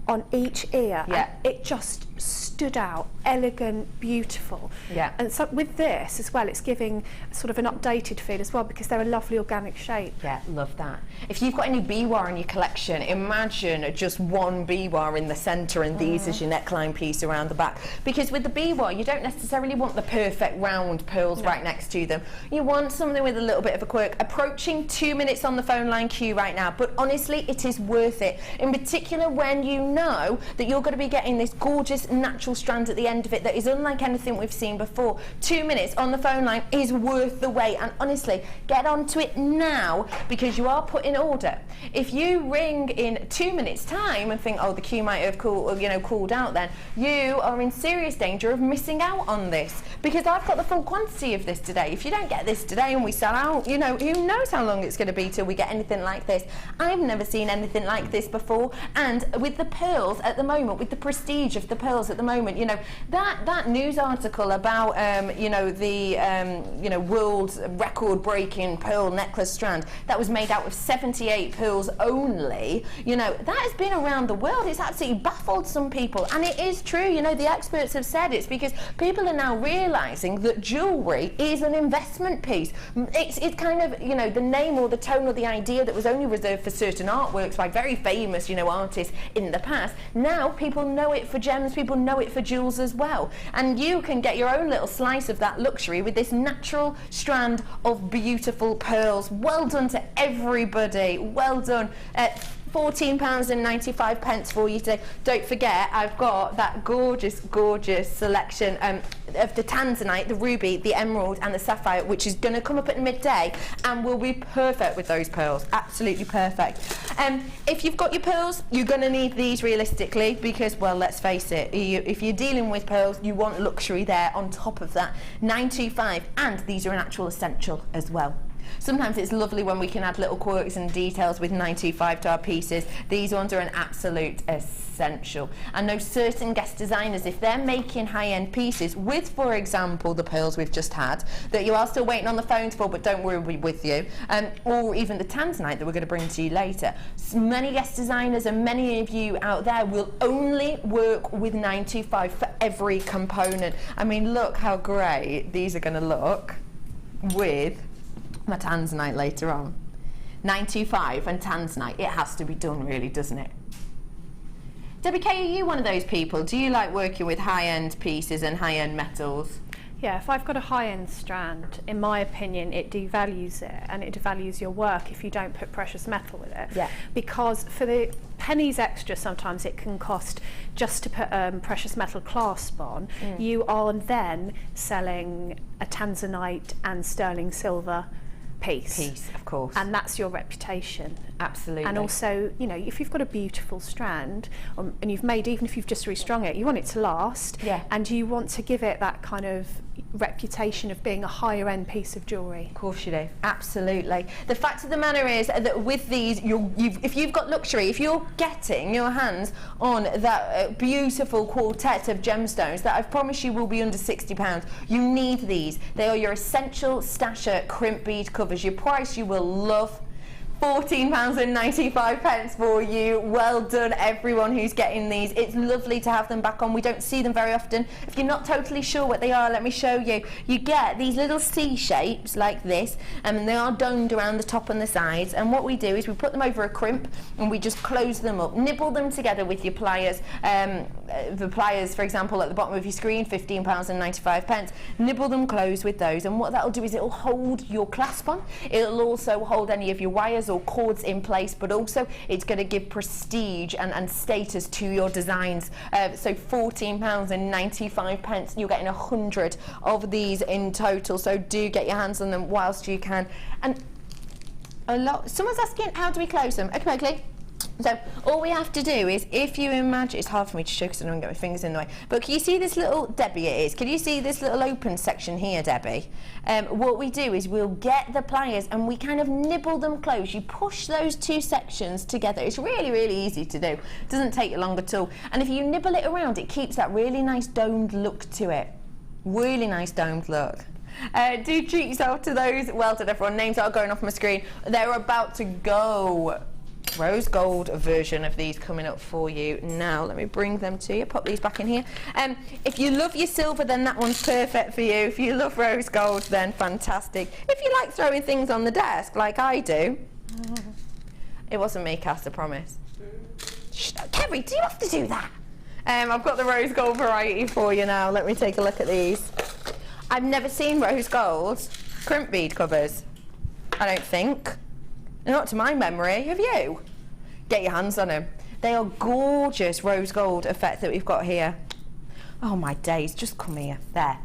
on each ear. Yeah. And it just stood out, elegant, beautiful. Yeah. And so with this as well, it's giving sort of an updated feel as well, because they're a lovely organic shape. Yeah, love that. If you've got any biwa in your collection, imagine just one biwa in the centre and these as your neckline piece around the back. Because with the biwa, you don't necessarily want the perfect round pearls right next to them. You want something with a little bit of a quirk. Approaching 2 minutes on the phone line queue right now, but honestly, it is worth it. In particular, when you know that you're going to be getting this gorgeous natural strand at the end of it that is unlike anything we've seen before. 2 minutes on the phone line is worth the wait, and honestly, get onto it now because you are put in order. If you ring in 2 minutes time and think, oh, the queue might have cooled out, then you are in serious danger of missing out on this, because I've got the full quantity of this today. If you don't get this today and we sell out, you know, who knows how long it's going to be till we get anything like this. I've never seen anything like this before, and with the pearls at the moment, with the prestige of the pearls at the moment, you know, that news article about the world record breaking pearl necklace strand that was made out of 78 pearls only, you know, that has been around the world. It's absolutely baffled some people, and it is true. You know, the experts have said it's because people are now realizing that jewelry is an investment piece. It's kind of, you know, the name or the tone or the idea that was only reserved for certain artworks by very famous, you know, artists in the past. Now people know it for gems, people know it for jewels as well, and you can get your own little slice of that luxury with this natural strand of beautiful pearls. Well done to everybody, well done. £14.95 for you today. Don't forget, I've got that gorgeous selection of the tanzanite, the ruby, the emerald and the sapphire, which is going to come up at midday and will be perfect with those pearls. Absolutely perfect. If you've got your pearls, you're going to need these realistically, because, well, let's face it, if you're dealing with pearls, you want luxury there on top of that. 925, and these are an actual essential as well. Sometimes it's lovely when we can add little quirks and details with 925 to our pieces. These ones are an absolute essential. I know certain guest designers, if they're making high-end pieces with, for example, the pearls we've just had, that you are still waiting on the phones for, but don't worry, we'll be with you, or even the tanzanite that we're going to bring to you later. Many guest designers and many of you out there will only work with 925 for every component. I mean, look how great these are going to look with my tanzanite later on. 925 and tanzanite, it has to be done really, doesn't it? Debbie Kay, are you one of those people? Do you like working with high-end pieces and high-end metals? Yeah, if I've got a high-end strand, in my opinion, it devalues it, and it devalues your work if you don't put precious metal with it. Yeah. Because for the pennies extra, sometimes it can cost just to put precious metal clasp on. You are then selling a tanzanite and sterling silver piece, of course, and that's your reputation. Absolutely. And also, you know, if you've got a beautiful strand and you've made, even if you've just restrung it, you want it to last, and you want to give it that kind of reputation of being a higher end piece of jewellery. Of course you do, absolutely. The fact of the matter is that with these, if you've got luxury, if you're getting your hands on that beautiful quartet of gemstones that I've promised you will be under £60, you need these. They are your essential stasher crimp bead covers. Your price you will love. £14.95 for you. Well done everyone who's getting these. It's lovely to have them back on. We don't see them very often. If you're not totally sure what they are, let me show you. You get these little C shapes like this, and they are domed around the top and the sides, and what we do is we put them over a crimp and we just close them up, nibble them together with your pliers. The pliers, for example, at the bottom of your screen, £15.95. Nibble them closed with those, and what that'll do is it'll hold your clasp on. It'll also hold any of your wires or cords in place, but also it's going to give prestige and status to your designs. So £14.95. You're getting 100 of these in total, so do get your hands on them whilst you can. And someone's asking, how do we close them? Okay. So all we have to do is, if you imagine, it's hard for me to show because I don't get my fingers in the way, but can you see this little, Debbie it is, can you see this little open section here, Debbie? What we do is we'll get the pliers and we kind of nibble them close. You push those two sections together. It's really, really easy to do. It doesn't take you long at all. And if you nibble it around, it keeps that really nice domed look to it. Really nice domed look. Do treat yourself to those. Well done everyone. Names are going off my screen. They're about to go. Rose gold version of these coming up for you now. Let me bring them to you. Pop these back in here. If you love your silver, then that one's perfect for you. If you love rose gold, then fantastic. If you like throwing things on the desk like I do, it wasn't me, Cass, I promise. Shh, Kerry, do you have to do that? I've got the rose gold variety for you now. Let me take a look at these. I've never seen rose gold crimp bead covers, I don't think. Not to my memory, have you? Get your hands on them. They are gorgeous rose gold effect that we've got here. Oh my days, just come here. There.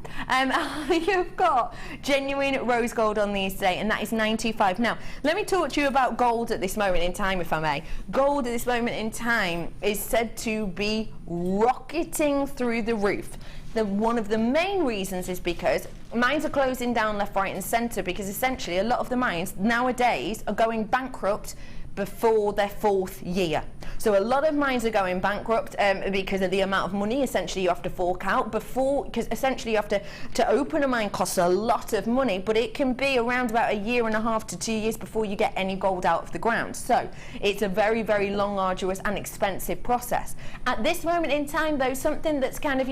You've got genuine rose gold on these today, and that is £9.25. Now, let me talk to you about gold at this moment in time, if I may. Gold at this moment in time is said to be rocketing through the roof. One of the main reasons is because mines are closing down left, right and centre, because essentially a lot of the mines nowadays are going bankrupt before their 4th year. So a lot of mines are going bankrupt because of the amount of money essentially you have to fork out because essentially you have to open a mine costs a lot of money, but it can be around about 1.5 to 2 years before you get any gold out of the ground. So it's a very, very long, arduous and expensive process. At this moment in time though, something that's kind of,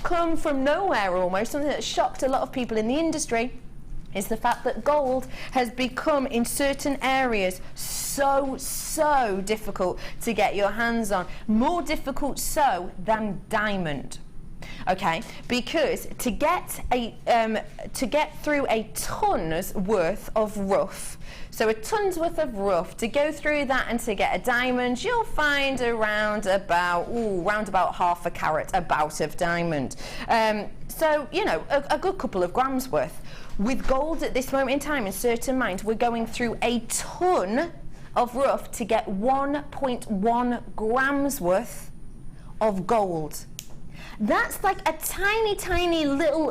come from nowhere almost, something that shocked a lot of people in the industry, is the fact that gold has become in certain areas so difficult to get your hands on. More difficult so than diamond. Okay, because to get through a ton's worth of rough, so a ton's worth of rough, to go through that and to get a diamond, you'll find around about half a carat about of diamond. So a good couple of grams worth. With gold at this moment in time in certain mines, we're going through a ton of rough to get 1.1 grams worth of gold. That's like a tiny little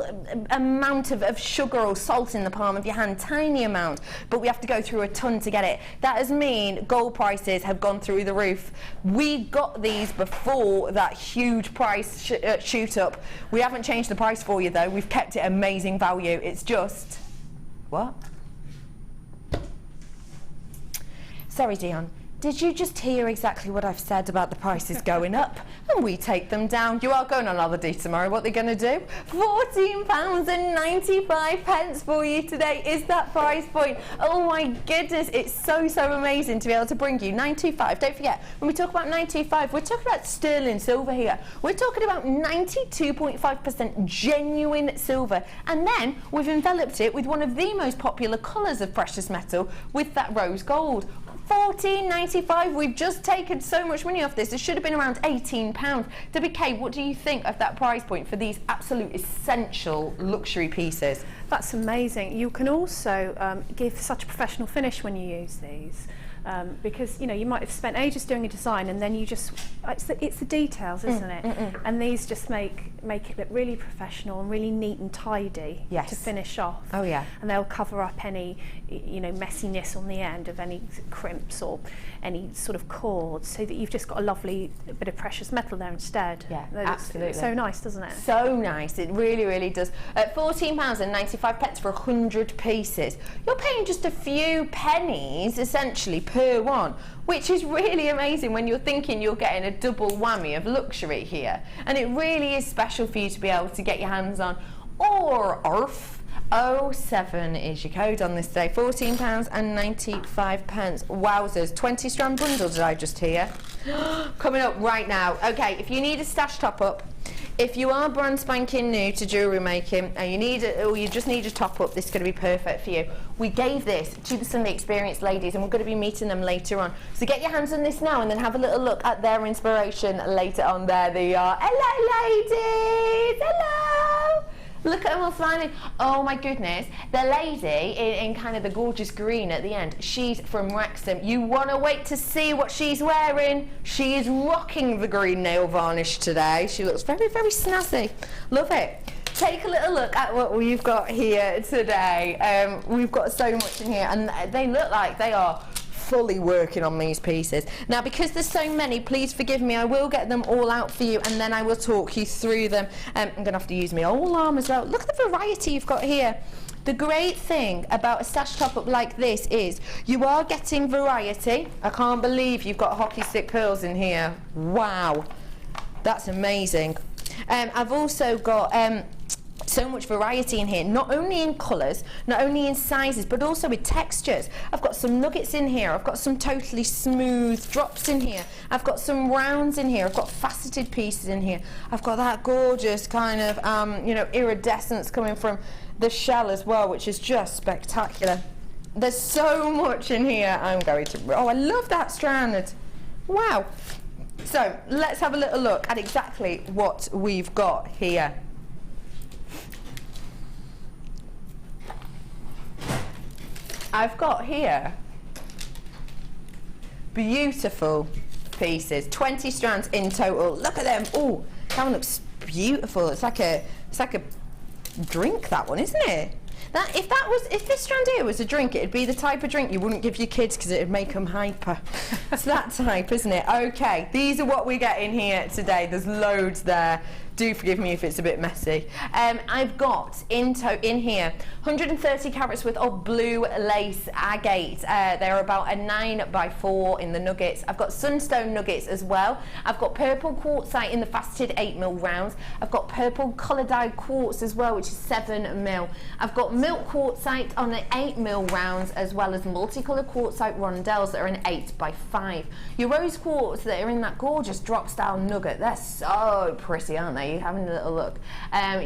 amount of sugar or salt in the palm of your hand, tiny amount, but we have to go through a ton to get it. That does mean gold prices have gone through the roof. We got these before that huge price shoot up. We haven't changed the price for you though, we've kept it amazing value. It's just, what? Sorry Dion. Did you just hear exactly what I've said about the prices going up? And we take them down. You are going on holiday tomorrow. What are they going to do? £14.95 for you today is that price point. Oh my goodness, it's so amazing to be able to bring you £9.25. Don't forget, when we talk about £9.25, we're talking about sterling silver here. We're talking about 92.5% genuine silver. And then we've enveloped it with one of the most popular colours of precious metal, with that rose gold. £14.95. We've just taken so much money off this. It should have been around £18. WK, what do you think of that price point for these absolute essential luxury pieces? That's amazing. You can also give such a professional finish when you use these. Because you might have spent ages doing a design and then you just it's the details, isn't it? And these just make it look really professional and really neat and tidy to finish off. Oh yeah. And they'll cover up any messiness on the end of any crimps or any sort of cords, so that you've just got a lovely bit of precious metal there instead. Yeah, absolutely. So nice, doesn't it? So nice, it really does. At £14.95 for 100 pieces, you're paying just a few pennies essentially per per one, which is really amazing when you're thinking you're getting a double whammy of luxury here. And it really is special for you to be able to get your hands on. Or ORF07 is your code on this day, £14.95. Wowzers, 20 strand bundle did I just hear? Coming up right now. Okay, if you need a stash top up, if you are brand spanking new to jewellery making and you just need a top up, this is going to be perfect for you. We gave this to the Sunday Experience ladies and we're going to be meeting them later on. So get your hands on this now and then have a little look at their inspiration later on. There they are. Hello ladies! Hello! Look at them all smiling. Oh my goodness. The lady in kind of the gorgeous green at the end, she's from Wrexham. You want to wait to see what she's wearing. She is rocking the green nail varnish today. She looks very, very snazzy. Love it. Take a little look at what we've got here today. We've got so much in here and they look like they are fully working on these pieces. Now, because there's so many, please forgive me, I will get them all out for you and then I will talk you through them. I'm going to have to use my whole arm as well. Look at the variety you've got here. The great thing about a stash top-up like this is you are getting variety. I can't believe you've got hockey stick pearls in here. Wow, that's amazing. I've also got so much variety in here, not only in colours, not only in sizes, but also with textures. I've got some nuggets in here, I've got some totally smooth drops in here, I've got some rounds in here, I've got faceted pieces in here, I've got that gorgeous kind of you know, iridescence coming from the shell as well, which is just spectacular. There's so much in here. I'm going to, oh, I love that strand. Wow. So let's have a little look at exactly what we've got here. I've got here beautiful pieces, 20 strands in total. Look at them. Oh, that one looks beautiful. It's like a drink, that one, isn't it? If this strand here was a drink, it'd be the type of drink you wouldn't give your kids because it'd make them hyper. It's that type, isn't it? Okay, these are what we get in here today. There's loads there. Do forgive me if it's a bit messy. I've got in here 130 carats worth of blue lace agate. They're about a 9x4 in the nuggets. I've got sunstone nuggets as well. I've got purple quartzite in the faceted 8mm rounds. I've got purple colour dyed quartz as well, which is 7mm. I've got milk quartzite on the 8mm rounds, as well as multicolour quartzite rondelles that are in 8x5. Your rose quartz that are in that gorgeous drop style nugget, they're so pretty, aren't they? You're having a little look.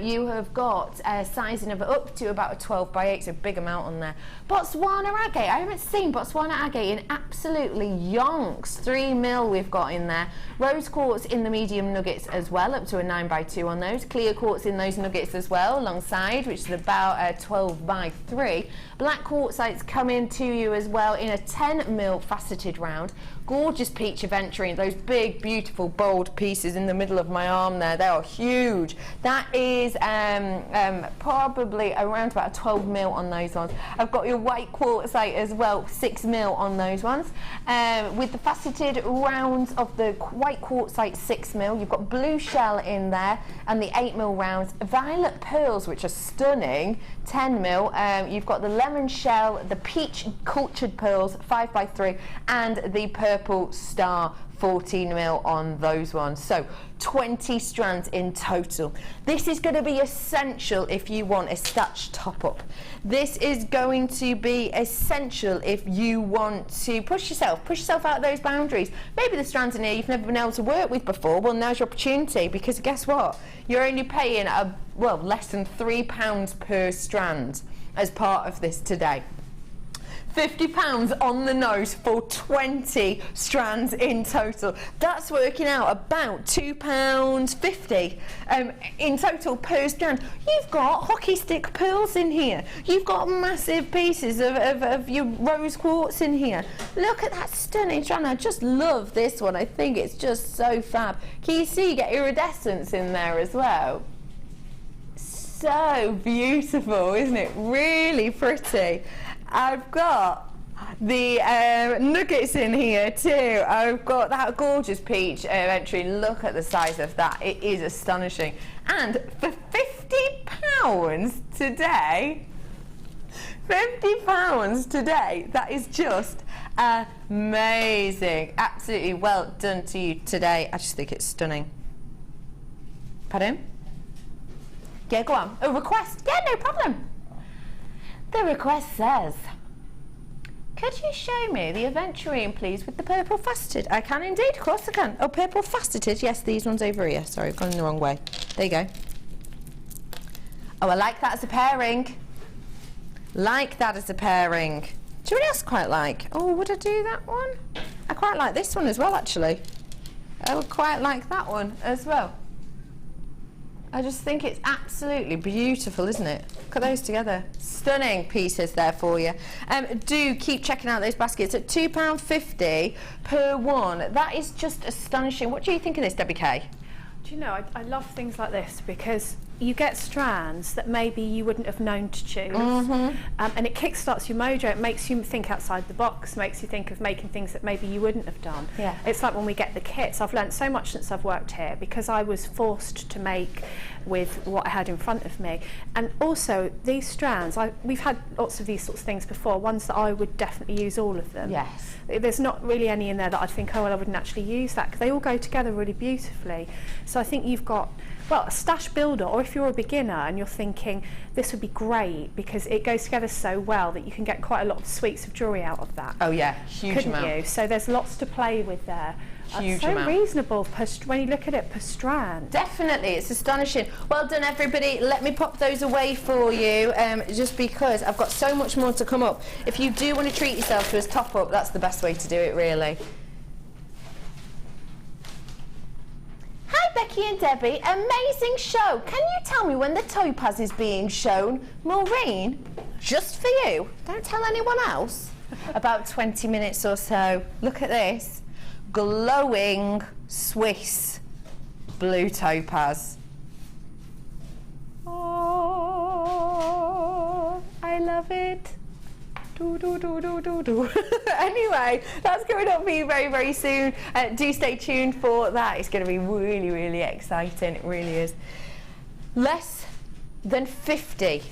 You have got sizing of up to about a 12x8, so a big amount on there. Botswana agate, I haven't seen Botswana agate in absolutely yonks. 3mm we've got in there. Rose quartz in the medium nuggets as well, up to a 9x2 on those. Clear quartz in those nuggets as well, alongside, which is about a 12x3. Black quartzites come in to you as well in a 10mm faceted round. Gorgeous peach of entry, those big, beautiful, bold pieces in the middle of my arm there. They are huge. That is probably around about a 12mm on those ones. I've got your white quartzite as well, 6mm on those ones. With the faceted rounds of the white quartzite, 6mm. You've got blue shell in there and the 8mm rounds. Violet pearls, which are stunning, 10mm. You've got the lemon shell, the peach cultured pearls, 5x3, and the purple star, 14mm on those ones. So 20 strands in total. This is going to be essential if you want a stash top up. This is going to be essential if you want to push yourself out of those boundaries. Maybe the strands in here you've never been able to work with before. Well, now's your opportunity, because guess what? You're only paying less than £3 per strand as part of this today. £50 on the nose for 20 strands in total. That's working out about £2.50 in total per strand. You've got hockey stick pearls in here. You've got massive pieces of your rose quartz in here. Look at that stunning strand. I just love this one. I think it's just so fab. Can you see you get iridescence in there as well? So beautiful, isn't it? Really pretty. I've got the nuggets in here too. I've got that gorgeous peach entry. Look at the size of that. It is astonishing. And for £50 today, £50 today, that is just Amazing. Absolutely well done to you today. I just think it's stunning. Pardon? Yeah, go on. A request? Yeah, no problem. The request says, could you show me the aventurine, please, with the purple faceted? I can indeed, of course I can. Oh, purple faceted. Yes, these ones over here. Sorry, I've gone in the wrong way. There you go. Oh, I like that as a pairing. Like that as a pairing. Do you know what else I quite like? Oh, would I do that one? I quite like this one as well, actually. I would quite like that one as well. I just think it's absolutely beautiful, isn't it? Look at those together. Stunning pieces there for you. Do keep checking out those baskets at £2.50 per one. That is just astonishing. What do you think of this, Debbie Kay? Do you know, I love things like this because you get strands that maybe you wouldn't have known to choose, and it kickstarts your mojo. It makes you think outside the box, makes you think of making things that maybe you wouldn't have done. Yeah. It's like when we get the kits. I've learned so much since I've worked here because I was forced to make with what I had in front of me. And also these strands, we've had lots of these sorts of things before, ones that I would definitely use all of them. Yes. There's not really any in there that I'd think, oh well, I wouldn't actually use that, because they all go together really beautifully. So I think you've got, well, a stash builder, or if you're a beginner and you're thinking this would be great because it goes together so well that you can get quite a lot of suites of jewellery out of that. Oh yeah, huge amount. Couldn't you? So there's lots to play with there. Huge so amount. Reasonable when you look at it per strand. Definitely, it's astonishing. Well done, everybody. Let me pop those away for you, just because I've got so much more to come up. If you do want to treat yourself to a top up, that's the best way to do it, really. Hi, Becky and Debbie. Amazing show. Can you tell me when the topaz is being shown? Maureen, just for you. Don't tell anyone else. About 20 minutes or so. Look at this. Glowing Swiss blue topaz. Oh, I love it. Do, do, do, do, do, do. Anyway, that's coming up for you very, very soon. Do stay tuned for that. It's going to be really, really exciting. It really is. Less than 50.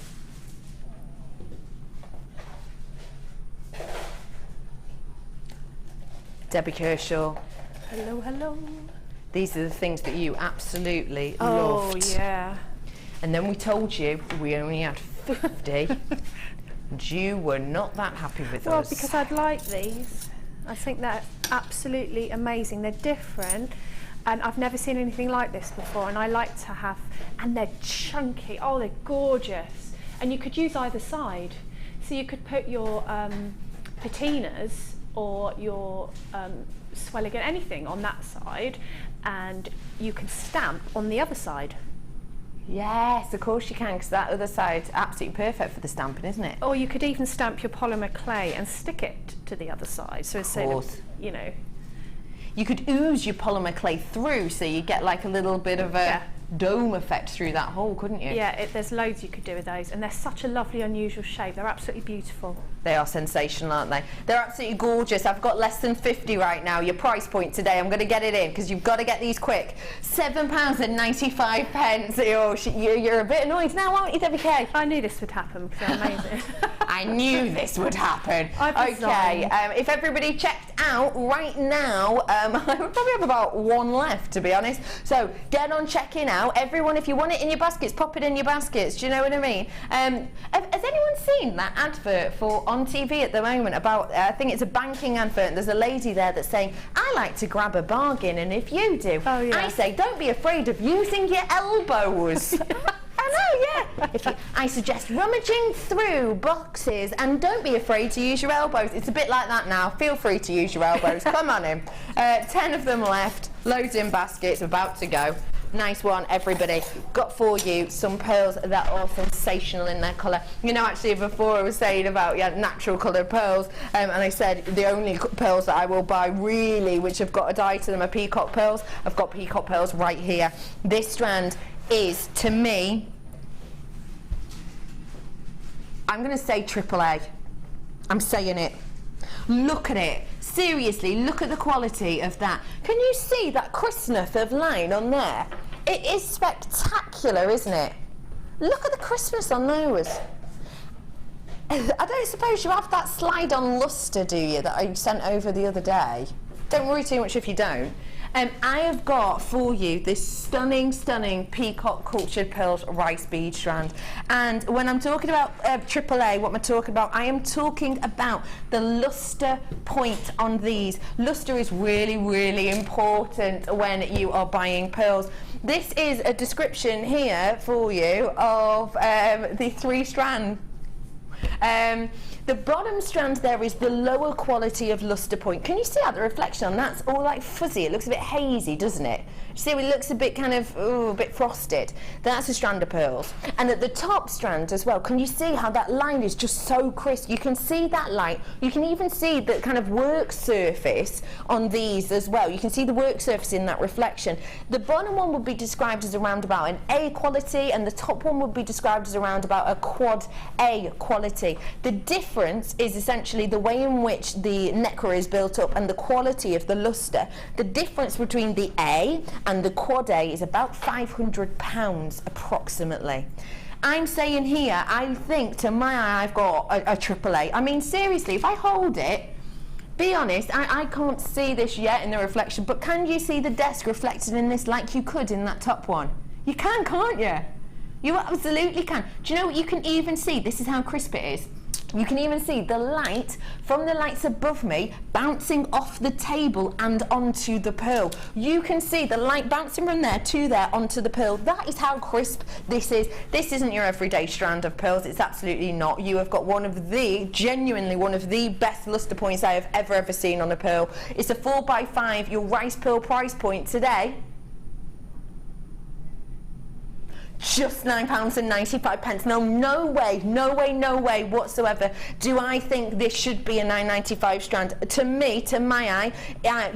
Debbie Kershaw. Hello, hello. These are the things that you absolutely loved. Oh, yeah. And then we told you we only had 50. And you were not that happy with us. Well, because I'd like these. I think they're absolutely amazing. They're different, and I've never seen anything like this before, and I like to have, and they're chunky. Oh, they're gorgeous. And you could use either side. So you could put your patinas or your swelligan, anything on that side, and you can stamp on the other side. Yes, of course you can, because that other side's absolutely perfect for the stamping, isn't it? Or you could even stamp your polymer clay and stick it to the other side. So it's sort of, you know. You could ooze your polymer clay through, so you get like a little bit of a dome effect through that hole, couldn't you? Yeah, there's loads you could do with those, and they're such a lovely, unusual shape. They're absolutely beautiful. They are sensational, aren't they? They're absolutely gorgeous. I've got less than 50 right now. Your price point today, I'm going to get it in because you've got to get these quick. £7.95. Oh, you're a bit annoyed now, aren't you, Debbie Kay? I knew this would happen because they're amazing. I knew this would happen. Okay, if everybody checked out right now, I probably have about one left, to be honest. So get on checking out. Everyone, if you want it in your baskets, pop it in your baskets. Do you know what I mean? Has anyone seen that advert for on TV at the moment about, I think it's a banking advert, and there's a lady there that's saying, I like to grab a bargain, and if you do, I say, don't be afraid of using your elbows. I know, yeah. I suggest rummaging through boxes and don't be afraid to use your elbows. It's a bit like that now. Feel free to use your elbows. Come on in. 10 of them left. Loads in baskets. About to go. Nice one, everybody. Got for you some pearls that are sensational in their colour. You know, actually, before I was saying about natural coloured pearls, and I said the only pearls that I will buy really, which have got a dye to them, are peacock pearls. I've got peacock pearls right here. This strand is, to me, I'm going to say AAA. I'm saying it. Look at it. Seriously, look at the quality of that. Can you see that crispness of line on there? It is spectacular, isn't it? Look at the crispness on those. I don't suppose you have that slide on luster, do you, that I sent over the other day? Don't worry too much if you don't. I have got for you this stunning, stunning peacock cultured pearls rice bead strand. And when I'm talking about AAA, what am I talking about? I am talking about the luster point on these. Luster is really, really important when you are buying pearls. This is a description here for you of the 3 strand. The bottom strand there is the lower quality of luster point. Can you see how the reflection on that's all like fuzzy? It looks a bit hazy, doesn't it? See, it looks a bit kind of, a bit frosted. That's a strand of pearls. And at the top strand as well, can you see how that line is just so crisp? You can see that line. You can even see the kind of work surface on these as well. You can see the work surface in that reflection. The bottom one would be described as around about an A quality, and the top one would be described as around about a quad A quality. The difference is essentially the way in which the necklace is built up and the quality of the luster. The difference between the A and the quad A is about £500 approximately. I'm saying here, I think to my eye I've got a AAA. I mean, seriously, if I hold it, be honest, I can't see this yet in the reflection, but can you see the desk reflected in this like you could in that top one? You can, can't you? You absolutely can. Do you know what you can even see? This is how crisp it is. You can even see the light from the lights above me bouncing off the table and onto the pearl. You can see the light bouncing from there to there onto the pearl. That is how crisp this is. This isn't your everyday strand of pearls. It's absolutely not. You have got one of the, genuinely one of the best luster points I have ever seen on a pearl. It's a 4x5. Your rice pearl price point today, just £9.95. No, no way whatsoever do I think this should be a £9.95 strand. To me, to my eye,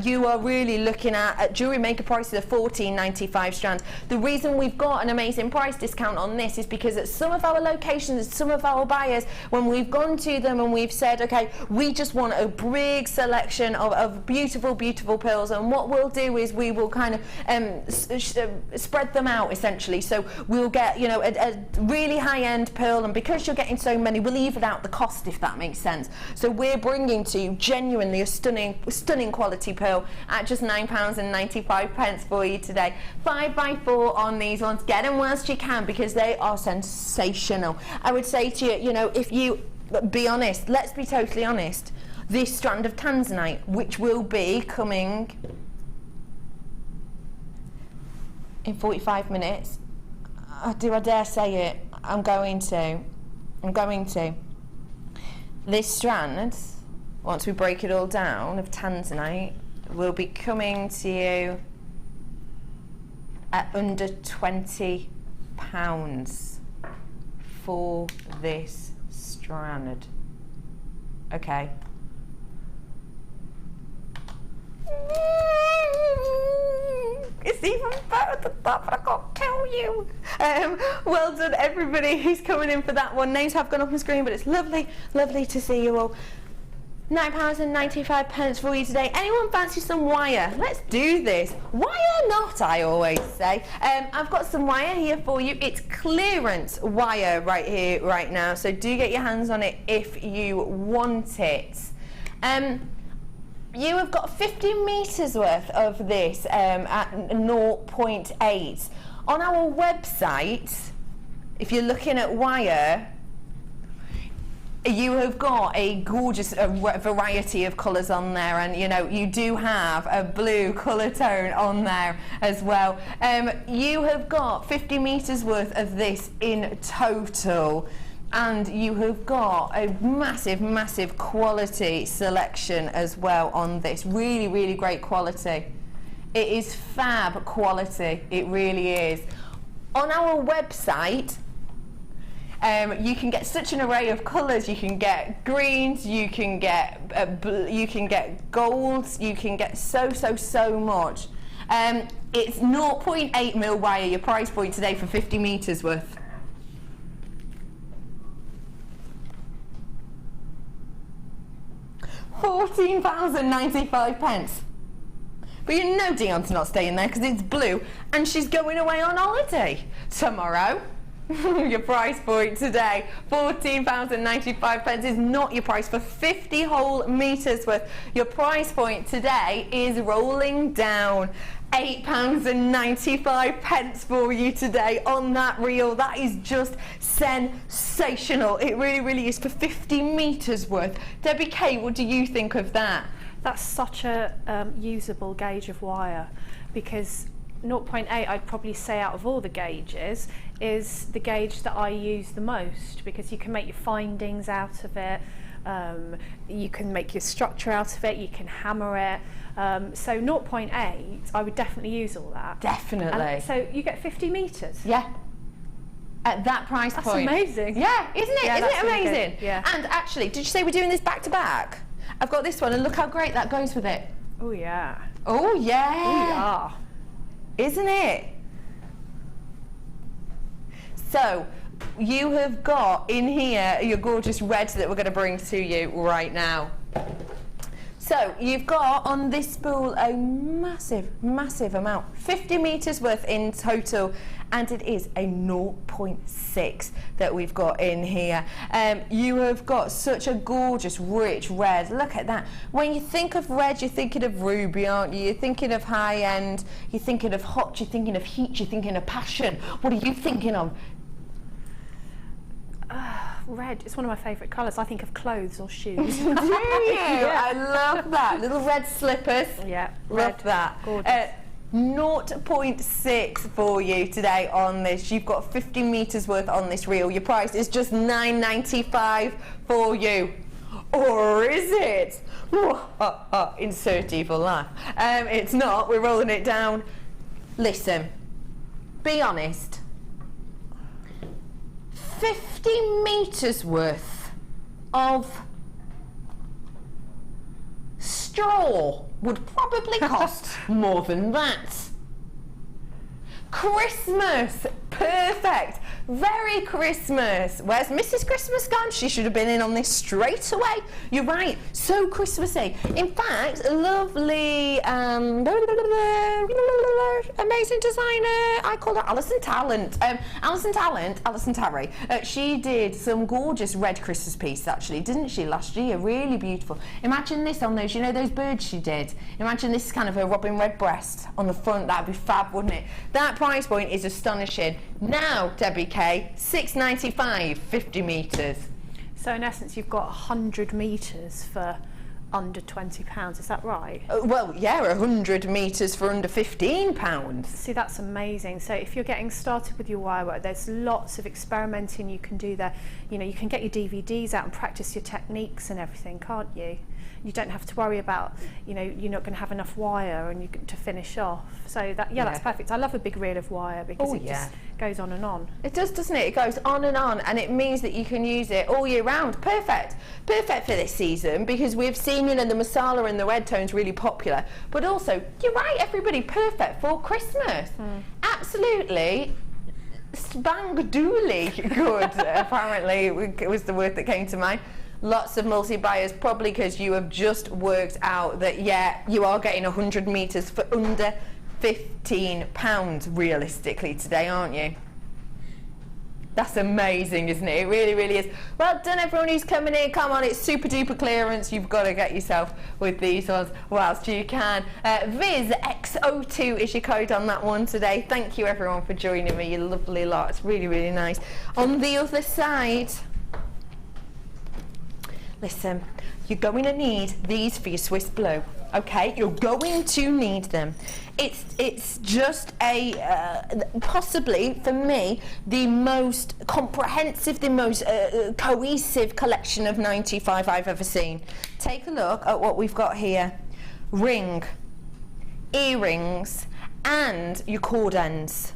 you are really looking at JewelleryMaker prices of £14.95 strand. The reason we've got an amazing price discount on this is because at some of our locations, some of our buyers, when we've gone to them and we've said, okay, we just want a big selection of beautiful, beautiful pearls, and what we'll do is we will kind of spread them out essentially. So we'll get, you know, a really high-end pearl, and because you're getting so many, we'll even out the cost, if that makes sense. So we're bringing to you genuinely a stunning quality pearl at just £9.95 for you today. 5x4 on these ones. Get them whilst you can because they are sensational. I would say to you, you know, if you be honest, let's be totally honest, this strand of tanzanite, which will be coming in 45 minutes, do I dare say it? I'm going to. This strand, once we break it all down, of tanzanite, will be coming to you at under £20 for this strand. Okay. It's even better than that, but I can't tell you. Well done, everybody who's coming in for that one. Names have gone up on screen, but it's lovely, lovely to see you all. £9.95 for you today. Anyone fancy some wire? Let's do this. Wire not, I always say. I've got some wire here for you. It's clearance wire right here, right now. So do get your hands on it if you want it. You have got 50 metres worth of this at 0.8. On our website, if you're looking at wire, you have got a gorgeous variety of colours on there, and you know, you do have a blue colour tone on there as well. You have got 50 metres worth of this in total. And you have got a massive quality selection as well on this. Really, really great quality. It is fab quality, it really is. On our website, you can get such an array of colours. You can get greens, you can get golds, you can get so much. It's 0.8 mil wire, your price point today for 50 metres worth. £14.95. But you know Dion's not staying there because it's blue and she's going away on holiday tomorrow. Your price point today, £14.95 is not your price for 50 whole metres worth. Your price point today is rolling down. £8.95 for you today on that reel. That is just sensational. It really, really is for 50 metres worth. Debbie Kay, what do you think of that? That's such a usable gauge of wire, because 0.8, I'd probably say out of all the gauges, is the gauge that I use the most, because you can make your findings out of it, you can make your structure out of it, you can hammer it. So 0.8, I would definitely use all that. Definitely. And so you get 50 metres. Yeah. At that price That's point. That's amazing. Yeah, isn't it? Yeah, isn't it amazing? Really good. Yeah. And actually, did you say we're doing this back to back? I've got this one, and look how great that goes with it. Oh yeah. Oh yeah. Oh yeah. Isn't it? So, you have got in here your gorgeous reds that we're going to bring to you right now. So, you've got on this spool a massive, massive amount, 50 metres worth in total, and it is a 0.6 that we've got in here. You have got such a gorgeous, rich red. Look at that. When you think of red, you're thinking of ruby, aren't you? You're thinking of high end, you're thinking of hot, you're thinking of heat, you're thinking of passion. What are you thinking of? Red, it's one of my favourite colours. I think of clothes or shoes. Do you? Yeah. I love that. Little red slippers. Yeah, love that. Gorgeous. 0.6 for you today on this. You've got 50 metres worth on this reel. Your price is just £9.95 for you. Or is it? Insert evil laugh. It's not. We're rolling it down. Listen, be honest. 50 metres worth of straw would probably cost more than that. Christmas, perfect, very Christmas. Where's Mrs. Christmas gone? She should have been in on this straight away. You're right, so Christmassy. In fact, a lovely amazing designer, I call her Alison Talent. Alison Tarry. She did some gorgeous red Christmas pieces actually, didn't she, last year? Really beautiful. Imagine this on those, you know those birds she did? Imagine this kind of a robin redbreast on the front. That'd be fab, wouldn't it? That price point is astonishing. Now, Debbie Kay, £6.95, 50 metres. So in essence, you've got 100 metres for under £20, is that right? Well, yeah, 100 metres for under £15. See, that's amazing. So if you're getting started with your wire work, there's lots of experimenting you can do there. You know, you can get your DVDs out and practice your techniques and everything, can't you? You don't have to worry about, you know, you're not going to have enough wire and to finish off. So that, yeah, that's perfect. I love a big reel of wire because it just goes on and on. It does, doesn't it? It goes on, and it means that you can use it all year round. Perfect. Perfect for this season, because we've seen, you know, the masala and the red tones really popular. But also, you're right, everybody, perfect for Christmas. Absolutely. Spang-dooley good, apparently, it was the word that came to mind. Lots of multi-buyers, probably because you have just worked out that, yeah, you are getting 100 metres for under £15 realistically today, aren't you? That's amazing, isn't it? It really, really is. Well done, everyone who's coming in. Come on, it's super duper clearance. You've got to get yourself with these ones whilst you can. Viz X02 is your code on that one today. Thank you, everyone, for joining me. You lovely lot. It's really, really nice. On the other side, listen, you're going to need these for your Swiss Blue, okay? You're going to need them. It's just a, possibly, for me, the most comprehensive, the most cohesive collection of 95 I've ever seen. Take a look at what we've got here. Ring, earrings, and your cord ends.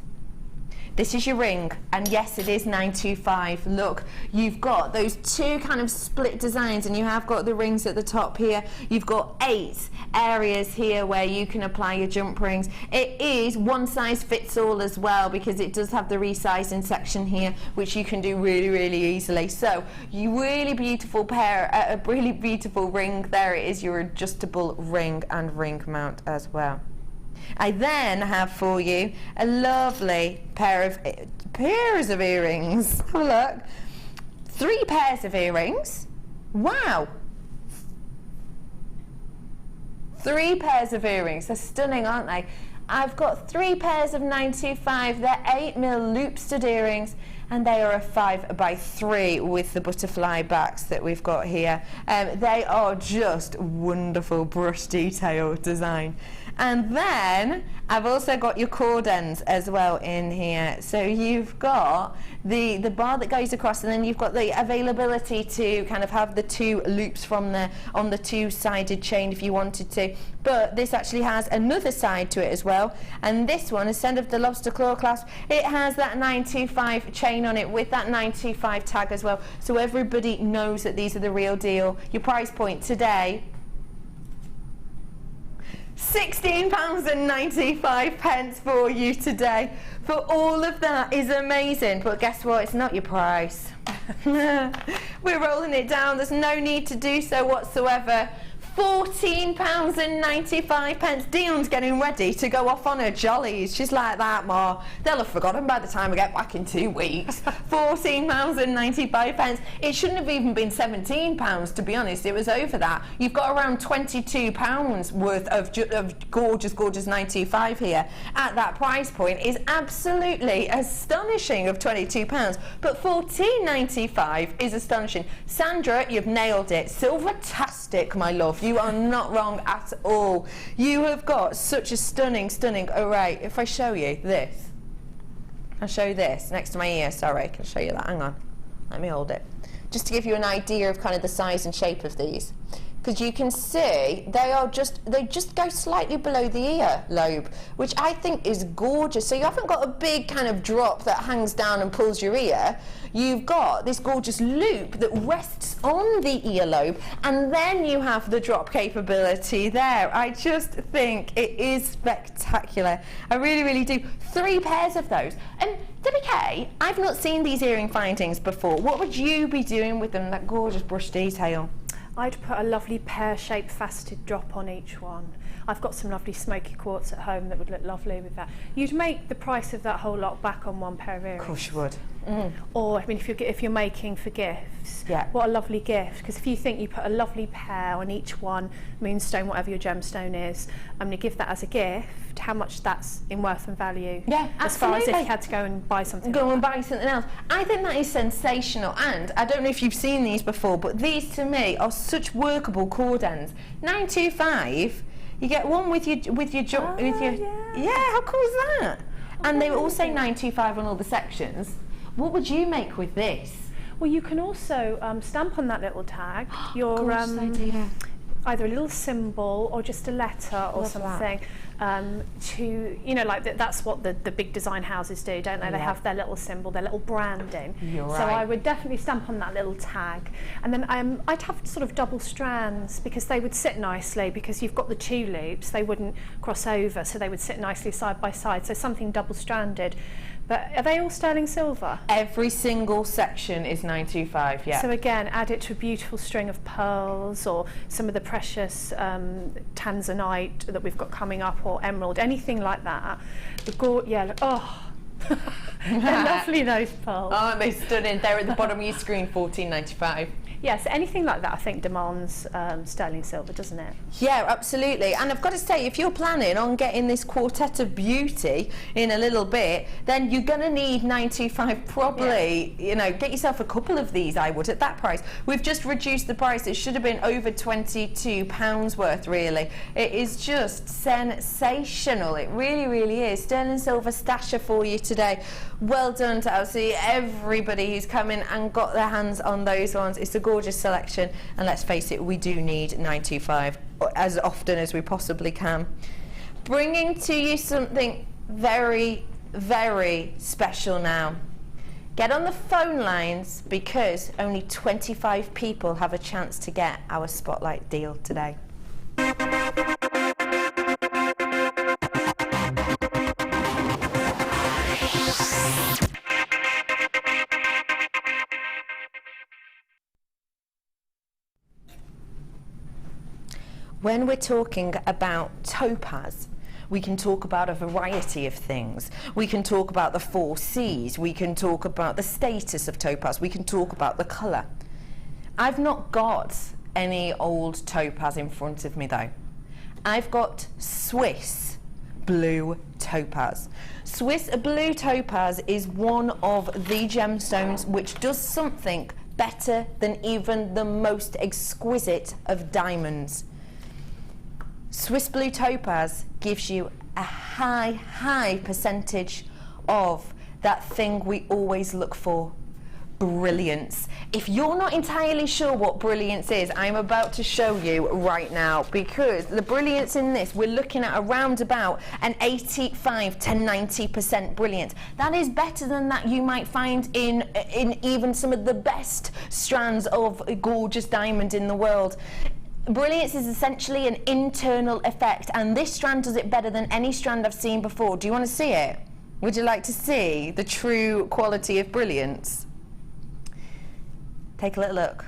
This is your ring, and yes, it is 925. Look, you've got those two kind of split designs, and you have got the rings at the top here. You've got 8 areas here where you can apply your jump rings. It is one size fits all as well, because it does have the resizing section here, which you can do really, really easily. So, you really beautiful pair, a really beautiful ring. There it is, your adjustable ring and ring mount as well. I then have for you a lovely pairs of earrings. Have a look. 3 pairs of earrings. Wow. 3 pairs of earrings. They're stunning, aren't they? I've got 3 pairs of 925. They're 8mm loop stud earrings, and they are a 5x3 with the butterfly backs that we've got here. They are just wonderful brush detail design. And then I've also got your cord ends as well in here. So you've got the bar that goes across, and then you've got the availability to kind of have the 2 loops from on the 2-sided chain if you wanted to. But this actually has another side to it as well. And this one, instead of the lobster claw clasp, it has that 925 chain on it with that 925 tag as well. So everybody knows that these are the real deal. Your price point today, £16.95 for you today. For all of that is amazing, but guess what? It's not your price. We're rolling it down. There's no need to do so whatsoever. £14.95. Dion's getting ready to go off on her jollies. She's like that, Ma. They'll have forgotten by the time I get back in 2 weeks. £14.95. It shouldn't have even been £17, to be honest. It was over that. You've got around £22 worth of gorgeous, gorgeous 925 here. At that price point is absolutely astonishing of £22. But £14.95 is astonishing. Sandra, you've nailed it. Silver-tastic, my love. You are not wrong at all. You have got such a stunning, stunning array. If I show you this, I'll show you this next to my ear. Sorry, I can show you that. Hang on. Let me hold it. Just to give you an idea of kind of the size and shape of these. Because you can see they just go slightly below the ear lobe, which I think is gorgeous. So you haven't got a big kind of drop that hangs down and pulls your ear. You've got this gorgeous loop that rests on the earlobe, and then you have the drop capability there. I just think it is spectacular. I really, really do. 3 pairs of those. And Debbie Kay, I've not seen these earring findings before. What would you be doing with them, that gorgeous brush detail? I'd put a lovely pear-shaped faceted drop on each one. I've got some lovely smoky quartz at home that would look lovely with that. You'd make the price of that whole lot back on 1 pair of earrings. Of course you would. Or, I mean, if you're making for gifts, what a lovely gift. Because if you think you put a lovely pair on each one, moonstone, whatever your gemstone is, I'm going to give that as a gift, how much that's in worth and value. Yeah, as far as if you had to go and buy something. Go and buy something else. I think that is sensational, and I don't know if you've seen these before, but these to me are such workable cord ends. 925. You get one with your how cool is that? And they all say 925 on all the sections. What would you make with this? Well, you can also stamp on that little tag your either a little symbol or just a letter or something to, you know, like that's what the big design houses do, don't they? They have their little symbol, their little branding. You're so I would definitely stamp on that little tag. And then I'd have sort of double strands because they would sit nicely, because you've got the 2 loops, they wouldn't cross over, so they would sit nicely side by side. So something double stranded. But are they all sterling silver? Every single section is 925, yeah. So again, add it to a beautiful string of pearls or some of the precious tanzanite that we've got coming up, or emerald, anything like that. They're lovely, those pearls. Aren't they stunning? They're at the bottom of your screen, $14.95. Yes, anything like that I think demands sterling silver, doesn't it? Yeah, absolutely. And I've got to say, if you're planning on getting this quartet of beauty in a little bit, then you're going to need 925 probably. You know, get yourself a couple of these, I would, at that price. We've just reduced the price. It should have been over £22 worth, really. It is just sensational. It really, really is. Sterling silver stasher for you today. Well done to absolutely everybody who's come in and got their hands on those ones. It's a gorgeous selection, and let's face it, we do need 925 as often as we possibly can. Bringing to you something very, very special now. Get on the phone lines, because only 25 people have a chance to get our spotlight deal today. When we're talking about topaz, We can talk about a variety of things. We can talk about the 4 C's. We can talk about the status of topaz. We can talk about the colour. I've not got any old topaz in front of me though. I've got Swiss Blue Topaz. Swiss Blue Topaz is one of the gemstones which does something better than even the most exquisite of diamonds. Swiss Blue Topaz gives you a high percentage of that thing we always look for, brilliance. If you're not entirely sure what brilliance is, I'm about to show you right now, because the brilliance in this, we're looking at around about an 85 to 90% brilliance. That is better than that you might find in even some of the best strands of gorgeous diamond in the world. Brilliance is essentially an internal effect, and this strand does it better than any strand I've seen before. Do you want to see it? Would you like to see the true quality of brilliance? Take a little look.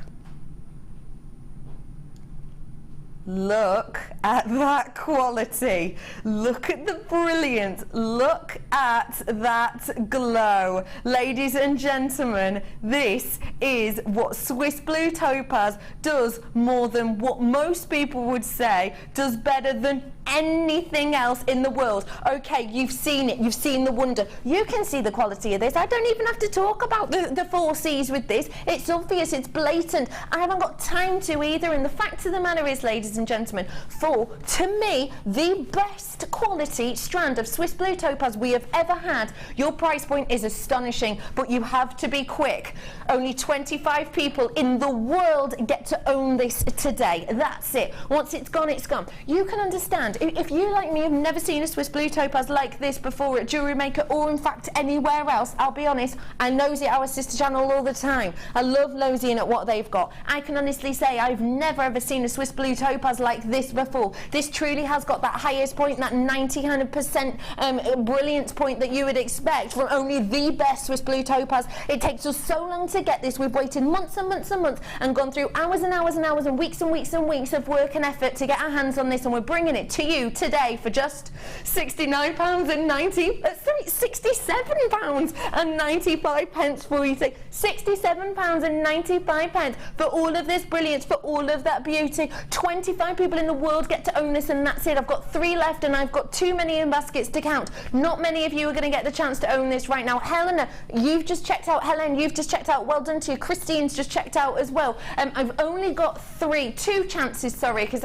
Look at that quality. Look at the brilliance. Look at that glow. Ladies and gentlemen, this is what Swiss Blue Topaz does more than what most people would say does better than anything else in the world. Okay, you've seen it, you've seen the wonder. You can see the quality of this. I don't even have to talk about the 4 C's with this. It's obvious, it's blatant. I haven't got time to either, and the fact of the matter is, ladies and gentlemen, for, to me, the best quality strand of Swiss Blue Topaz we have ever had, your price point is astonishing, but you have to be quick. Only 25 people in the world get to own this today. That's it. Once it's gone, it's gone. You can understand, if you, like me, have never seen a Swiss Blue Topaz like this before at JewelleryMaker, or in fact anywhere else, I'll be honest, I nosy at our sister channel all the time. I love nosing at what they've got. I can honestly say I've never ever seen a Swiss Blue Topaz like this before. This truly has got that highest point, that 90% brilliance point that you would expect from only the best Swiss Blue Topaz. It takes us so long to get this. We've waited months and months and months and gone through hours and hours and hours and weeks and weeks and weeks of work and effort to get our hands on this, and we're bringing it to you today for just £67.95 for you. £67.95 for all of this brilliance, for all of that beauty. 25 people in the world get to own this, and that's it. I've got 3 left, and I've got too many in baskets to count. Not many of you are going to get the chance to own this right now. Helena, you've just checked out. Helen, you've just checked out. Well done to you. Christine's just checked out as well. I've only got 2 chances, sorry, because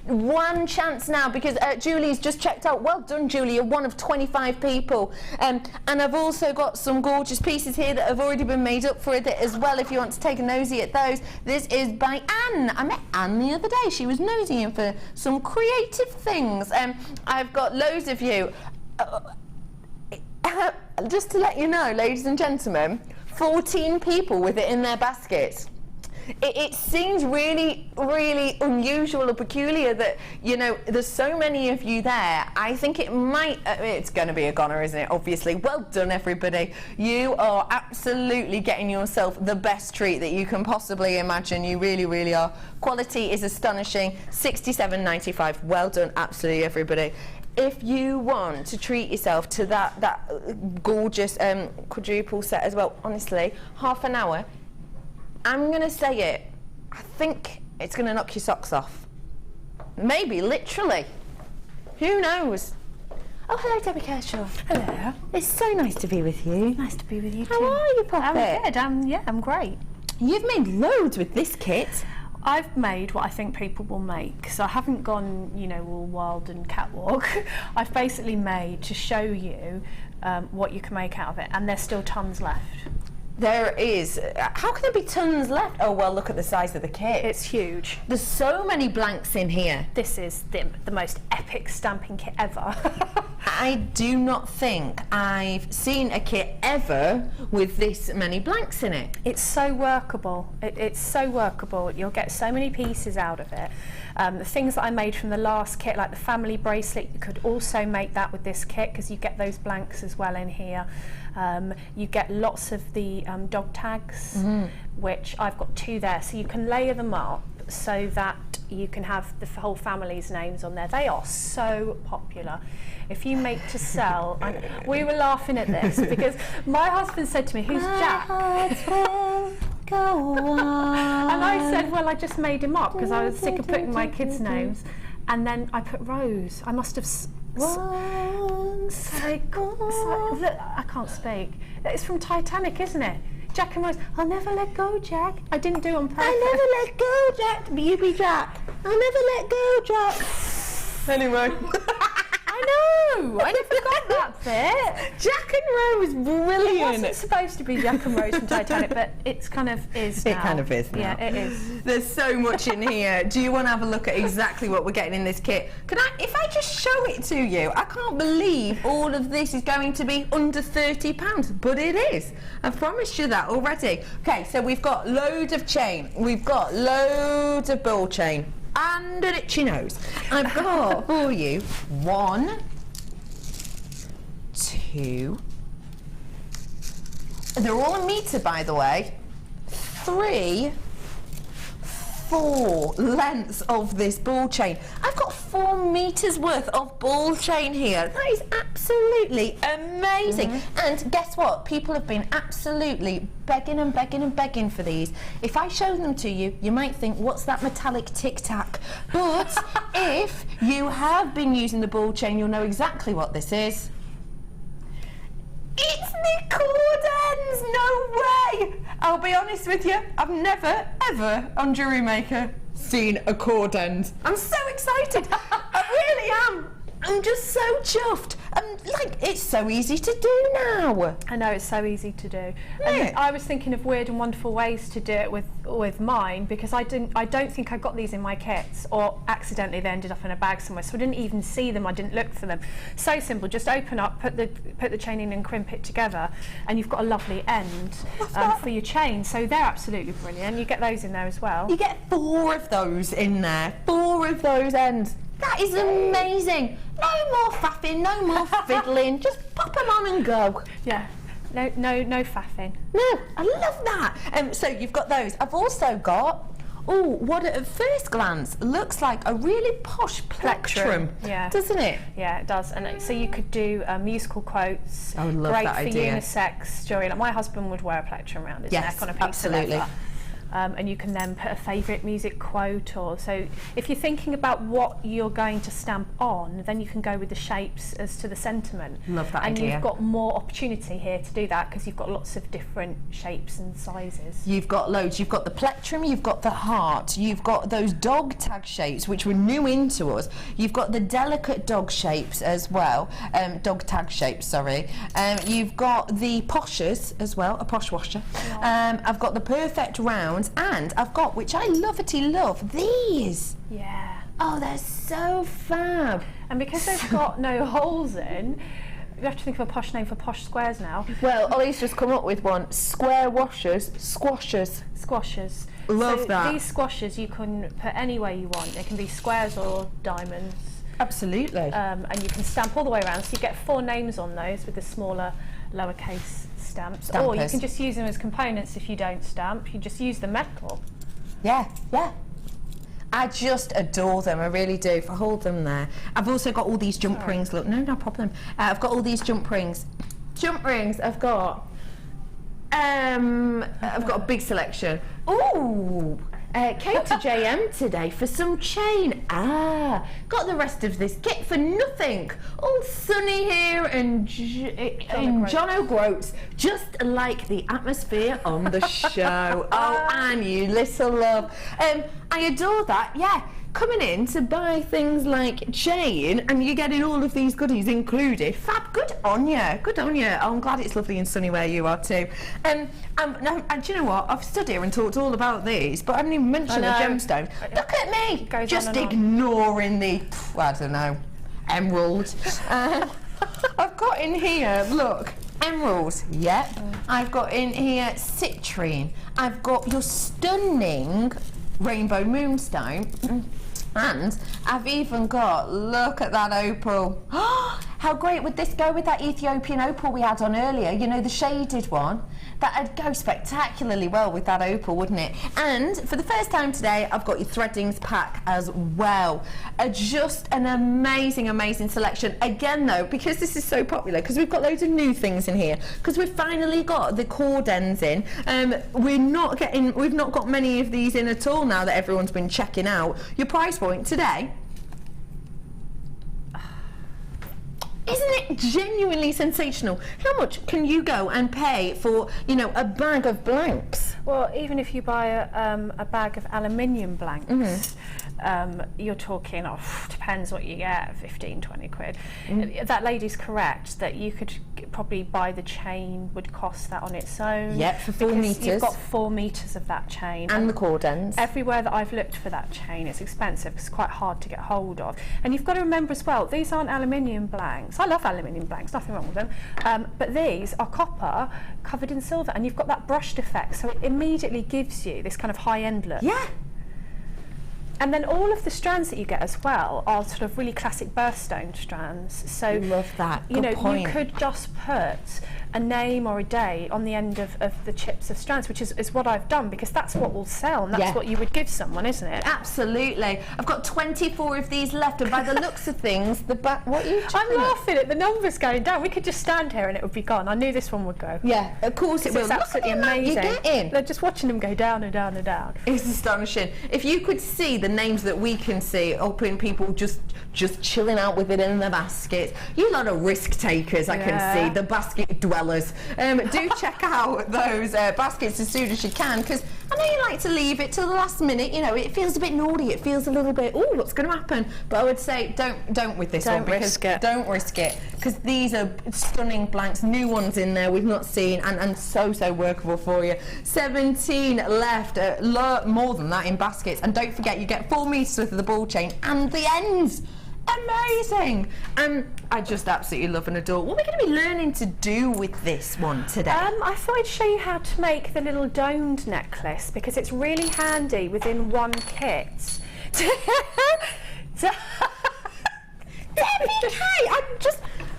1 chance now, because Julie's just checked out. Well done, Julie. You're one of 25 people. And I've also got some gorgeous pieces here that have already been made up for it as well, if you want to take a nosy at those. This is by Anne. I met Anne the other day. She was nosying for some creative things. I've got loads of you. Just to let you know, ladies and gentlemen, 14 people with it in their baskets. It seems really, really unusual or peculiar that, you know, there's so many of you there. I think it might, it's going to be a goner, isn't it? Obviously. Well done, everybody. You are absolutely getting yourself the best treat that you can possibly imagine. You really, really are. Quality is astonishing. £67.95. Well done, absolutely, everybody. If you want to treat yourself to that gorgeous quadruple set as well, honestly, half an hour, I'm going to say it, I think it's going to knock your socks off. Maybe, literally. Who knows? Oh, hello, Debbie Kershaw. Hello. It's so nice to be with you. Nice to be with you too. How are you, Poppet? I'm good. I'm great. You've made loads with this kit. I've made what I think people will make, so I haven't gone, you know, all wild and catwalk. I've basically made to show you what you can make out of it, and there's still tons left. There is. How can there be tons left? Oh, well, look at the size of the kit. It's huge. There's so many blanks in here. This is the most epic stamping kit ever. I do not think I've seen a kit ever with this many blanks in it. It's so workable. It's so workable. You'll get so many pieces out of it. The things that I made from the last kit, like the family bracelet, you could also make that with this kit because you get those blanks as well in here. You get lots of the dog tags, which I've got 2 there, so you can layer them up so that you can have the whole family's names on there. They are so popular. If you make to sell, and we were laughing at this because my husband said to me, "Who's Jack?" Go on. And I said, "Well, I just made him up because I was sick of putting my kids' names." And then I put Rose. I must have. Look, I can't speak. It's from Titanic, isn't it? Jack and Rose. I'll never let go, Jack. I didn't do it on purpose. I never let go, Jack. But you be Jack. I'll never let go, Jack. Anyway. I know. I never got that bit. Jack and Rose, brilliant. It wasn't supposed to be Jack and Rose from Titanic, but it's kind of is now. It kind of is now. Yeah, it is. There's so much in here. Do you want to have a look at exactly what we're getting in this kit? If I just show it to you, I can't believe all of this is going to be under £30, but it is. I've promised you that already. Okay, so we've got loads of chain. We've got loads of ball chain. And an itchy nose. I've got for you 1, 2. They're all a metre, by the way. 3, 4 lengths of this ball chain. I've got 4 metres worth of ball chain here. That is absolutely amazing. And guess what? People have been absolutely begging and begging and begging for these. If I show them to you, you might think, what's that metallic tic-tac? But if you have been using the ball chain, you'll know exactly what this is. It's the cord ends! No way! I'll be honest with you, I've never, ever on JewelleryMaker seen a cord end. I'm so excited. I really am. I'm just so chuffed. It's so easy to do now. I know, it's so easy to do. Yeah. And I was thinking of weird and wonderful ways to do it with mine, because I don't think I got these in my kits, or accidentally they ended up in a bag somewhere, so I didn't even see them, I didn't look for them. So simple, just open up, put the chain in and crimp it together, and you've got a lovely end for your chain. So they're absolutely brilliant. You get those in there as well. You get 4 of those in there, 4 of those ends. That is amazing. No more faffing, no more fiddling. Just pop them on and go. Yeah. No faffing. No, I love that. So you've got those. I've also got, what at first glance looks like a really posh plectrum. Yeah. Doesn't it? Yeah, it does. And so you could do musical quotes. I would love Great that for idea. Unisex jewellery. Like my husband would wear a plectrum around his neck on a piece of leather. And you can then put a favourite music quote, or so if you're thinking about what you're going to stamp on, then you can go with the shapes as to the sentiment. Love that and idea. You've got more opportunity here to do that because you've got lots of different shapes and sizes. You've got loads. You've got the plectrum, you've got the heart, you've got those dog tag shapes which were new into us. You've got the delicate dog shapes as well, dog tag shapes, sorry. You've got the poshers as well, a posh washer. Yeah. I've got the perfect round. And I've got, which I love, these. Yeah. Oh, they're so fab. And because they've got no holes in, you have to think of a posh name for posh squares now. Well, Ollie's just come up with one. Square washers, squashers. Squashers. Love that. These squashers you can put any way you want. They can be squares or diamonds. Absolutely. And you can stamp all the way around. So you get 4 names on those with the smaller lowercase stamps. Or you can just use them as components if you don't stamp. You just use the metal. Yeah. I just adore them, I really do. If I hold them there. I've also got all these jump rings. Look, no problem. I've got all these jump rings. I've got a big selection. Ooh! Came to JM today for some chain. Got the rest of this kit for nothing. All sunny here and John O'Groats, just like the atmosphere on the show. Oh, Anne, you little love. I adore that. Yeah, coming in to buy things like chain, and you're getting all of these goodies included. Fab, good on you. Oh, I'm glad it's lovely and sunny where you are too. And do you know what? I've stood here and talked all about these, but I haven't even mentioned the gemstone. Look at me, just ignoring the, I don't know, emerald. I've got in here, look, emeralds, yep. I've got in here citrine. I've got your stunning rainbow moonstone. And I've even got, look at that opal. How great would this go with that Ethiopian opal we had on earlier? You know, the shaded one. That'd go spectacularly well with that opal, wouldn't it? And for the first time today, I've got your threadings pack as well. Just an amazing, amazing selection. Again though, because this is so popular, because we've got loads of new things in here, because we've finally got the cord ends in. We've not got many of these in at all now that everyone's been checking out. Your price point today, isn't it genuinely sensational? How much can you go and pay for, you know, a bag of blanks? Well, even if you buy a bag of aluminium blanks, you're talking, depends what you get, 15, 20 quid. That lady's correct, that you could probably buy the chain would cost that on its own. Yep, for 4 metres. You've got 4 metres of that chain. And the cord ends. Everywhere that I've looked for that chain, it's expensive, it's quite hard to get hold of. And you've got to remember as well, these aren't aluminium blanks. I love aluminium blanks, nothing wrong with them. But these are copper covered in silver, and you've got that brushed effect, so it immediately gives you this kind of high-end look. Yeah. And then all of the strands that you get as well are sort of really classic birthstone strands. So love that. You know, you could just put a name or a date on the end of the chips of strands, which is what I've done, because that's what will sell, and that's what you would give someone, isn't it? Absolutely. I've got 24 of these left, and by the looks of things, the back. What are you? I'm laughing at the numbers going down. We could just stand here and it would be gone. I knew this one would go. Yeah, of course it will. It's absolutely amazing. You're getting. They're just watching them go down and down and down. It's astonishing. If you could see the names that we can see, open people just chilling out with it in the baskets. You lot of risk takers, I can see, the basket dwellers. Do check out those baskets as soon as you can, because I know you like to leave it till the last minute. You know, it feels a bit naughty. It feels a little bit, oh, what's going to happen? But I would say don't with this one. Don't risk it. Don't risk it, because these are stunning blanks, new ones in there we've not seen, and so workable for you. 17 left, more than that in baskets, and don't forget you get 4 metres worth of the ball chain and the ends. Amazing. I just absolutely love and adore. What are we going to be learning to do with this one today? I thought I'd show you how to make the little domed necklace, because it's really handy within one kit. Debbie,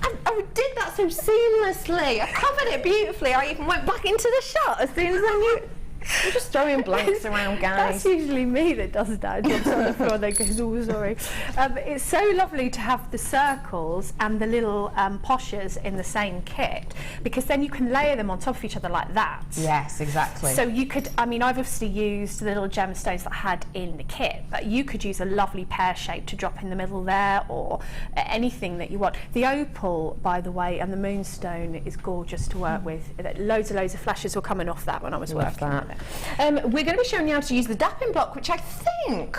I did that so seamlessly. I covered it beautifully. I even went back into the shot as soon as I knew. I'm just throwing blanks around, guys. That's usually me that does that. Jumps on the floor and then goes, oh, sorry. It's so lovely to have the circles and the little poshers in the same kit, because then you can layer them on top of each other like that. Yes, exactly. So you could, I mean, I've obviously used the little gemstones that I had in the kit, but you could use a lovely pear shape to drop in the middle there, or anything that you want. The opal, by the way, and the moonstone is gorgeous to work with. Loads of flashes were coming off that when I was working on it. We're going to be showing you how to use the dapping block, which I think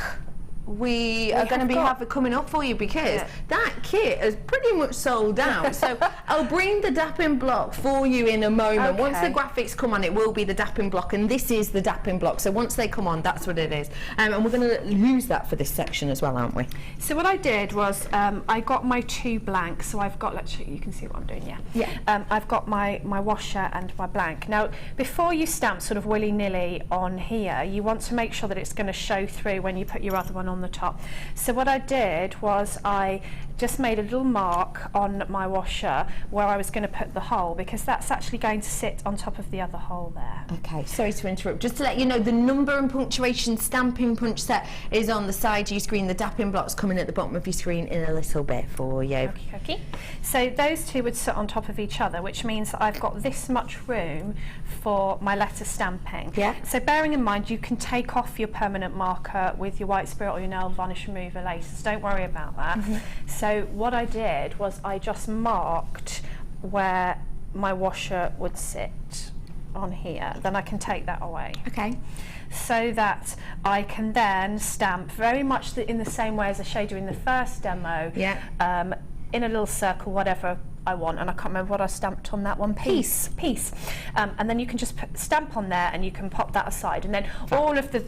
we are going to have coming up for you, because that kit is pretty much sold out. So I'll bring the dapping block for you in a moment. Once the graphics come on, it will be the dapping block, and this is the dapping block. So once they come on, that's what it is. And we're going to use that for this section as well, aren't we? So what I did was I got my 2 blanks. So I've got, you can see what I'm doing, I've got my washer and my blank. Now, before you stamp sort of willy-nilly on here, you want to make sure that it's going to show through when you put your other one on the top. So what I did was I just made a little mark on my washer where I was going to put the hole, because that's actually going to sit on top of the other hole there. Okay, sorry to interrupt. Just to let you know, the number and punctuation stamping punch set is on the side of your screen. The dapping block's coming at the bottom of your screen in a little bit for you. Okay. So those 2 would sit on top of each other, which means that I've got this much room for my letter stamping. Yeah. So bearing in mind, you can take off your permanent marker with your white spirit or your nail varnish remover laces. Don't worry about that. So what I did was I just marked where my washer would sit on here. Then I can take that away. Okay. So that I can then stamp very much in the same way as I showed you in the first demo. Yeah. In a little circle, whatever I want, and I can't remember what I stamped on that one. Peace. And then you can just stamp on there, and you can pop that aside, and then all of the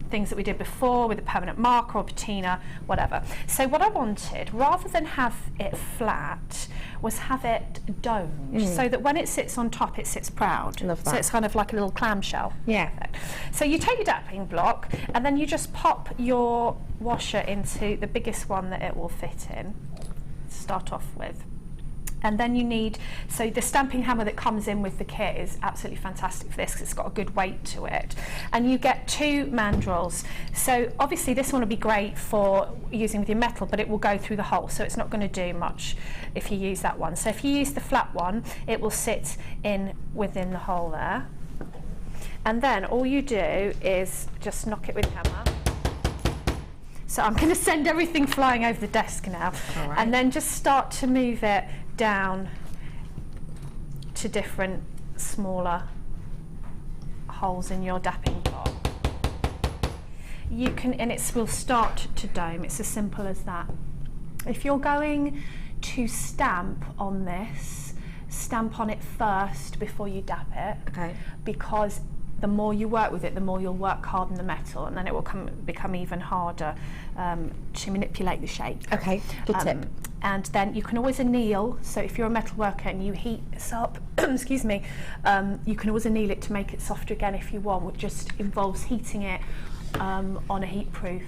things that we did before with the permanent marker or patina, whatever. So what I wanted, rather than have it flat, was have it domed, so that when it sits on top, it sits proud. Love that. So it's kind of like a little clamshell. Yeah. So you take your dapping block, and then you just pop your washer into the biggest one that it will fit in. start off with. And then you need, so the stamping hammer that comes in with the kit is absolutely fantastic for this because it's got a good weight to it. And you get 2 mandrels. So obviously this one will be great for using with your metal, but it will go through the hole, so it's not going to do much if you use that one. So if you use the flat one, it will sit in within the hole there. And then all you do is just knock it with the hammer. So I'm going to send everything flying over the desk now. All right. And then just start to move it down to different smaller holes in your dapping block. You can, and it will start to dome. It's as simple as that. If you're going to stamp on this, stamp on it first before you dap it. Okay. Because the more you work with it, the more you'll work harden the metal, and then it will become even harder to manipulate the shape. Okay, good tip. And then you can always anneal, so if you're a metal worker and you heat this up, excuse me, you can always anneal it to make it softer again if you want, which just involves heating it on a heat-proof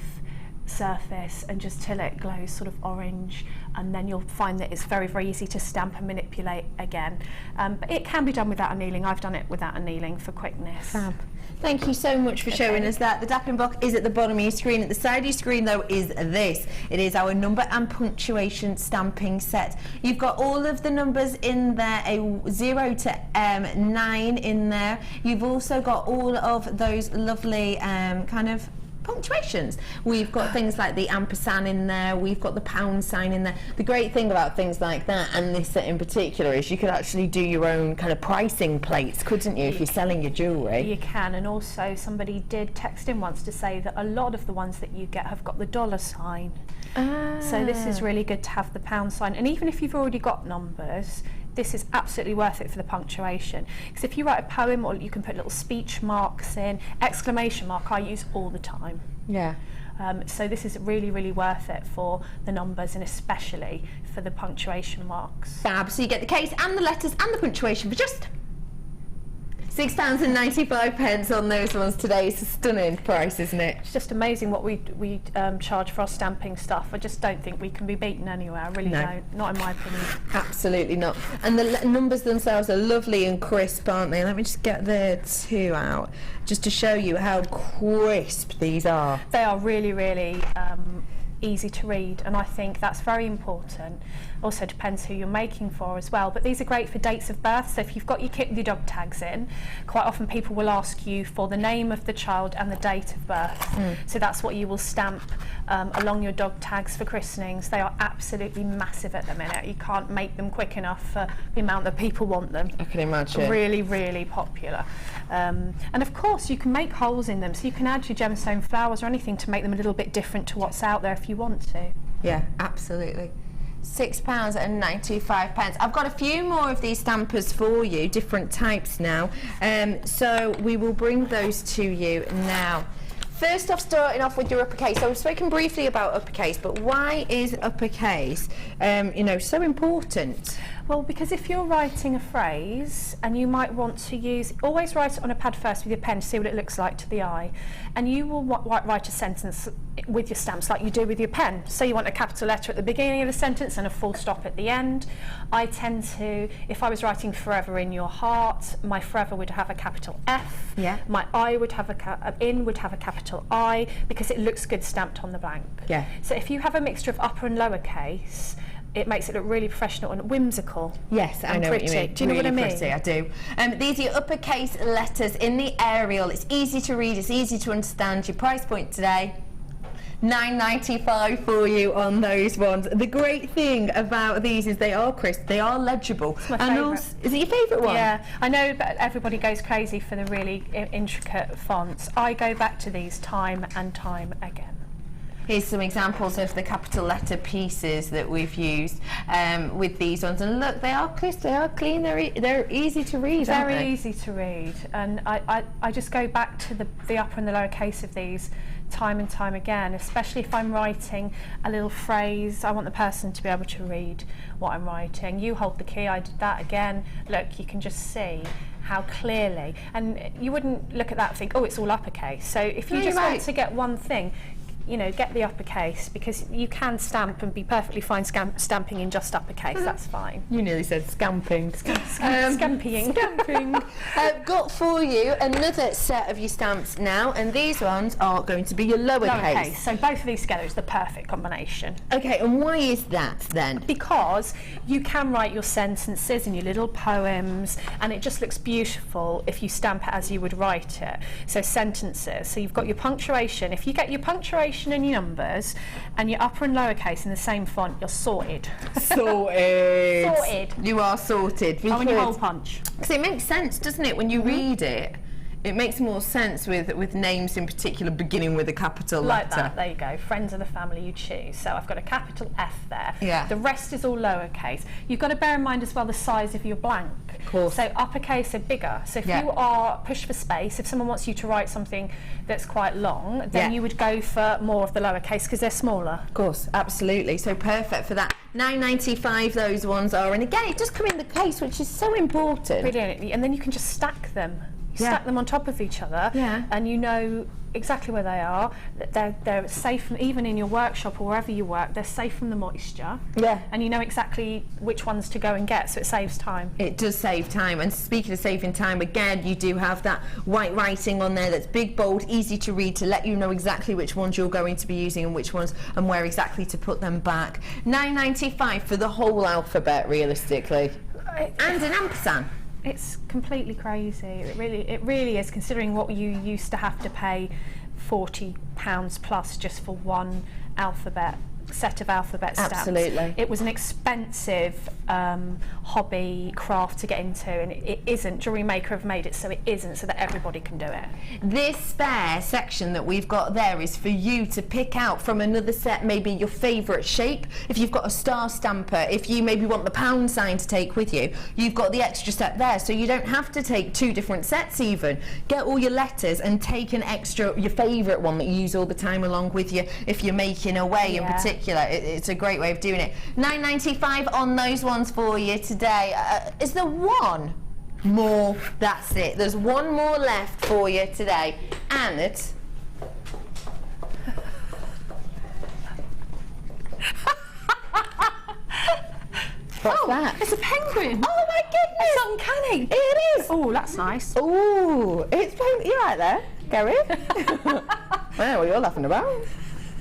surface and just till it glows sort of orange, and then you'll find that it's very, very easy to stamp and manipulate again. But it can be done without annealing. I've done it without annealing for quickness. Fab. Thank you so much for showing us that. The dapping block is at the bottom of your screen. At the side of your screen, though, is this. It is our number and punctuation stamping set. You've got all of the numbers in there, a 0 to 9 in there. You've also got all of those lovely kind of punctuations. We've got things like the ampersand in there, we've got the pound sign in there. The great thing about things like that, and this set in particular, is you could actually do your own kind of pricing plates, couldn't you, if you're selling your jewellery? You can, and also somebody did text in once to say that a lot of the ones that you get have got the dollar sign. So this is really good to have the pound sign, and even if you've already got numbers, this is absolutely worth it for the punctuation, because if you write a poem, or you can put little speech marks in, exclamation mark I use all the time. Yeah. So this is really, really worth it for the numbers, and especially for the punctuation marks. Fab. So you get the case and the letters and the punctuation for just £6.95 on those ones today. It's a stunning price, isn't it? It's just amazing what we charge for our stamping stuff. I just don't think we can be beaten anywhere. I really don't. Not in my opinion. Absolutely not. And the numbers themselves are lovely and crisp, aren't they? Let me just get the 2 out, just to show you how crisp these are. They are really, really easy to read, and I think that's very important. Also depends who you're making for as well, but these are great for dates of birth. So if you've got your kit with your dog tags in, quite often people will ask you for the name of the child and the date of birth. So that's what you will stamp along your dog tags for christenings. They are absolutely massive at the minute. You can't make them quick enough for the amount that people want them. I can imagine. Really, really popular. And of course you can make holes in them, so you can add your gemstone flowers or anything to make them a little bit different to what's out there if you want to. Yeah, absolutely. £6.95. I've got a few more of these stampers for you, different types now. So we will bring those to you now. First off, starting off with your uppercase. So we've spoken briefly about uppercase, but why is uppercase, so important? Well, because if you're writing a phrase and you might want to use, always write it on a pad first with your pen to see what it looks like to the eye, and you will write a sentence with your stamps like you do with your pen. So you want a capital letter at the beginning of the sentence and a full stop at the end. I tend to, if I was writing forever in your heart, my forever would have a capital F. Yeah. My I would have in would have a capital I, because it looks good stamped on the blank. Yeah. So if you have a mixture of upper and lower case, it makes it look really professional and whimsical. Yes, I know what you mean. Do you know what I mean? Pretty, I do. These are your uppercase letters in the Arial. It's easy to read, it's easy to understand. Your price point today, £9.95 for you on those ones. The great thing about these is they are crisp, they are legible. It's my favourite. Is it your favourite one? Yeah, I know, but everybody goes crazy for the really intricate fonts. I go back to these time and time again. Here's some examples of the capital letter pieces that we've used with these ones, and look, they are crisp, they are clean, they're easy to read. Very easy to read, and I just go back to the upper and the lower case of these time and time again, especially if I'm writing a little phrase. I want the person to be able to read what I'm writing. You hold the key, I did that again. Look, you can just see how clearly, and you wouldn't look at that and think, oh, it's all uppercase. So if you just want to get one thing, you know, get the uppercase, because you can stamp and be perfectly fine stamping in just uppercase. That's fine. You nearly said scamping. Scamping. I've got for you another set of your stamps now, and these ones are going to be your lowercase. So both of these together is the perfect combination. Okay, and why is that then? Because you can write your sentences and your little poems, and it just looks beautiful if you stamp it as you would write it. So sentences, so you've got your punctuation. If you get your punctuation and your numbers and your upper and lowercase in the same font, you're sorted. Sorted. Sorted. You are sorted. On your hole punch. Because it makes sense, doesn't it, when you read it? It makes more sense with names in particular beginning with a capital like letter. That, there you go. Friends of the family you choose. So I've got a capital F there. Yeah. The rest is all lowercase. You've got to bear in mind as well the size of your blank. Of course. So uppercase are bigger. So if you are pushed for space, if someone wants you to write something that's quite long, then you would go for more of the lowercase because they're smaller. Of course, absolutely. So perfect for that. £9.95 those ones are, and again it does come in the case, which is so important. Brilliant. And then you can just stack them. You stack them on top of each other, and you know exactly where they are. They're safe, even in your workshop or wherever you work, they're safe from the moisture. Yeah. And you know exactly which ones to go and get, so it saves time. It does save time, and speaking of saving time, again, you do have that white writing on there that's big, bold, easy to read, to let you know exactly which ones you're going to be using and which ones and where exactly to put them back. £9.95 for the whole alphabet, realistically. And an ampersand. It's completely crazy. It really is, considering what you used to have to pay £40 plus just for one set of alphabet stamps. Absolutely. It was an expensive hobby craft to get into, and it isn't. JewelleryMaker have made it so it isn't, so that everybody can do it. This spare section that we've got there is for you to pick out from another set, maybe your favourite shape. If you've got a star stamper, if you maybe want the pound sign to take with you, you've got the extra set there, so you don't have to take two different sets even. Get all your letters and take an extra, your favourite one that you use all the time along with you if you're making away in particular. It's a great way of doing it. £9.95 on those ones for you today. Is there one more? That's it. There's one more left for you today. And it's... What's that? It's a penguin. Oh my goodness! It's uncanny. It is. Oh, that's nice. Oh, it's penguin. You're right there, Gary. I know what you're laughing about.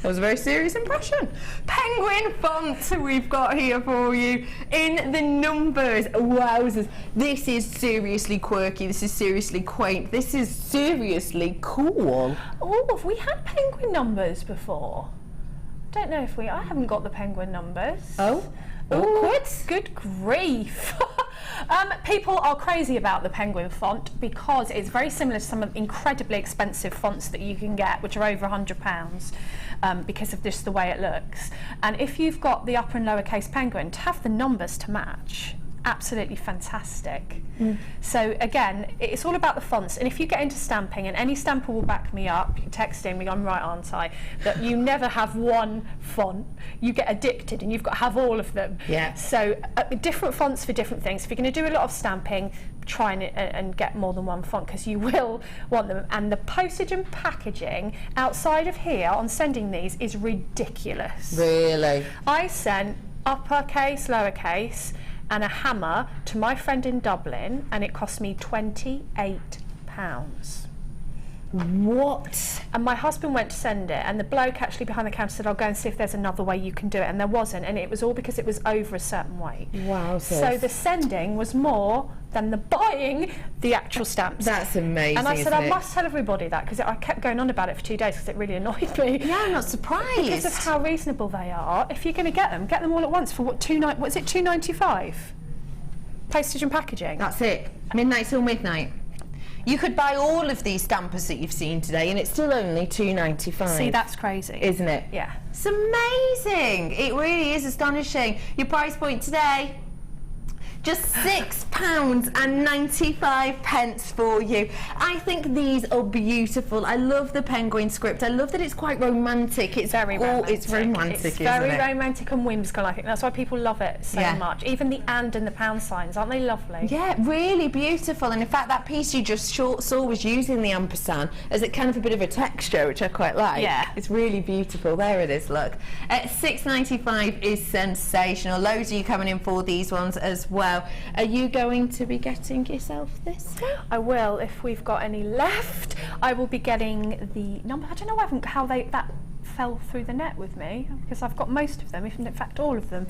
That was a very serious impression. Penguin font we've got here for you in the numbers. Wowzers. This is seriously quirky. This is seriously quaint. This is seriously cool. Oh, have we had penguin numbers before? Don't know if I haven't got the penguin numbers. Oh? Awkward. Good grief. People are crazy about the penguin font because it's very similar to some of the incredibly expensive fonts that you can get, which are over £100, because of just the way it looks. And if you've got the upper and lowercase penguin, to have the numbers to match, absolutely fantastic. So again, it's all about the fonts, and if you get into stamping, and any stamper will back me up, texting me, I'm right, aren't I, that you never have one font, you get addicted and you've got to have all of them. Yeah. So different fonts for different things. If you're going to do a lot of stamping, try and get more than one font, because you will want them. And the postage and packaging outside of here on sending these is ridiculous. Really? I sent uppercase, lowercase and a hammer to my friend in Dublin, and it cost me £28. What? And my husband went to send it, and the bloke actually behind the counter said, I'll go and see if there's another way you can do it, and there wasn't, and it was all because it was over a certain weight. Wow. So the sending was more than the buying the actual stamps. That's amazing. And I said, isn't I it? must tell everybody that, because I kept going on about it for 2 days because it really annoyed me. Yeah, I'm not surprised. Because of how reasonable they are. If you're going to get them all at once for what is it, £2.95? Postage and packaging. That's it. Midnight till midnight. You could buy all of these stampers that you've seen today, and it's still only £2.95. See, that's crazy. Isn't it? Yeah. It's amazing. It really is astonishing. Your price point today, Just £6.95 for you. I think these are beautiful. I love the penguin script. I love that it's quite romantic. It's very romantic. It's romantic, It's very romantic and whimsical, I think. That's why people love it so much. Even the and the pound signs, aren't they lovely? Yeah, really beautiful. And in fact, that piece you just saw was using the ampersand as it kind of a bit of a texture, which I quite like. Yeah. It's really beautiful. There it is, look. £6.95 is sensational. Loads of you coming in for these ones as well. Are you going to be getting yourself this? I will, if we've got any left. I will be getting the number. I don't know how that fell through the net with me, because I've got most of them, if in fact all of them.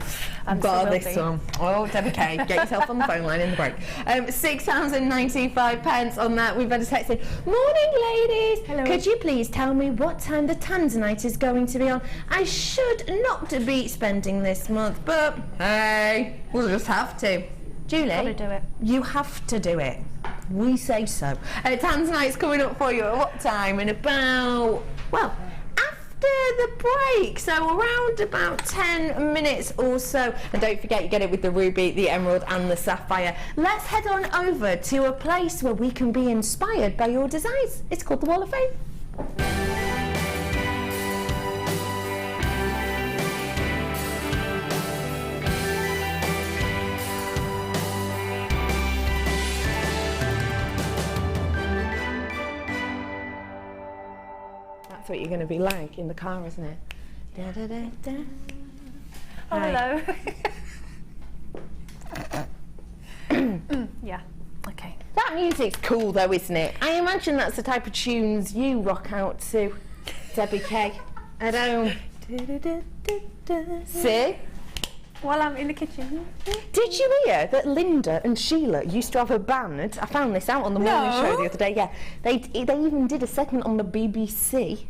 Got this one. Oh, Debbie K, get yourself on the phone line in the break. £6.95 on that. We've had a text in. Morning, ladies. Hello. Could you please tell me what time the Tanzanite is going to be on? I should not be spending this month, but hey, we'll just have to. Julie, Gotta do it. you have to do it. We say so. Tanzanite's coming up for you at what time? In about, well, the break, so around about 10 minutes or so. And don't forget, you get it with the ruby, the emerald and the sapphire. Let's head on over to a place where we can be inspired by your designs. It's called the Wall of Fame. That's what you're going to be like in the car, isn't it? Da, da, da, da. Oh, hello. Yeah, okay. That music's cool though, isn't it? I imagine that's the type of tunes you rock out to, Debbie K. At home. See? While I'm in the kitchen. Did you hear that Linda and Sheila used to have a band? I found this out on the morning show the other day. Yeah, they even did a segment on the BBC.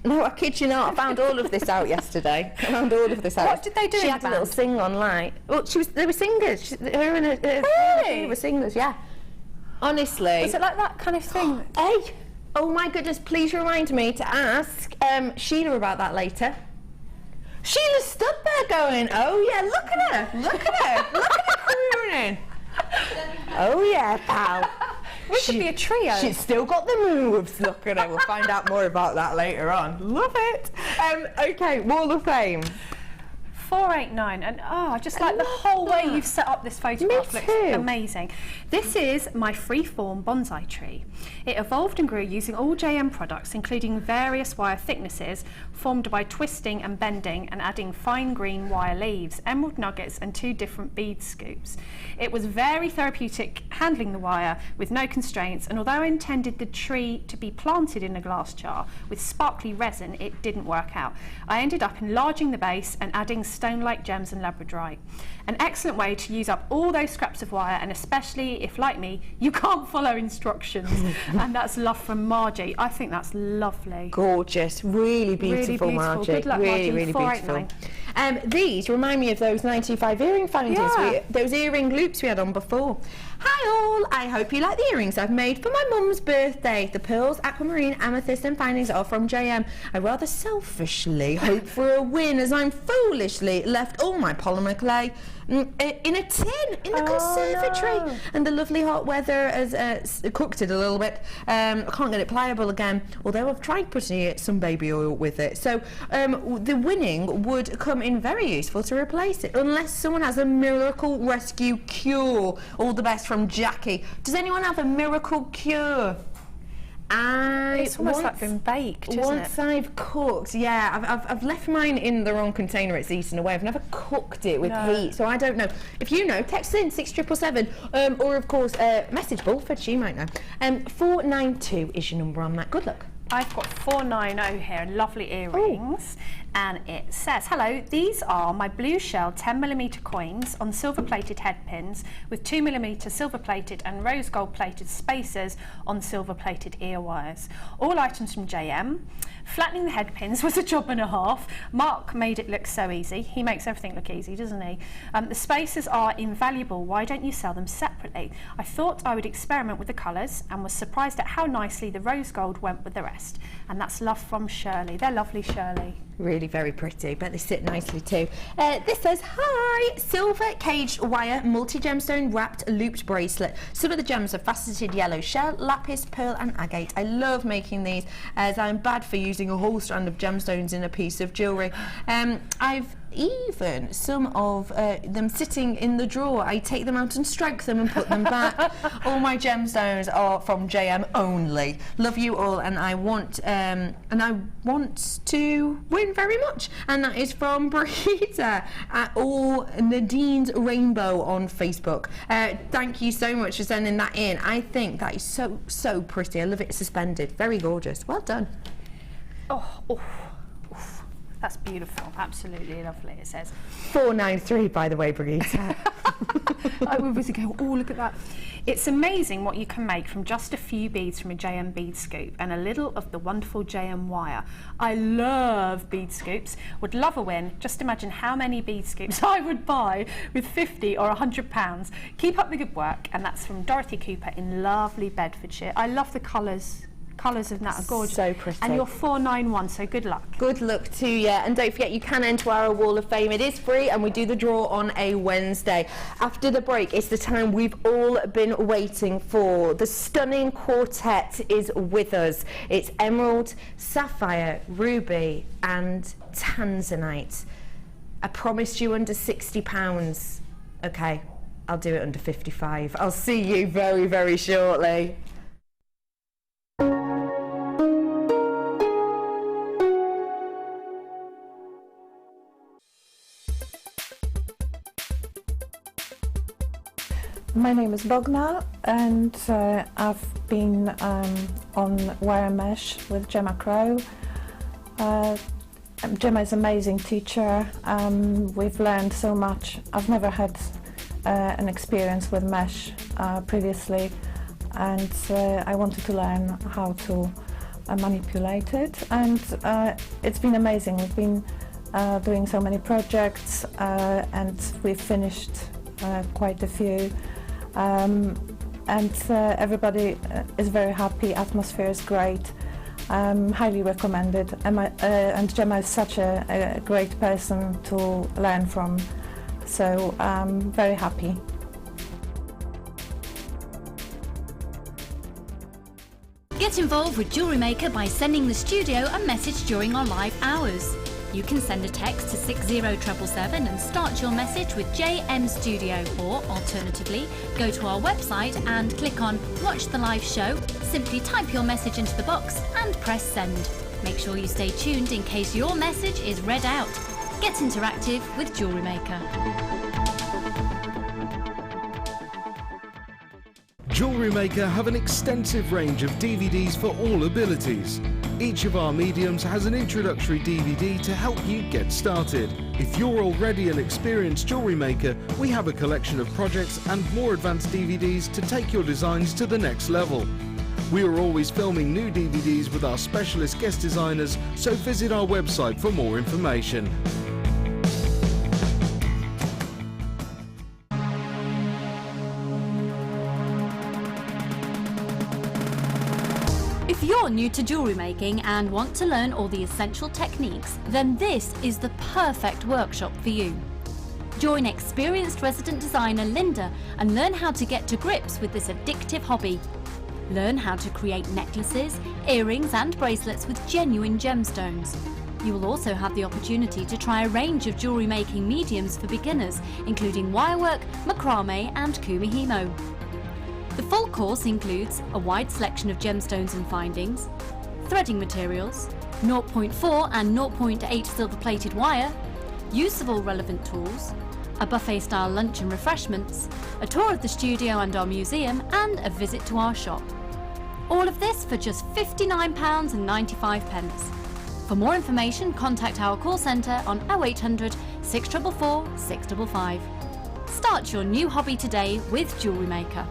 No, I kid you not. I found all of this out yesterday. I found all of this out. What did they do? She in had the a little band? sing online. Well, they were singers. Her and her were singers. Yeah. Honestly. Was it like that kind of thing? Hey. Oh my goodness! Please remind me to ask Sheila about that later. Sheila stood there going, oh yeah, look at her, look at her, look at her crooning. Oh yeah, pal. We should be a trio. She's still got the moves, look at her. We'll find out more about that later on. Love it. Okay, Wall of Fame. 489, and I just like the whole way you've set up this photograph. Looks amazing. This is my free-form bonsai tree. It evolved and grew using all JM products, including various wire thicknesses, formed by twisting and bending and adding fine green wire leaves, emerald nuggets and 2 different bead scoops. It was very therapeutic handling the wire with no constraints, and although I intended the tree to be planted in a glass jar with sparkly resin, it didn't work out. I ended up enlarging the base and adding stone-like gems and labradorite. An excellent way to use up all those scraps of wire, and especially if, like me, you can't follow instructions. And that's love from Margie. I think that's lovely. Gorgeous, really beautiful, Margie. Good luck, really, Margie. really beautiful. 489. These remind me of those 95 earring findings, those earring loops we had on before. Hi all, I hope you like the earrings I've made for my mum's birthday. The pearls, aquamarine, amethyst and findings are from JM. I rather selfishly hope for a win, as I'm foolishly left all my polymer clay in a tin in the conservatory. No. And the lovely hot weather has cooked it a little bit. I can't get it pliable again, although I've tried putting some baby oil with it. So the winning would come in very useful to replace it, unless someone has a miracle rescue cure. All the best from Jackie. Does anyone have a miracle cure? It's almost like been baked, isn't Once it? I've cooked, I've left mine in the wrong container. It's eaten away. I've never cooked it with heat, so I don't know. If you know, text in 67777, or of course message Bulford. She might know. 492 is your number on that. Good luck. I've got 490 here, lovely earrings. And it says, hello, these are my blue shell 10mm coins on silver plated head pins with 2mm silver plated and rose gold plated spacers on silver plated ear wires. All items from JM. Flattening the head pins was a job and a half. Mark made it look so easy. He makes everything look easy, doesn't he? The spacers are invaluable. Why don't you sell them separately? I thought I would experiment with the colours and was surprised at how nicely the rose gold went with the rest. And that's love from Shirley. They're lovely, Shirley. Really really very pretty, but they sit nicely too. This says, hi, silver caged wire multi-gemstone wrapped looped bracelet. Some of the gems are faceted yellow shell, lapis, pearl and agate. I love making these as I'm bad for using a whole strand of gemstones in a piece of jewellery. I've even some of them sitting in the drawer. I take them out and strike them and put them back. All my gemstones are from JM only. Love you all, and I want to win very much. And that is from Brigitte or Nadine's Rainbow on Facebook. Thank you so much for sending that in. I think that is so pretty. I love it suspended. Very gorgeous. Well done. That's beautiful, absolutely lovely, it says. 493, by the way, Brigitte. I was going, oh, look at that. It's amazing what you can make from just a few beads from a JM bead scoop and a little of the wonderful JM wire. I love bead scoops, would love a win. Just imagine how many bead scoops I would buy with 50 or £100. Keep up the good work. And that's from Dorothy Cooper in lovely Bedfordshire. I love the colours. Colours of that are gorgeous. So pretty. And you're 491, so good luck. Good luck to you. And don't forget, you can enter our Wall of Fame. It is free, and we do the draw on a Wednesday. After the break, it's the time we've all been waiting for. The stunning quartet is with us. It's emerald, sapphire, ruby, and tanzanite. I promised you under £60. Okay, I'll do it under 55. I'll see you very, very shortly. My name is Bogna, and I've been on wire mesh with Gemma Crow. Gemma is an amazing teacher. We've learned so much. I've never had an experience with mesh previously, and I wanted to learn how to manipulate it, and it's been amazing. We've been doing so many projects, and we've finished quite a few. Everybody is very happy. Atmosphere is great. Highly recommended. And Gemma is such a great person to learn from. So I'm very happy. Get involved with JewelleryMaker by sending the studio a message during our live hours. You can send a text to 60777 and start your message with JM Studio, or alternatively, go to our website and click on Watch the Live Show, simply type your message into the box and press send. Make sure you stay tuned in case your message is read out. Get interactive with JewelleryMaker. JewelleryMaker have an extensive range of DVDs for all abilities. Each of our mediums has an introductory DVD to help you get started. If you're already an experienced jewellery maker, we have a collection of projects and more advanced DVDs to take your designs to the next level. We are always filming new DVDs with our specialist guest designers, so visit our website for more information. If you're new to jewellery making and want to learn all the essential techniques, then this is the perfect workshop for you. Join experienced resident designer Linda and learn how to get to grips with this addictive hobby. Learn how to create necklaces, earrings and bracelets with genuine gemstones. You will also have the opportunity to try a range of jewellery making mediums for beginners, including wirework, macrame and kumihimo. The full course includes a wide selection of gemstones and findings, threading materials, 0.4 and 0.8 silver-plated wire, use of all relevant tools, a buffet-style lunch and refreshments, a tour of the studio and our museum, and a visit to our shop. All of this for just £59.95. For more information, contact our call centre on 0800 644 655. Start your new hobby today with JewelleryMaker.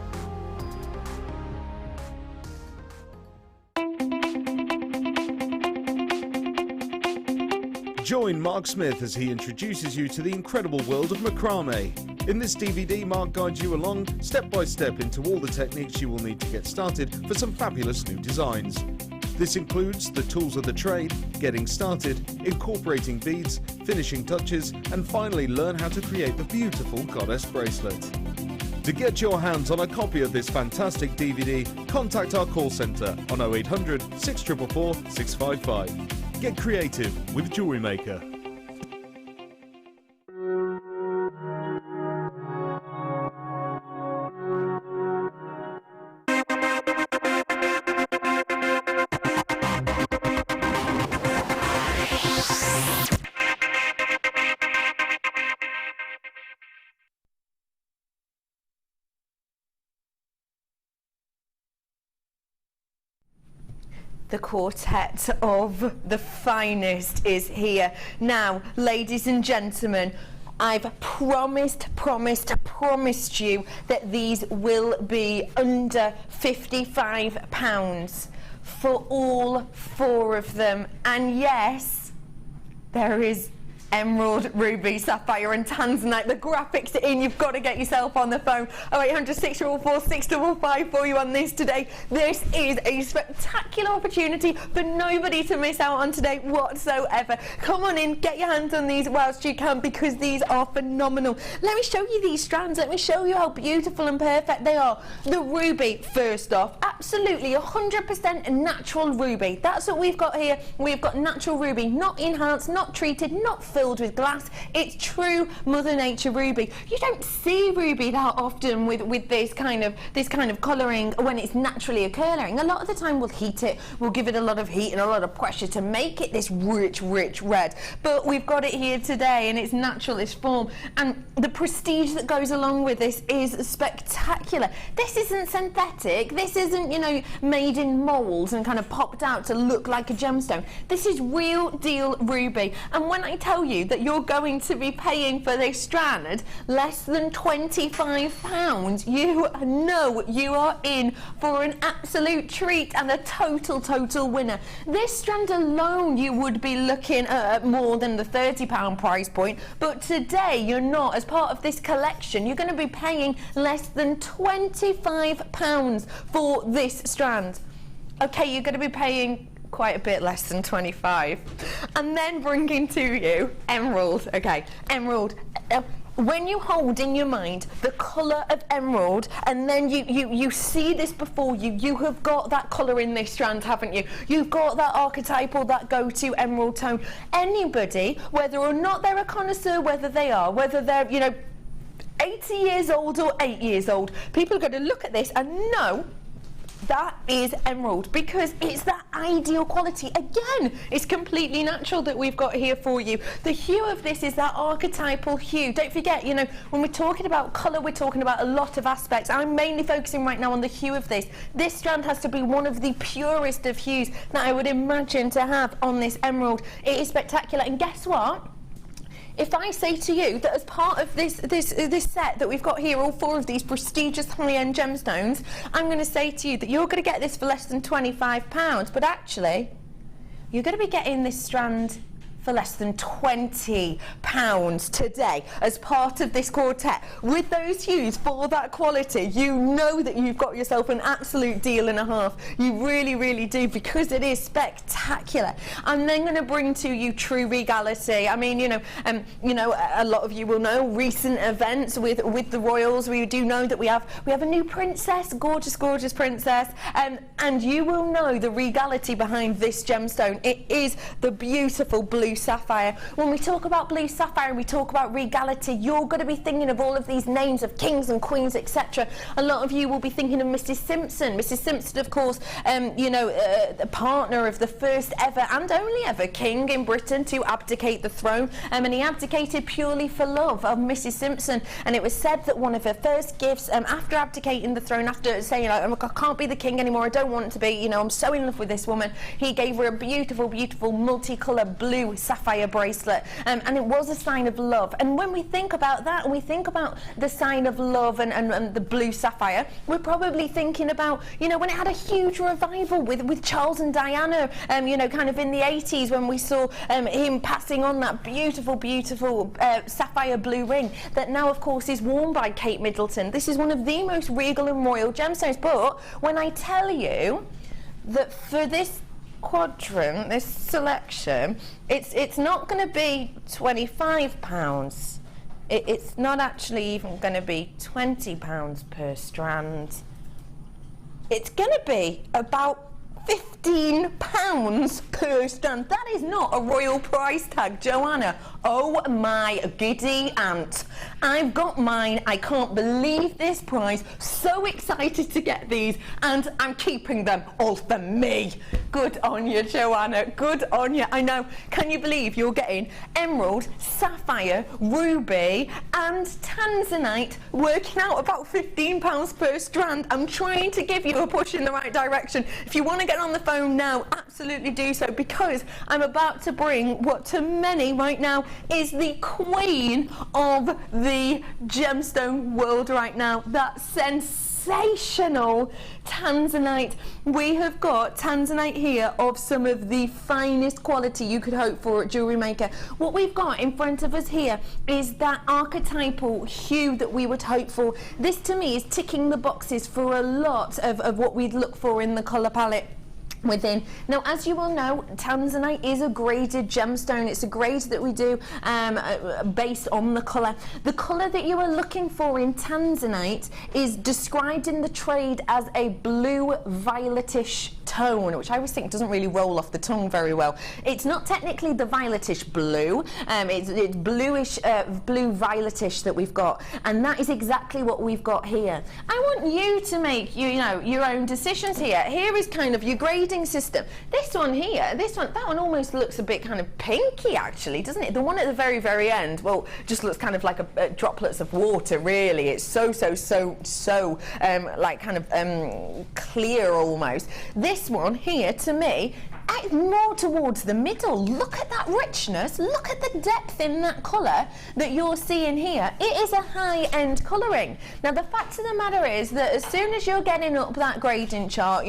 Join Mark Smith as he introduces you to the incredible world of macrame. In this DVD, Mark guides you along step by step into all the techniques you will need to get started for some fabulous new designs. This includes the tools of the trade, getting started, incorporating beads, finishing touches, and finally learn how to create the beautiful goddess bracelet. To get your hands on a copy of this fantastic DVD, contact our call centre on 0800 644 655. Get creative with JewelleryMaker. The quartet of the finest is here. Now, ladies and gentlemen, I've promised you that these will be under £55 for all 4 of them. And yes, there is emerald, ruby, sapphire and tanzanite. The graphics are in. You've got to get yourself on the phone. 0800 644 655 for you on this today. This is a spectacular opportunity for nobody to miss out on today whatsoever. Come on in, get your hands on these whilst you can, because these are phenomenal. Let me show you these strands. Let me show you how beautiful and perfect they are. The ruby, first off, absolutely 100% natural ruby. That's what we've got here. We've got natural ruby, not enhanced, not treated, not filled with glass. It's true Mother Nature ruby. You don't see ruby that often with this kind of colouring when it's naturally occurring. A lot of the time we'll heat it, we'll give it a lot of heat and a lot of pressure to make it this rich red, but we've got it here today in its naturalist form, and the prestige that goes along with this is spectacular. This isn't synthetic, this isn't, you know, made in moulds and kind of popped out to look like a gemstone. This is real deal ruby, and when I tell you that you're going to be paying for this strand less than £25, you know you are in for an absolute treat and a total winner. This strand alone you would be looking at more than the £30 price point, but today you're not. As part of this collection, you're going to be paying less than £25 for this strand. Okay, you're going to be paying quite a bit less than 25, and then bringing to you emerald. Okay, emerald. When you hold in your mind the colour of emerald, and then you see this before you, you have got that colour in this strand, haven't you? You've got that archetypal, that go-to emerald tone. Anybody, whether or not they're a connoisseur, whether they're, you know, 80 years old or 8 years old, people are going to look at this and know that is emerald, because it's that ideal quality. Again, it's completely natural that we've got here for you. The hue of this is that archetypal hue. Don't forget, you know, when we're talking about colour, we're talking about a lot of aspects. I'm mainly focusing right now on the hue of this. This strand has to be one of the purest of hues that I would imagine to have on this emerald. It is spectacular, and guess what? If I say to you that as part of this set that we've got here, all 4 of these prestigious high-end gemstones, I'm going to say to you that you're going to get this for less than £25, but actually you're going to be getting this strand for less than £20 today as part of this quartet. With those hues, for that quality, you know that you've got yourself an absolute deal and a half. You really do, because it is spectacular. I'm then going to bring to you true regality. I mean, you know, a lot of you will know recent events with the royals. We do know that we have a new princess, gorgeous princess, and you will know the regality behind this gemstone. It is the beautiful blue sapphire. When we talk about blue sapphire, we talk about regality, you're going to be thinking of all of these names of kings and queens, etc. A lot of you will be thinking of Mrs. Simpson. Mrs. Simpson, of course, the partner of the first ever and only ever king in Britain to abdicate the throne, and he abdicated purely for love of Mrs. Simpson. And it was said that one of her first gifts, after abdicating the throne, after saying, like, I can't be the king anymore, I don't want to be, you know, I'm so in love with this woman, he gave her a beautiful multicolour blue sapphire bracelet, and it was a sign of love. And when we think about that, and we think about the sign of love and the blue sapphire, we're probably thinking about, you know, when it had a huge revival with Charles and Diana, kind of in the 80s, when we saw him passing on that beautiful sapphire blue ring that now, of course, is worn by Kate Middleton. This is one of the most regal and royal gemstones. But when I tell you that for this quadrant, this selection, it's not going to be £25. It's not actually even going to be £20 per strand. It's going to be about £15 per strand. That is not a royal price tag, Joanna. Oh my giddy aunt. I've got mine. I can't believe this price. So excited to get these, and I'm keeping them all for me. Good on you, Joanna. Good on you. I know. Can you believe you're getting emerald, sapphire, ruby and tanzanite, working out about £15 per strand? I'm trying to give you a push in the right direction. If you want to get on the phone now, absolutely do so, because I'm about to bring what to many right now is the queen of the gemstone world right now, that sensational tanzanite. We have got tanzanite here of some of the finest quality you could hope for at Jewellery Maker. What we've got in front of us here is that archetypal hue that we would hope for. This to me is ticking the boxes for a lot of what we'd look for in the colour palette within. Now, as you all know, tanzanite is a graded gemstone. It's a grade that we do based on the colour. The colour that you are looking for in tanzanite is described in the trade as a blue violetish tone, which I always think doesn't really roll off the tongue very well. It's not technically the violetish blue, it's bluish, blue violetish that we've got, and that is exactly what we've got here. I want you to make your own decisions here. Here is kind of your grading system. This one here, that one almost looks a bit kind of pinky actually, doesn't it? The one at the very, very end, well, just looks kind of like a droplets of water, really. It's so like kind of clear almost. This one here, to me, it's more towards the middle. Look at that richness, look at the depth in that colour that you're seeing here. It is a high-end colouring. Now, the fact of the matter is that as soon as you're getting up that grading chart,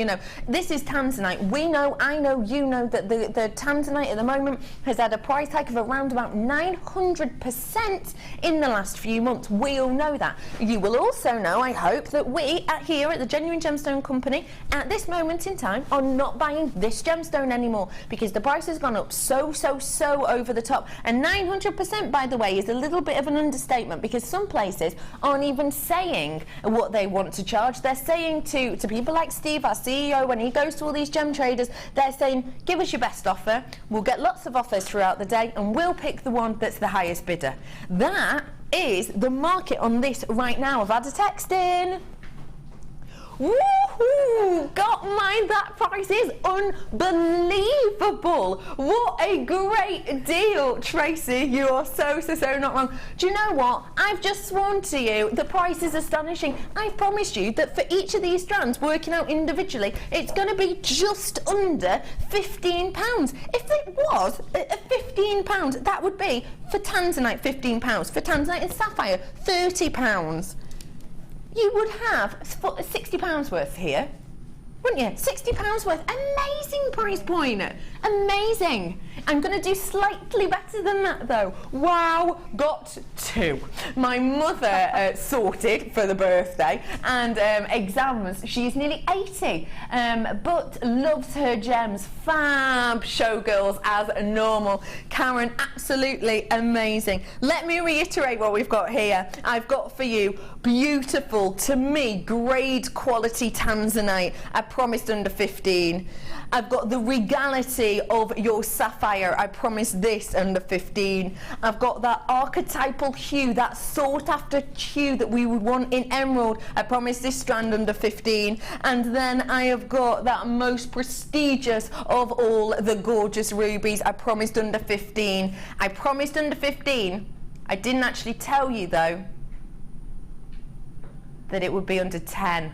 this is tanzanite. We know, I know, you know that the tanzanite at the moment has had a price hike of around about 900% in the last few months. We all know that. You will also know, I hope, that we here at the Genuine Gemstone Company at this moment in time are not buying this gemstone anymore, because the price has gone up so over the top. And 900%, by the way, is a little bit of an understatement, because some places aren't even saying what they want to charge. They're saying to people like Steve, our CEO, when he goes to all these gem traders, they're saying, give us your best offer. We'll get lots of offers throughout the day and we'll pick the one that's the highest bidder. That is the market on this right now. I've had a text in. Woohoo! Got mine. That price is unbelievable. What a great deal, Tracy. You are so not wrong. Do you know what? I've just sworn to you, the price is astonishing. I promised you that for each of these strands, working out individually, it's going to be just under £15. If it was £15, that would be for tanzanite £15, for tanzanite and sapphire £30. You would have £60 worth here, wouldn't you? £60 worth. Amazing price point. Amazing. I'm going to do slightly better than that though. Wow, got two. My mother sorted for the birthday and exams. She's nearly 80, but loves her gems. Fab showgirls as normal. Karen, absolutely amazing. Let me reiterate what we've got here. I've got for you beautiful, to me, grade quality tanzanite. I promised under 15. I've got the regality of your sapphire. I promised this under 15. I've got that archetypal hue, that sought after hue that we would want in emerald. I promised this strand under 15. And then I have got that most prestigious of all the gorgeous rubies. I promised under 15. I promised under 15. I didn't actually tell you though that it would be under 10.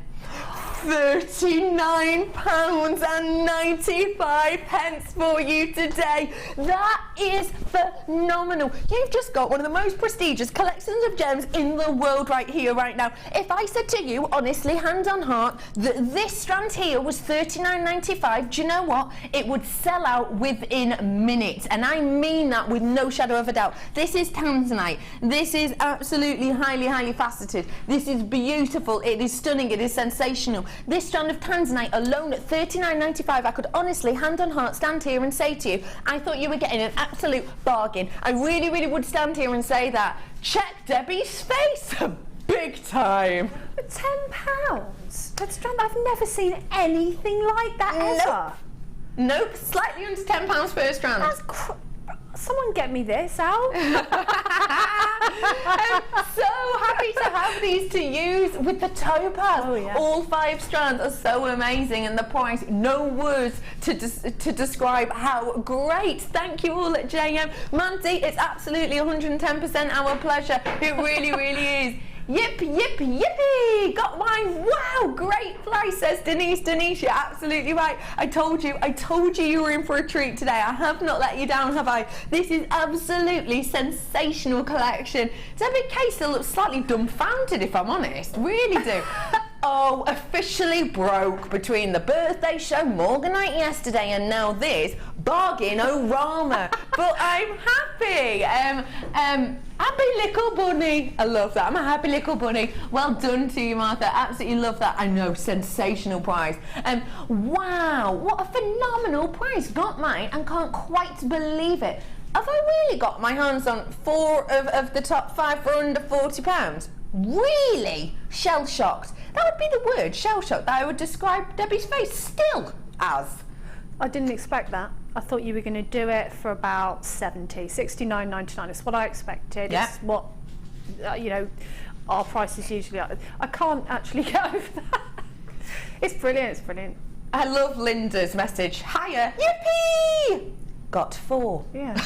£39.95 for you today. That is phenomenal. You've just got one of the most prestigious collections of gems in the world right here, right now. If I said to you, honestly, hand on heart, that this strand here was £39.95, do you know what? It would sell out within minutes, and I mean that with no shadow of a doubt. This is tanzanite. This is absolutely highly faceted. This is beautiful. It is stunning. It is sensational. This strand of tanzanite alone at $39.95, I could honestly, hand on heart, stand here and say to you, I thought you were getting an absolute bargain. I really, really would stand here and say that. Check Debbie's face, big time. £10? That strand, I've never seen anything like that ever. Nope, slightly under £10 per strand. That's someone get me this out. I'm so happy to have these to use with the topaz. Oh, yeah. All 5 strands are so amazing, and the price, no words to describe how great. Thank you all at JM. Mandy, it's absolutely 110% our pleasure. It really, really is. Yip, yip, yippee! Got mine. Wow, great price, says Denise. Denise, you're absolutely right. I told you you were in for a treat today. I have not let you down, have I? This is absolutely sensational collection. Debbie K still looks slightly dumbfounded, if I'm honest. Really do. Oh, officially broke between the birthday show Morganite yesterday and now this bargain-o-rama. But I'm happy. Happy little bunny. I love that. I'm a happy little bunny. Well done to you, Martha. Absolutely love that. I know, sensational prize. Wow, what a phenomenal prize. Got mine and can't quite believe it. Have I really got my hands on 4 of the top 5 for under £40? Really? Shell-shocked. That would be the word, shell-shocked, that I would describe Debbie's face still as. I didn't expect that. I thought you were going to do it for about 69.99. It's what I expected. Yeah. It's what you know, our prices usually are. I can't actually get over that. It's brilliant. It's brilliant. I love Linda's message. Hiya. Yippee! Got 4. Yeah.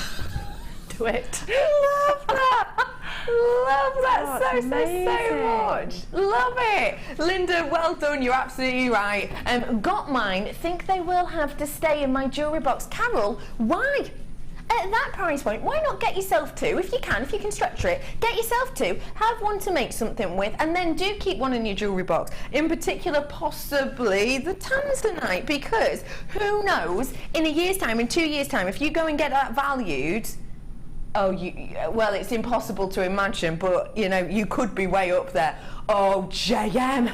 Do it. Love that. Love that so much. Love it. Linda, well done. You're absolutely right. Got mine. Think they will have to stay in my jewellery box. Carol, why? At that price point, why not get yourself 2, if you can structure it, get yourself 2, have one to make something with, and then do keep one in your jewellery box. In particular, possibly the tanzanite, because who knows, in a year's time, in 2 years' time, if you go and get that valued, well, it's impossible to imagine, but, you know, you could be way up there. Oh, JM,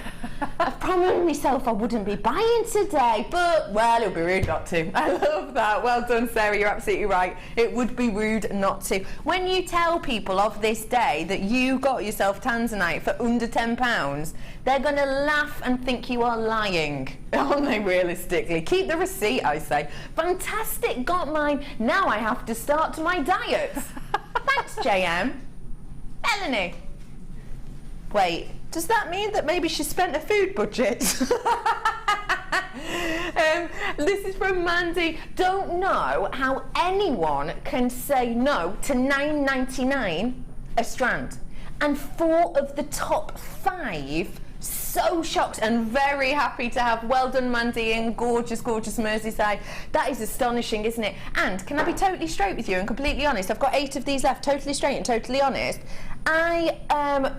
I've promised myself I wouldn't be buying today, but, well, it would be rude not to. I love that. Well done, Sarah. You're absolutely right. It would be rude not to. When you tell people of this day that you got yourself tanzanite for under £10, they're going to laugh and think you are lying, aren't they, realistically? Keep the receipt, I say. Fantastic. Got mine. Now I have to start my diet. Thanks, JM. Melanie. Wait, does that mean that maybe she spent a food budget? This is from Mandy. Don't know how anyone can say no to $9.99 a strand. And 4 of the top 5, so shocked and very happy to have. Well done, Mandy, in gorgeous, gorgeous Merseyside. That is astonishing, isn't it? And can I be totally straight with you and completely honest? I've got 8 of these left, totally straight and totally honest. I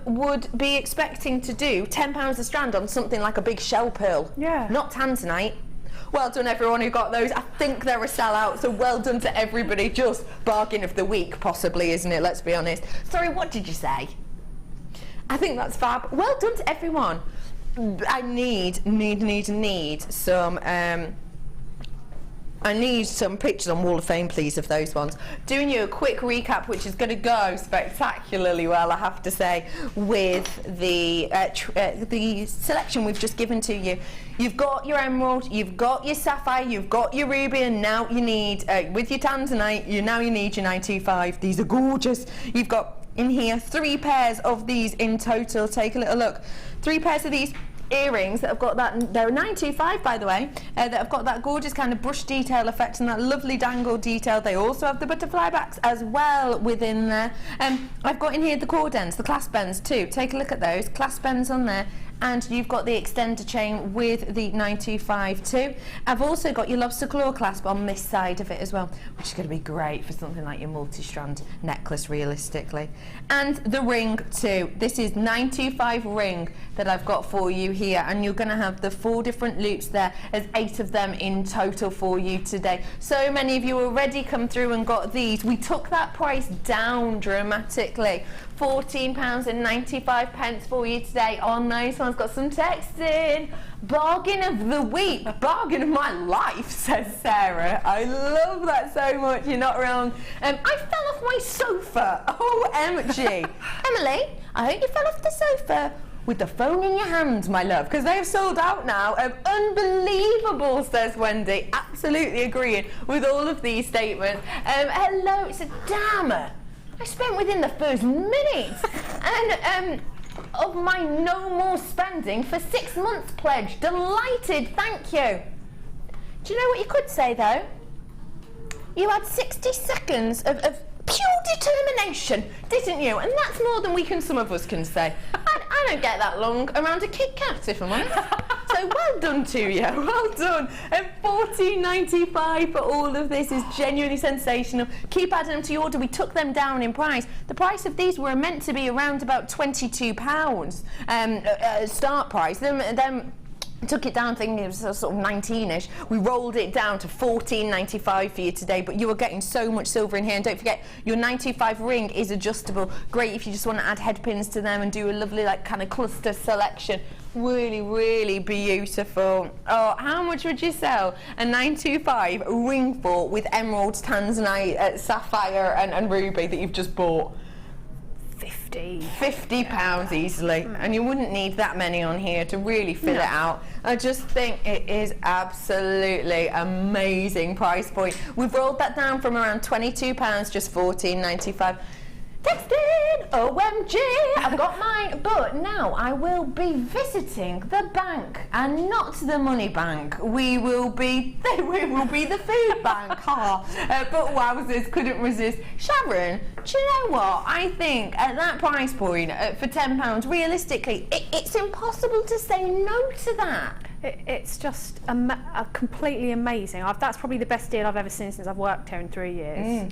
would be expecting to do £10 a strand on something like a big shell pearl. Yeah. Not tanzanite. Well done, everyone who got those. I think they're a sellout, so well done to everybody. Just bargain of the week, possibly, isn't it? Let's be honest. Sorry, what did you say? I think that's fab. Well done to everyone. I need some I need some pictures on Wall of Fame, please, of those ones. Doing you a quick recap, which is going to go spectacularly well, I have to say, with the selection we've just given to you. You've got your emerald, you've got your sapphire, you've got your ruby, and now you need, with your tanzanite, you need your 925. These are gorgeous. You've got in here 3 pairs of these in total. Take a little look. 3 pairs of these earrings that have got that, they're 925 by the way, that have got that gorgeous kind of brush detail effect and that lovely dangle detail. They also have the butterfly backs as well within there. I've got in here the cord ends, the clasp ends too. Take a look at those clasp ends on there. And you've got the extender chain with the 925 too. I've also got your lobster claw clasp on this side of it as well, which is going to be great for something like your multi-strand necklace realistically. And the ring too. This is 925 ring that I've got for you here, and you're going to have the 4 different loops there. There's 8 of them in total for you today. So many of you already come through and got these. We took that price down dramatically £14.95 for you today on those ones. Got some text in. Bargain of the week, bargain of my life, says Sarah. I love that so much. You're not wrong. I fell off my sofa. OMG. Emily, I hope you fell off the sofa with the phone in your hand, my love, because they've sold out now. Unbelievable, says Wendy. Absolutely agreeing with all of these statements. Hello, it's a dammer. I spent within the first minute and of my no more spending for 6 months pledge. Delighted, thank you. Do you know what you could say though? You had 60 seconds of pure determination, didn't you? And that's more than some of us can say. I don't get that long around a Kit Kat, if I'm honest. So well done to you, well done. £14.95 for all of this is genuinely sensational. Keep adding them to your order. We took them down in price. The price of these were meant to be around about £22 start price. Them took it down thinking it was sort of 19ish. We rolled it down to £14.95 for you today, but you are getting so much silver in here. And don't forget, your 925 ring is adjustable. Great if you just want to add head pins to them and do a lovely like kind of cluster selection. Really, really beautiful. Oh, how much would you sell a 925 ring for with emerald, tanzanite, sapphire and ruby that you've just bought? £50 easily, and you wouldn't need that many on here to really fill it out. I just think it is absolutely amazing price point. We've rolled that down from around £22, just £14.95. Text in, OMG, I've got mine, but now I will be visiting the bank and not the money bank. We will be the food bank, but wowzers, couldn't resist. Sharon, do you know what? I think at that price point, for £10, realistically, it's impossible to say no to that. It's just completely amazing. That's probably the best deal I've ever seen since I've worked here in 3 years.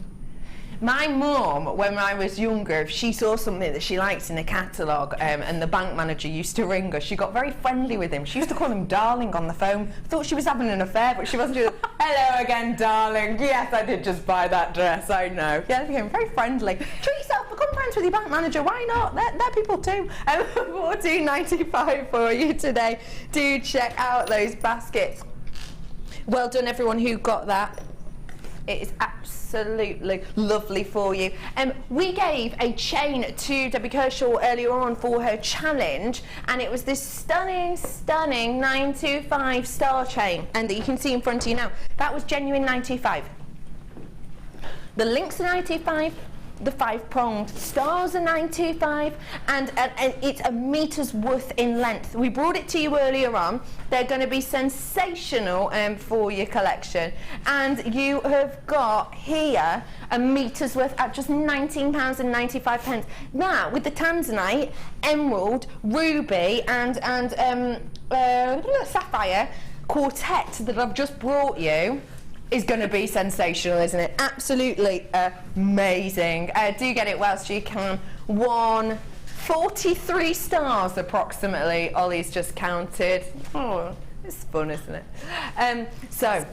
My mum, when I was younger, if she saw something that she liked in a catalogue and the bank manager used to ring her, she got very friendly with him. She used to call him darling on the phone. Thought she was having an affair, but she wasn't doing hello again, darling. Yes, I did just buy that dress, I know. Yeah, they became very friendly. Treat yourself, become friends with your bank manager, why not? They're people too. £14.95 for you today. Do check out those baskets. Well done everyone who got that. It is absolutely lovely for you. We gave a chain to Debbie Kershaw earlier on for her challenge, and it was this stunning 925 star chain, and that you can see in front of you now. That was genuine 925. The links are 925. The 5-pronged stars are 925, and it's a meter's worth in length. We brought it to you earlier on. They're going to be sensational for your collection, and you have got here a meter's worth at just £19.95. Now with the tanzanite, emerald, ruby and sapphire quartet that I've just brought you is going to be sensational, isn't it? Absolutely amazing. Do get it whilst you can. 143 stars approximately. Ollie's just counted. Oh, it's fun, isn't it? So,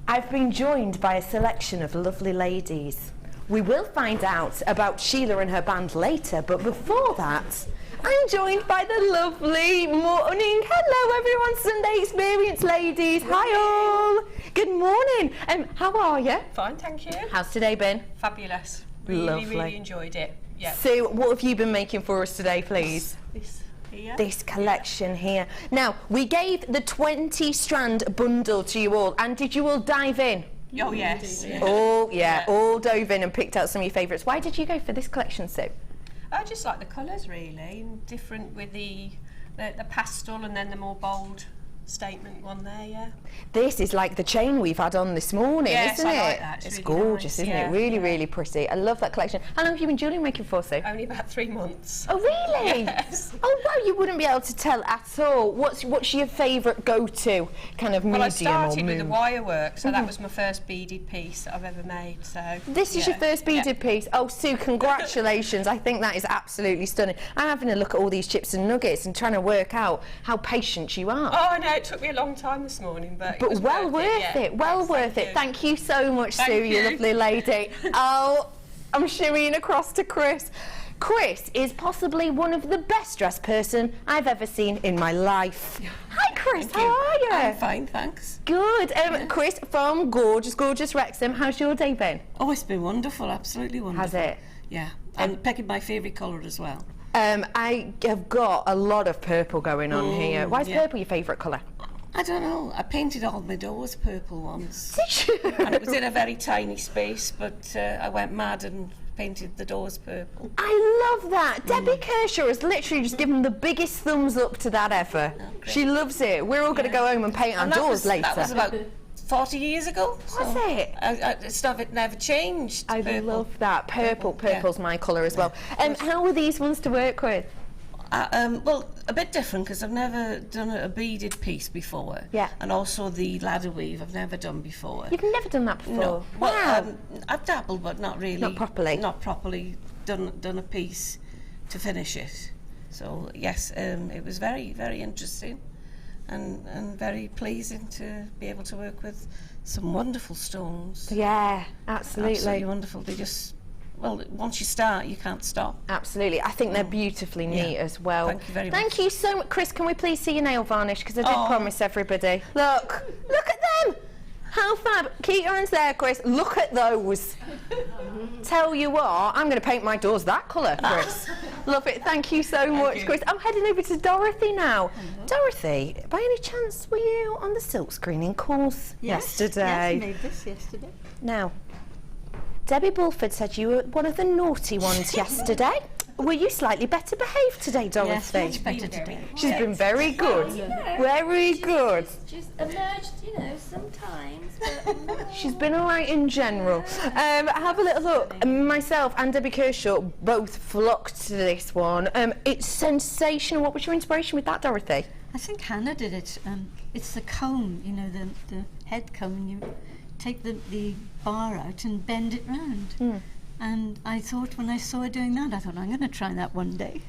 I've been joined by a selection of lovely ladies. We will find out about Sheila and her band later, but before that, I'm joined by the lovely morning. Hello everyone, Sunday Experience ladies. Hi all. Good morning. How are you? Fine, thank you. How's today been? Fabulous. Lovely. Really enjoyed it. Yeah. So what have you been making for us today, please? This here. This collection here. Now, we gave the 20 strand bundle to you all, and did you all dive in? Oh yes. Oh yeah, all dove in and picked out some of your favourites. Why did you go for this collection, Sue? I just like the colours really, and different with the pastel and then the more bold statement one there, yeah. This is like the chain we've had on this morning, yes, isn't it? I like that. It's really gorgeous, nice. isn't it? Really, really pretty. I love that collection. How long have you been jewellery making for, Sue? Only about 3 months. Oh, really? Yes. Oh, wow, you wouldn't be able to tell at all. What's your favourite go-to kind of medium or moon? Well, I started with the wire work, so that was my first beaded piece that I've ever made. So this is your first beaded piece. Oh, Sue, congratulations. I think that is absolutely stunning. I'm having a look at all these chips and nuggets and trying to work out how patient you are. Oh, I know, it took me a long time this morning, but it was well worth it. Well worth it. Thank you so much, Sue, you lovely lady. Oh, I'm shimmying across to Chris. Chris is possibly one of the best dressed person I've ever seen in my life. Hi Chris, how are you? I'm fine, thanks. Good. Chris from gorgeous Wrexham, how's your day been? Oh, it's been wonderful, absolutely wonderful. Has it? Yeah, and picking my favourite colour as well. I have got a lot of purple going on here. Why is purple your favourite colour? I don't know. I painted all my doors purple once. Did you? And it was in a very tiny space, but I went mad and painted the doors purple. I love that. Debbie Kershaw has literally just given the biggest thumbs up to that ever. Oh, she loves it. We're all going to go home and paint our doors later. That was about 40 years ago. Was it? It never changed. I love that. Purple's my colour as well. How are these ones to work with? Well, a bit different because I've never done a beaded piece before. Yeah. And also the ladder weave I've never done before. You've never done that before? No. Wow. Well, I've dabbled, but not really. Not properly? Not properly done a piece to finish it. So, yes, it was very, very interesting and very pleasing to be able to work with some wonderful stones. Yeah, absolutely. Absolutely wonderful. They just... Well, once you start, you can't stop. Absolutely. I think they're beautifully neat as well. Thank you very much. Thank you so much. Chris, can we please see your nail varnish? Because I did promise everybody. Look at them. How fab. Keep your hands there, Chris. Look at those. Tell you what, I'm going to paint my doors that colour, Chris. Love it. Thank you so much, Chris. I'm heading over to Dorothy now. Dorothy, by any chance, were you on the silk screening course yesterday? Yes, I made this yesterday. Now, Debbie Bulford said you were one of the naughty ones yesterday. Were you slightly better behaved today, Dorothy? Yes, much better today. She's been very good. Very good. Just emerged, sometimes. But She's been all right in general. Have a little look. Myself and Debbie Kershaw both flocked to this one. It's sensational. What was your inspiration with that, Dorothy? I think Hannah did it. It's the comb, the head comb, and you take the bar out and bend it round. And I thought, when I saw her doing that, I thought, I'm going to try that one day.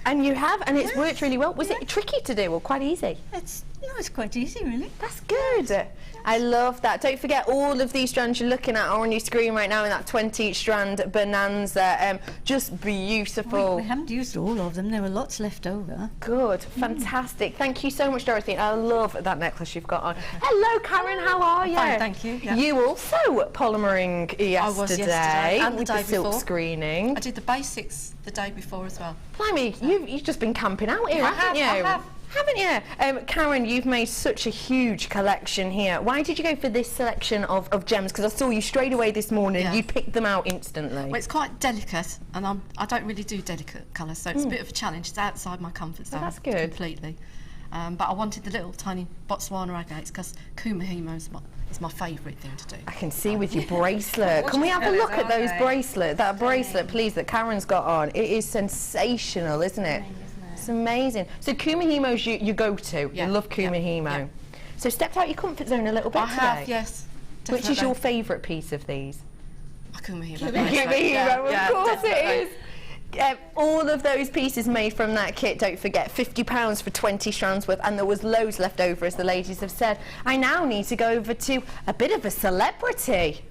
And you have, and it's worked really well. Was it tricky to do or quite easy? It's quite easy, really. That's good. I love that. Don't forget, all of these strands you're looking at are on your screen right now in that 20 strand bonanza. Just beautiful. We haven't used all of them. There were lots left over. Good. Fantastic. Thank you so much, Dorothy. I love that necklace you've got on. Hello, Karen. How are you? Fine, thank you. Yeah. You also polymering yesterday. I was yesterday and with the day the silk before. screening. I did the basics the day before as well. Blimey, you've just been camping out here, haven't you? I have. Haven't you? Karen, you've made such a huge collection here. Why did you go for this selection of gems? Because I saw you straight away this morning. Yeah. You picked them out instantly. Well, it's quite delicate, and I don't really do delicate colours, so it's a bit of a challenge. It's outside my comfort zone. That's good. Completely. But I wanted the little tiny Botswana agates because kumahimo is my favourite thing to do. I can see with your bracelet. Can we have a look at those bracelets? That bracelet, please, that Karen's got on. It is sensational, isn't it? It's amazing. So kumahimo's your go-to. Yeah. You love kumahimo. Yeah. So stepped out your comfort zone a little bit I today. have, yes. Which is your favourite piece of these? My kumahimo. Of course it is. All of those pieces made from that kit, don't forget, £50 for 20 strands worth, and there was loads left over, as the ladies have said. I now need to go over to a bit of a celebrity.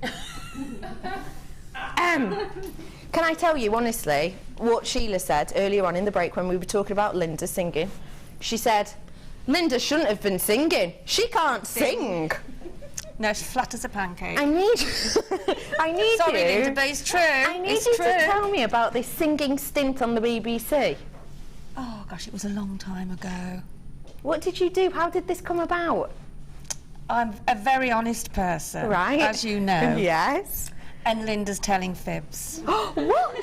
Can I tell you, honestly, what Sheila said earlier on in the break when we were talking about Linda singing? She said, Linda shouldn't have been singing. She can't sing. No, she's flat as a pancake. I need Sorry, you. Linda, but it's true. I need you to tell me about this singing stint on the BBC. Oh, gosh, it was a long time ago. What did you do? How did this come about? I'm a very honest person. Right. As you know. Yes. And Linda's telling fibs. What?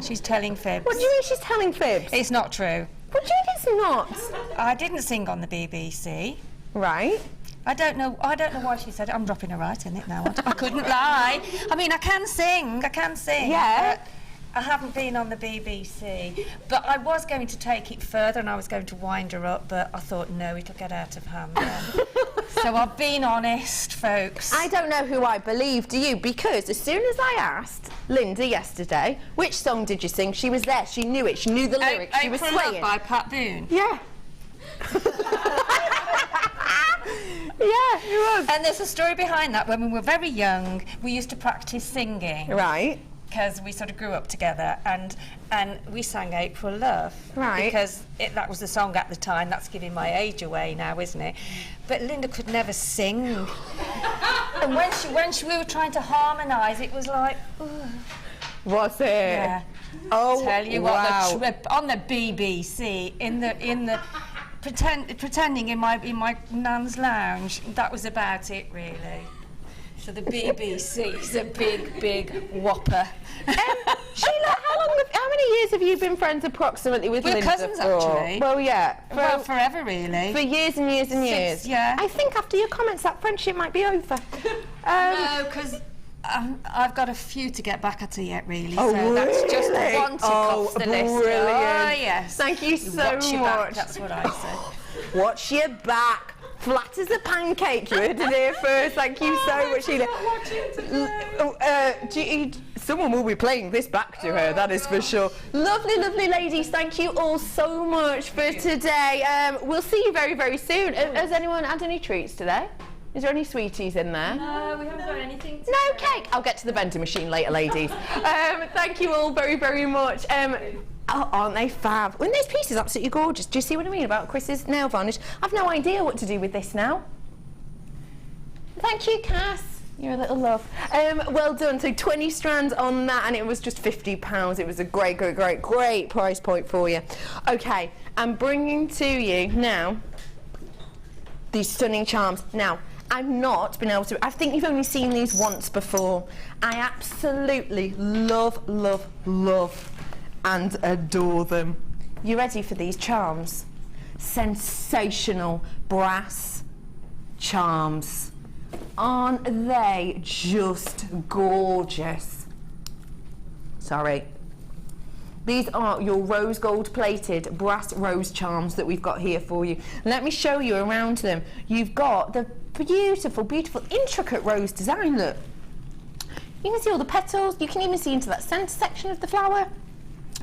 She's telling fibs. What do you mean she's telling fibs? It's not true. What do you mean it's not? I didn't sing on the BBC. Right. I don't know why she said it. I'm dropping her right in it now. I couldn't lie. I mean, I can sing. Yeah. But I haven't been on the BBC. But I was going to take it further and I was going to wind her up, but I thought, no, it'll get out of hand then. So I've been honest, folks. I don't know who I believe, do you? Because as soon as I asked Linda yesterday, which song did you sing? She was there. She knew it. She knew the lyrics. She was swaying. By Pat Boone. Yeah. Yeah, it was. And there's a story behind that. When we were very young, we used to practice singing. Right. because we sort of grew up together, and we sang April Love. Right. Because that was the song at the time. That's giving my age away now, isn't it? But Linda could never sing. And when we were trying to harmonise, it was like, ugh. Was it? Yeah. Oh, tell you wow. what, on the BBC, in the pretending in my nan's lounge, that was about it, really. So the BBC is a big whopper. Sheila, how many years have you been friends approximately with Linda? We're cousins, for? actually. Well, yeah. Well, forever, really. For years and years and years. Since, yeah. I think after your comments, that friendship might be over. No, because I've got a few to get back at her yet, really. Oh, so that's just really? one tick off the list. Brilliant. Oh, yes. Thank you so Watch your back, much. that's what I say. Watch your back. Flat as a pancake. You heard it here first. Thank you so much, Sheila. Someone will be playing this back to her, that is for sure. Lovely, lovely ladies. Thank you all so much for today. We'll see you very, very soon. Has anyone had any treats today? Is there any sweeties in there? No, we haven't got anything today. No cake. I'll get to the vending machine later, ladies. Thank you all very, very much. Oh, aren't they fab? And this piece is absolutely gorgeous. Do you see what I mean about Chris's nail varnish? I've no idea what to do with this now. Thank you, Cass. You're a little love. Well done. So 20 strands on that, and it was just £50. It was a great, great, great, great price point for you. Okay, I'm bringing to you now these stunning charms. Now, I've not been able to, I think you've only seen these once before. I absolutely love, love, love and adore them. You ready for these charms? Sensational brass charms. Aren't they just gorgeous? Sorry. These are your rose gold plated brass rose charms that we've got here for you. Let me show you around them. You've got the beautiful, beautiful, intricate rose design, look. You can see all the petals. You can even see into that centre section of the flower.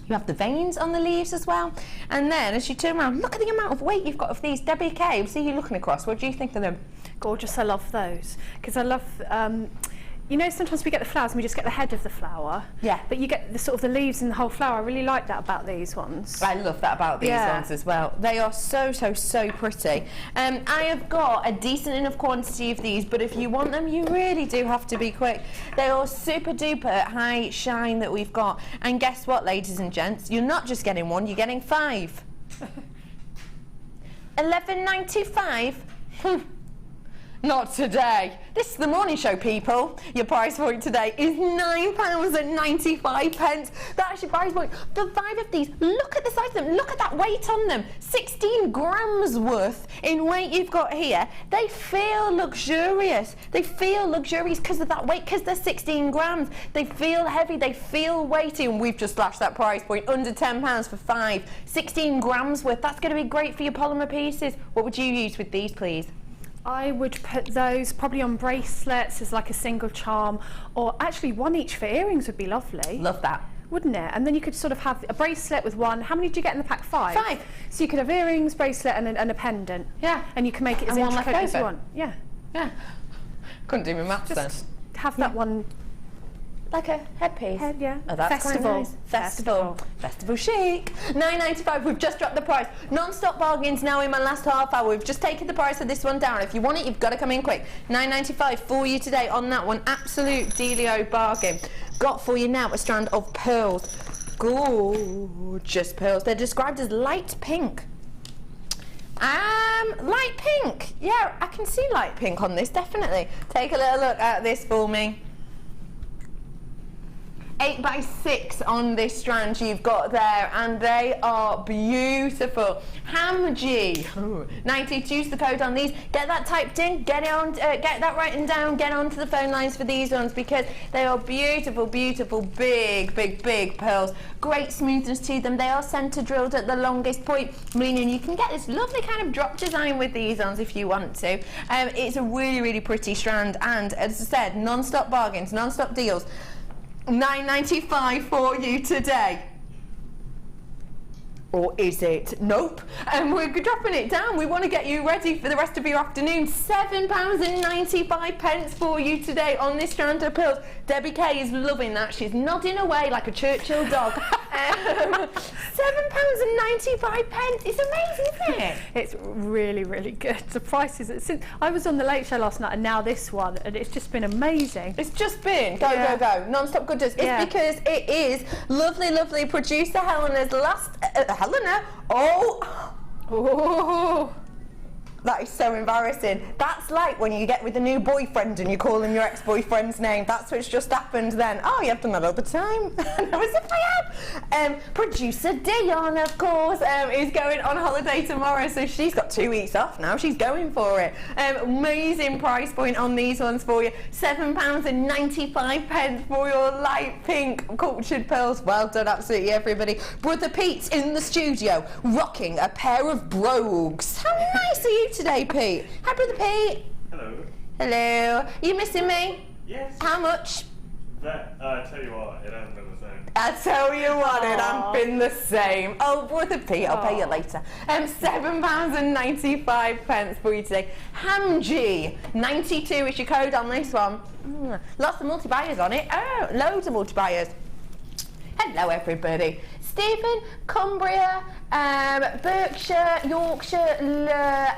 You have the veins on the leaves as well. And then as you turn around, look at the amount of weight you've got of these. Debbie Kay, see you looking across. What do you think of them? Gorgeous, I love those. Because I love, you know, sometimes we get the flowers and we just get the head of the flower. Yeah. But you get the sort of the leaves and the whole flower. I really like that about these ones. I love that about these ones as well. They are so, so, so pretty. I have got a decent enough quantity of these, but if you want them, you really do have to be quick. They are super duper high shine that we've got. And guess what, ladies and gents? You're not just getting one, you're getting 5. £11.95? Not today. This is the morning show, people. Your price point today is £9.95. That's your price point. The 5 of these, look at the size of them. Look at that weight on them. 16 grams worth in weight you've got here. They feel luxurious. They feel luxurious because of that weight, because they're 16 grams. They feel heavy, they feel weighty, and we've just slashed that price point under £10 for 5. 16 grams worth. That's going to be great for your polymer pieces. What would you use with these, please? I would put those probably on bracelets as like a single charm, or actually one each for earrings would be lovely. Love that. Wouldn't it? And then you could sort of have a bracelet with one. How many do you get in the pack? 5? 5. So you could have earrings, bracelet and a pendant. Yeah. And you can make it as And one intricate left as you over. want. Yeah. Yeah. Couldn't do my maths then. Just have that one. Like a headpiece? Yeah. Oh, that's Festival. quite nice. Festival chic. £9.95. We've just dropped the price. Non-stop bargains now in my last half hour. We've just taken the price of this one down. If you want it, you've got to come in quick. £9.95 for you today on that one. Absolute dealio bargain. Got for you now a strand of pearls. Gorgeous pearls. They're described as light pink. Light pink. Yeah, I can see light pink on this, definitely. Take a little look at this for me. 8x6 on this strand you've got there, and they are beautiful. HAMG 90. Use the code on these. Get that typed in. Get it on. Get that written down. Get onto the phone lines for these ones because they are beautiful, beautiful, big, big, big pearls. Great smoothness to them. They are centre drilled at the longest point, meaning you can get this lovely kind of drop design with these ones if you want to. It's a really, really pretty strand, and as I said, non-stop bargains, non-stop deals. £9.95 for you today. Or is it? Nope. And we're dropping it down. We want to get you ready for the rest of your afternoon. £7.95 for you today on this strand of pearls. Debbie Kay is loving that. She's nodding away like a Churchill dog. £7.95. It's amazing, isn't it? It's really, really good. The prices. Since I was on the Late Show last night, and now this one, and it's just been amazing. It's just been go non-stop goodness. It's because it is lovely, lovely producer Helena's last. Helena. Oh. That is so embarrassing. That's like when you get with a new boyfriend and you call him your ex-boyfriend's name. That's what's just happened then. Oh, you have done that all the time. No, as if I have. Producer Dion, of course, is going on holiday tomorrow, so she's got 2 weeks off now. She's going for it. Amazing price point on these ones for you. £7.95 for your light pink cultured pearls. Well done, absolutely everybody. Brother Pete's in the studio, rocking a pair of brogues. How nice are you today, Pete? Hi, Brother Pete. Hello. Hello. You missing me? Yes. How much? I tell you what, it hasn't been the same. I tell you what, it hasn't been the same. Oh, Brother Pete, I'll pay you later. £7.95 for you today. Hamg, 92 is your code on this one. Lots of multi-buyers on it. Oh, loads of multi-buyers. Hello, everybody. Stephen, Cumbria, Berkshire, Yorkshire,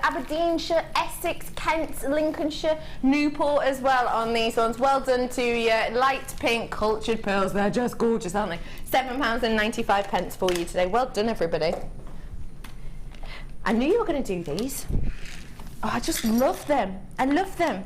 Aberdeenshire, Essex, Kent, Lincolnshire, Newport as well on these ones. Well done to you. Light pink cultured pearls. They're just gorgeous, aren't they? £7.95 for you today. Well done, everybody. I knew you were going to do these. Oh, I just love them. I love them.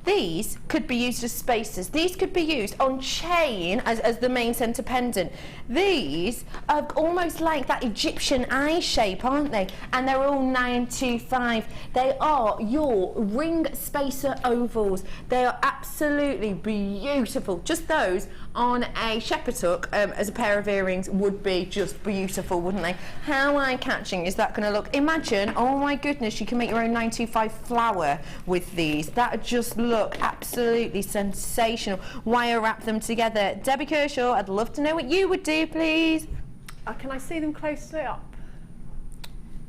These could be used as spacers. These could be used on chain as the main centre pendant. These are almost like that Egyptian eye shape, aren't they? And they're all 925. They are your ring spacer ovals. They are absolutely beautiful. Just those on a shepherd's hook as a pair of earrings would be just beautiful, wouldn't they? How eye-catching is that going to look? Imagine, oh my goodness, you can make your own 925 flower with these. That would just look absolutely sensational. Wire wrap them together. Debbie Kershaw, I'd love to know what you would do, please. Can I see them closely up?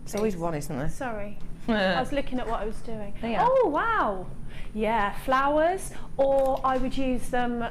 There's always one, isn't there? Sorry. I was looking at what I was doing. Yeah. Oh, wow. Yeah, flowers, or I would use them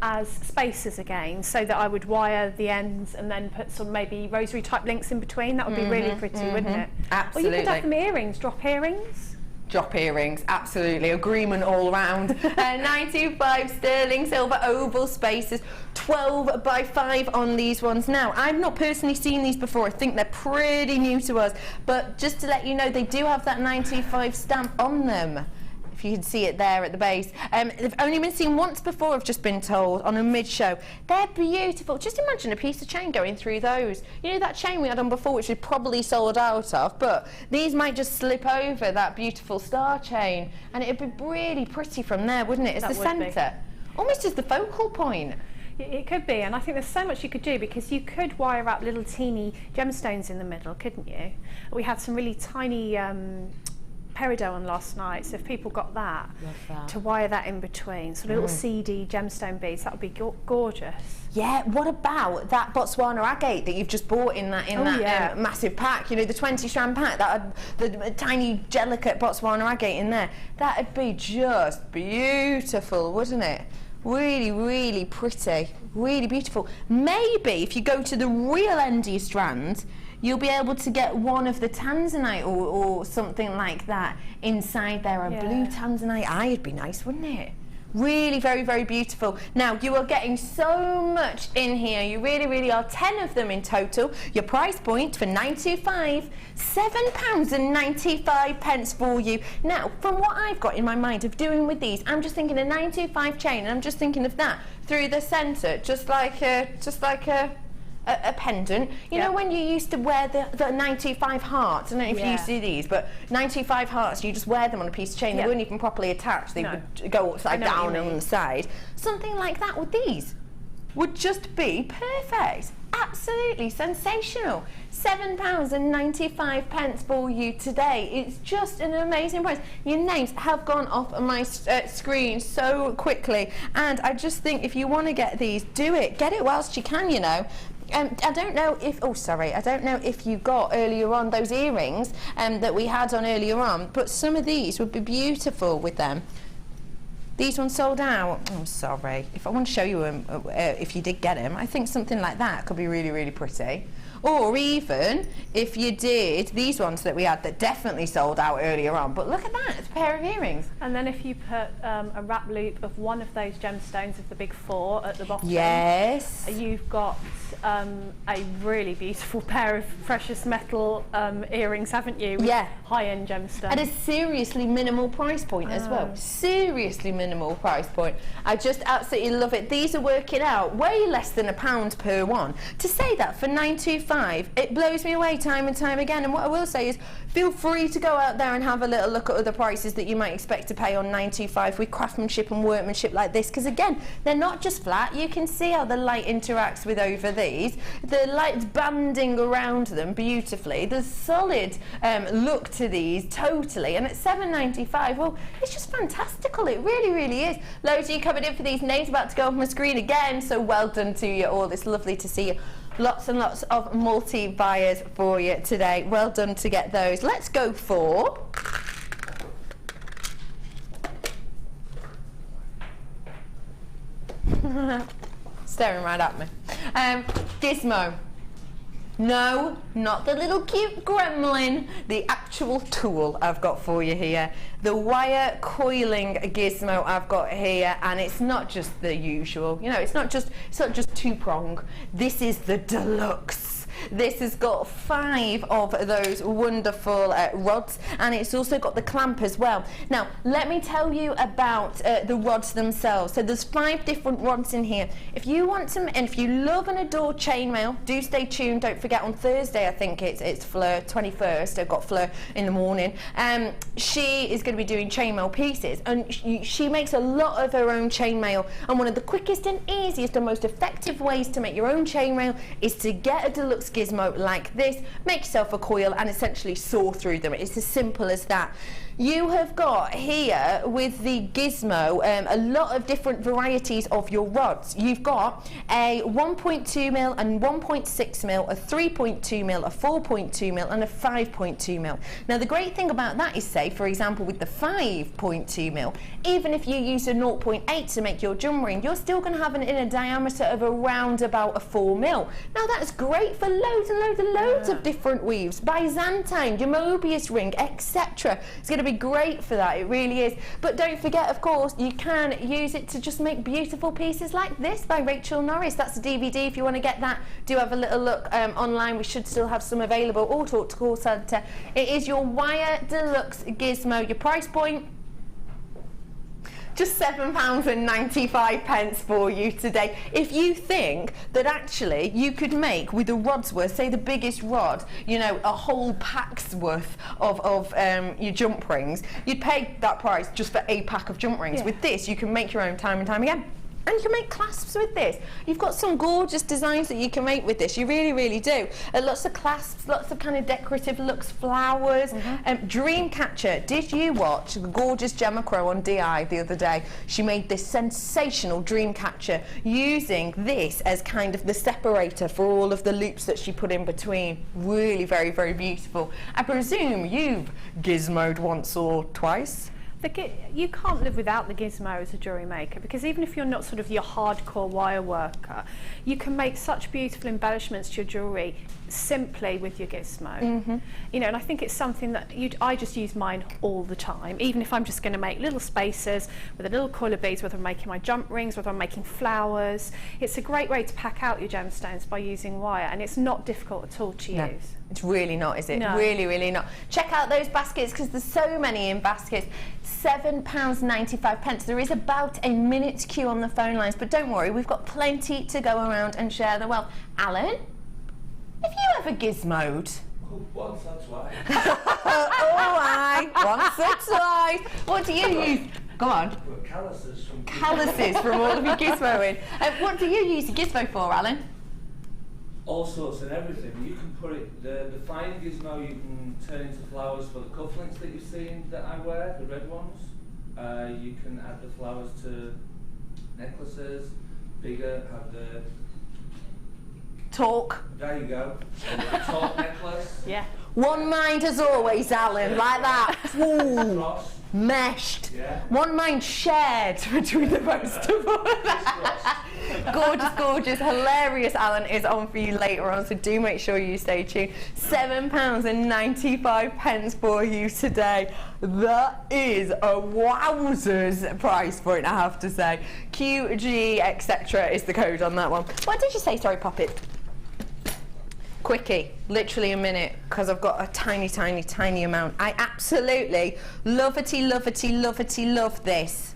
as spacers again, so that I would wire the ends and then put some maybe rosary type links in between. That would be really pretty, wouldn't it? Absolutely. Or you could have them earrings, drop earrings. Drop earrings, absolutely. Agreement all round. 925 sterling silver oval spacers, 12 by 5 on these ones. Now, I've not personally seen these before. I think they're pretty new to us. But just to let you know, they do have that 925 stamp on them. If you can see it there at the base. They've only been seen once before, I've just been told, on a mid-show. They're beautiful. Just imagine a piece of chain going through those. You know that chain we had on before, which we probably sold out of, but these might just slip over that beautiful star chain, and it'd be really pretty from there, wouldn't it? It's the centre. Almost as the focal point. It could be, and I think there's so much you could do, because you could wire up little teeny gemstones in the middle, couldn't you? We had some really tiny peridot on last night, so if people got that, to wire that in between, so little seedy gemstone beads, that would be gorgeous. Yeah, what about that Botswana agate that you've just bought in that massive pack? You know, the 20 strand pack, that had the tiny delicate Botswana agate in there. That'd be just beautiful, wouldn't it? Really, really pretty, really beautiful. Maybe if you go to the real end of your strands, you'll be able to get one of the tanzanite or something like that inside there. A blue tanzanite eye would be nice, wouldn't it? Really very, very beautiful. Now, you are getting so much in here. You really, really are. 10 of them in total. Your price point for 925, £7.95 for you. Now, from what I've got in my mind of doing with these, I'm just thinking a 925 chain, and I'm just thinking of that through the centre, just like a pendant. You know when you used to wear the 925 hearts? I don't know if you used to do these, but 925 hearts, you just wear them on a piece of chain. They weren't even properly attached. They would go upside down and on the side. Something like that with these would just be perfect. Absolutely sensational. £7.95 for you today. It's just an amazing price. Your names have gone off on my screen so quickly, and I just think if you want to get these, do it. Get it whilst you can, you know. I don't know if, I don't know if you got earlier on those earrings that we had on earlier on, but some of these would be beautiful with them. These ones sold out. I'm sorry. If I want to show you them, if you did get them, I think something like that could be really, really pretty. Or even if you did these ones that we had that definitely sold out earlier on. But look at that, it's a pair of earrings. And then if you put a wrap loop of one of those gemstones of the big 4 at the bottom, yes, you've got a really beautiful pair of precious metal earrings, haven't you? With high-end gemstones. At a seriously minimal price point as well. Seriously minimal price point. I just absolutely love it. These are working out way less than £1 per one. To say that for £925, it blows me away time and time again. And what I will say is, feel free to go out there and have a little look at other prices that you might expect to pay on £925 with craftsmanship and workmanship like this, because again, they're not just flat. You can see how the light interacts with over these. The light's banding around them beautifully. The solid look to these, totally. And at £7.95, well, it's just fantastical. It really, really is. Loads of you covered in for these. Names about to go off my screen again, so well done to you all. It's lovely to see you. Lots and lots of multi-buyers for you today. Well done to get those. Let's go for... staring right at me. Gizmo. No, not the little cute gremlin, the actual tool I've got for you here. The wire coiling gizmo I've got here, and it's not just the usual, you know, it's not just 2-prong. This is the deluxe. This has got 5 of those wonderful rods, and it's also got the clamp as well. Now, let me tell you about the rods themselves. So there's 5 different rods in here. If you want some, and if you love and adore chainmail, do stay tuned. Don't forget, on Thursday, I think it's Fleur, 21st, I've got Fleur in the morning. She is going to be doing chainmail pieces, and she makes a lot of her own chainmail, and one of the quickest and easiest and most effective ways to make your own chainmail is to get a deluxe gizmo like this, make yourself a coil and essentially saw through them. It's as simple as that. You have got here with the gizmo a lot of different varieties of your rods. You've got a 1.2mm and 1.6mm, a 3.2mm, a 4.2mm and a 5.2mm. Now the great thing about that is, say for example with the 5.2mm, even if you use a 0.8 to make your jump ring, you're still going to have an inner diameter of around about a 4mm. Now that's great for loads and loads and loads of different weaves. Byzantine, your Mobius ring, etc. It's going to be great for that, it really is. But don't forget, of course, you can use it to just make beautiful pieces like this by Rachel Norris. That's a DVD. If you want to get that, do have a little look online. We should still have some available. Or talk to call centre. It is your wire deluxe gizmo. Your price point, just £7.95 for you today. If you think that actually you could make with the rod's worth, say the biggest rod, you know, a whole pack's worth of your jump rings, you'd pay that price just for a pack of jump rings. With this, you can make your own time and time again. And you can make clasps with this. You've got some gorgeous designs that you can make with this. You really, really do. Lots of clasps, lots of kind of decorative looks, flowers. Dreamcatcher. Did you watch the gorgeous Gemma Crow on DI the other day? She made this sensational Dreamcatcher using this as kind of the separator for all of the loops that she put in between. Really very, very beautiful. I presume you've gizmoed once or twice? You can't live without the gizmo as a jewellery maker, because even if you're not sort of your hardcore wire worker, you can make such beautiful embellishments to your jewellery simply with your gizmo. You know, and I think it's something that I just use mine all the time, even if I'm just going to make little spaces with a little coil of beads, whether I'm making my jump rings, whether I'm making flowers. It's a great way to pack out your gemstones by using wire, and it's not difficult at all to use. It's really not, is it? No. Really, really not. Check out those baskets, because there's so many in baskets. £7.95. There is about a minute's queue on the phone lines, but don't worry, we've got plenty to go around and share the wealth. Alan, have you ever gizmoed? Once or twice. Once or twice. What do you use? Go on. Well, calluses from all of your gizmoing. What do you use your gizmo for, Alan? All sorts and everything. You can put it, the fine gizmo you can turn into flowers for the cufflinks that you've seen that I wear, the red ones. You can add the flowers to necklaces, bigger, have the Talk. There you go. And the top necklace. Yeah. One mind as always, Alan, like that. Ooh, meshed. Yeah. One mind shared between the both of us. Gorgeous, gorgeous, hilarious. Alan is on for you later on, so do make sure you stay tuned. £7.95 for you today. That is a wowzers price point, I have to say. QG etc. is the code on that one. What did you say? Sorry, Poppet. Quickie, literally a minute, because I've got a tiny, tiny, tiny amount. I absolutely love this.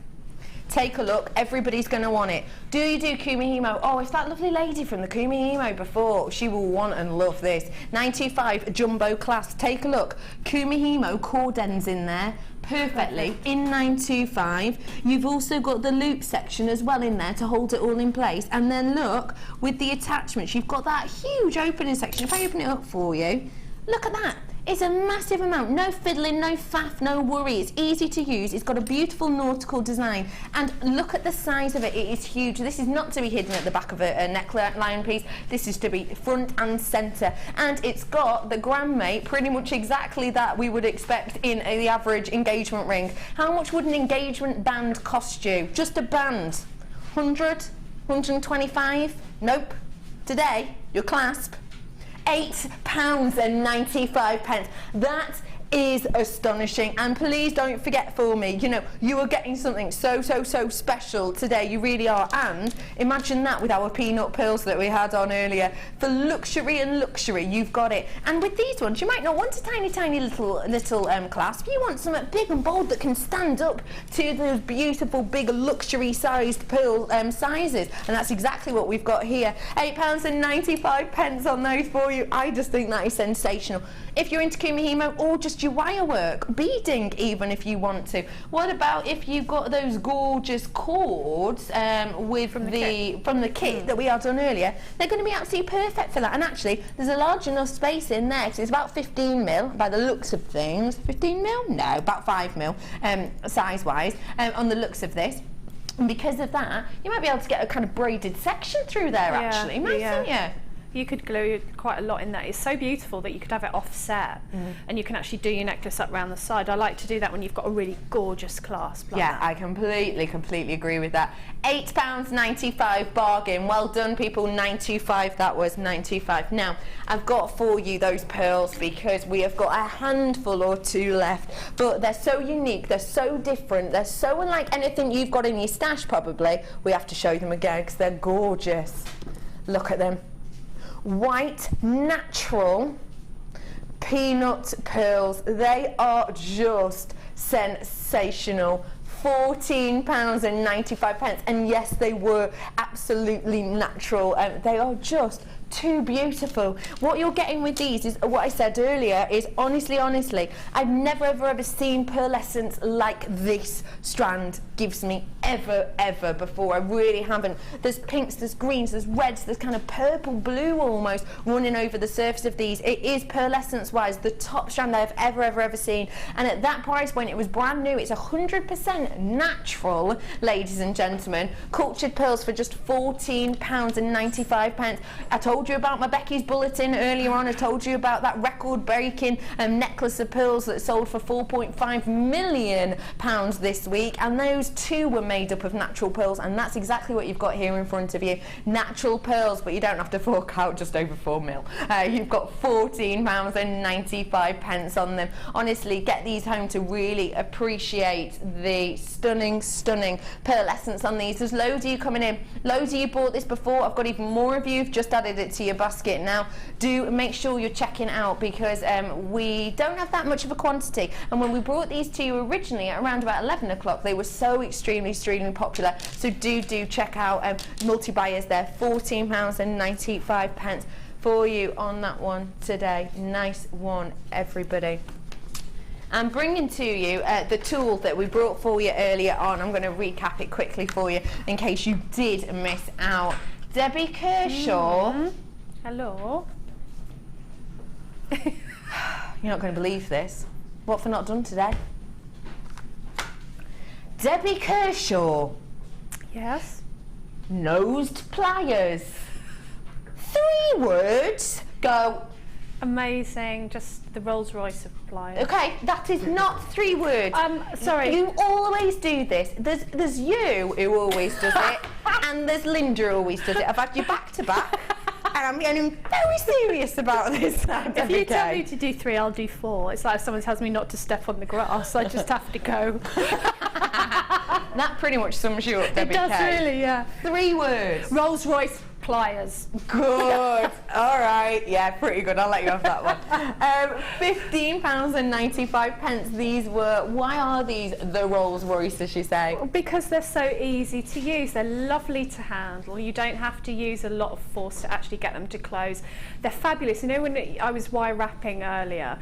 Take a look, everybody's going to want it. Do you do Kumihimo? Oh, it's that lovely lady from the Kumihimo before. She will want and love this. 925 jumbo class. Take a look. Kumihimo cord ends in there perfectly in 925. You've also got the loop section as well in there to hold it all in place. And then look, with the attachments, you've got that huge opening section. If I open it up for you, look at that. It's a massive amount, no fiddling, no faff, no worry. It's easy to use. It's got a beautiful nautical design. And look at the size of it. It is huge. This is not to be hidden at the back of a neckline piece. This is to be front and centre. And it's got the grandmate, pretty much exactly that we would expect in the average engagement ring. How much would an engagement band cost you? Just a band? 100? 125? Nope. Today, your clasp. £8.95. That is astonishing, and please don't forget for me, you know, you are getting something so special today. You really are. And imagine that with our peanut pearls that we had on earlier. For luxury and luxury, you've got it. And with these ones, you might not want a tiny little clasp. You want something big and bold that can stand up to those beautiful big luxury sized pearl sizes, and that's exactly what we've got here. £8.95 on those for you. I just think that is sensational. If you're into Kumihimo or just your wire work, beading even if you want to. What about if you've got those gorgeous cords from the kit that we had done earlier? They're going to be absolutely perfect for that. And actually, there's a large enough space in there because it's about 15 mil by the looks of things. 15 mil? No, about 5 mil size-wise on the looks of this. And because of that, you might be able to get a kind of braided section through there actually, mightn't you? You could glue quite a lot in there. It's so beautiful that you could have it offset and you can actually do your necklace up round the side. I like to do that when you've got a really gorgeous clasp like that. I completely agree with that. £8.95 bargain. Well done, people. 925, that was 925. Now, I've got for you those pearls because we have got a handful or two left, but they're so unique, they're so different, they're so unlike anything you've got in your stash probably. We have to show them again because they're gorgeous. Look at them. White natural peanut pearls. They are just sensational. £14.95, and yes, they were absolutely natural. They are just too beautiful. What you're getting with these is what I said earlier, is honestly, I've never ever seen pearlescence like this strand gives me ever before. I really haven't. There's pinks, there's greens, there's reds, there's kind of purple blue almost running over the surface of these. It is pearlescence wise the top strand I've ever seen, and at that price point it was brand new. It's 100% natural, ladies and gentlemen. Cultured pearls for just £14.95. I told you about my Becky's bulletin earlier on. I told you about that record-breaking necklace of pearls that sold for £4.5 million this week, and those two were made up of natural pearls, and that's exactly what you've got here in front of you. Natural pearls, but you don't have to fork out just over 4 mil. You've got £14.95 on them. Honestly, get these home to really appreciate the stunning pearlescence on these. There's loads of you coming in. Loads of you bought this before. I've got even more of you who've just added it to your basket now. Do make sure you're checking out because we don't have that much of a quantity, and when we brought these to you originally at around about 11 o'clock, they were so extremely popular. So do check out multi-buyers there. £14.95 for you on that one today. Nice one, everybody. I'm bringing to you the tool that we brought for you earlier on. I'm going to recap it quickly for you in case you did miss out. Debbie Kershaw. Hello. You're not going to believe this. What for not done today? Debbie Kershaw. Yes. Nosed pliers. 3 words. Go. Amazing, just the Rolls Royce of pliers. Okay, that is not 3 words. Sorry. You always do this. There's you who always does it, and there's Linda who always does it. I've had you back to back, and I'm getting very serious about this. If you tell me to do 3, I'll do 4. It's like if someone tells me not to step on the grass, I just have to go. That pretty much sums you up, Debbie. It does really, yeah. 3 words. Rolls Royce pliers. Good. All right. Yeah, pretty good. I'll let you have that one. £15.95. These were. Why are these the Rolls Royce, as you say? Because they're so easy to use. They're lovely to handle. You don't have to use a lot of force to actually get them to close. They're fabulous. You know, when I was wire wrapping earlier,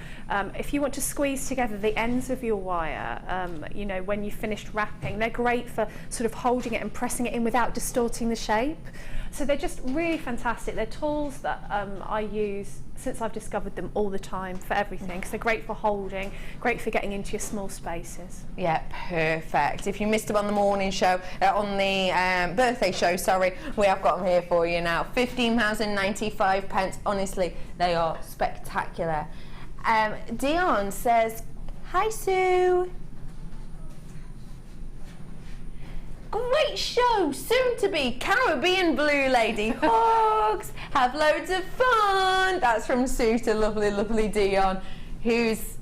if you want to squeeze together the ends of your wire, you know, when you finished wrapping, they're great for sort of holding it and pressing it in without distorting the shape. So they're just really fantastic. They're tools that I use since I've discovered them all the time for everything, because they're great for holding, great for getting into your small spaces. Yeah, perfect. If you missed them on the morning show, on the birthday show, sorry, we have got them here for you now. £15.95. Honestly, they are spectacular. Dion says, hi Sue. Great show, soon to be Caribbean Blue Lady. Hugs, have loads of fun. That's from Sue to lovely, lovely Dion, who's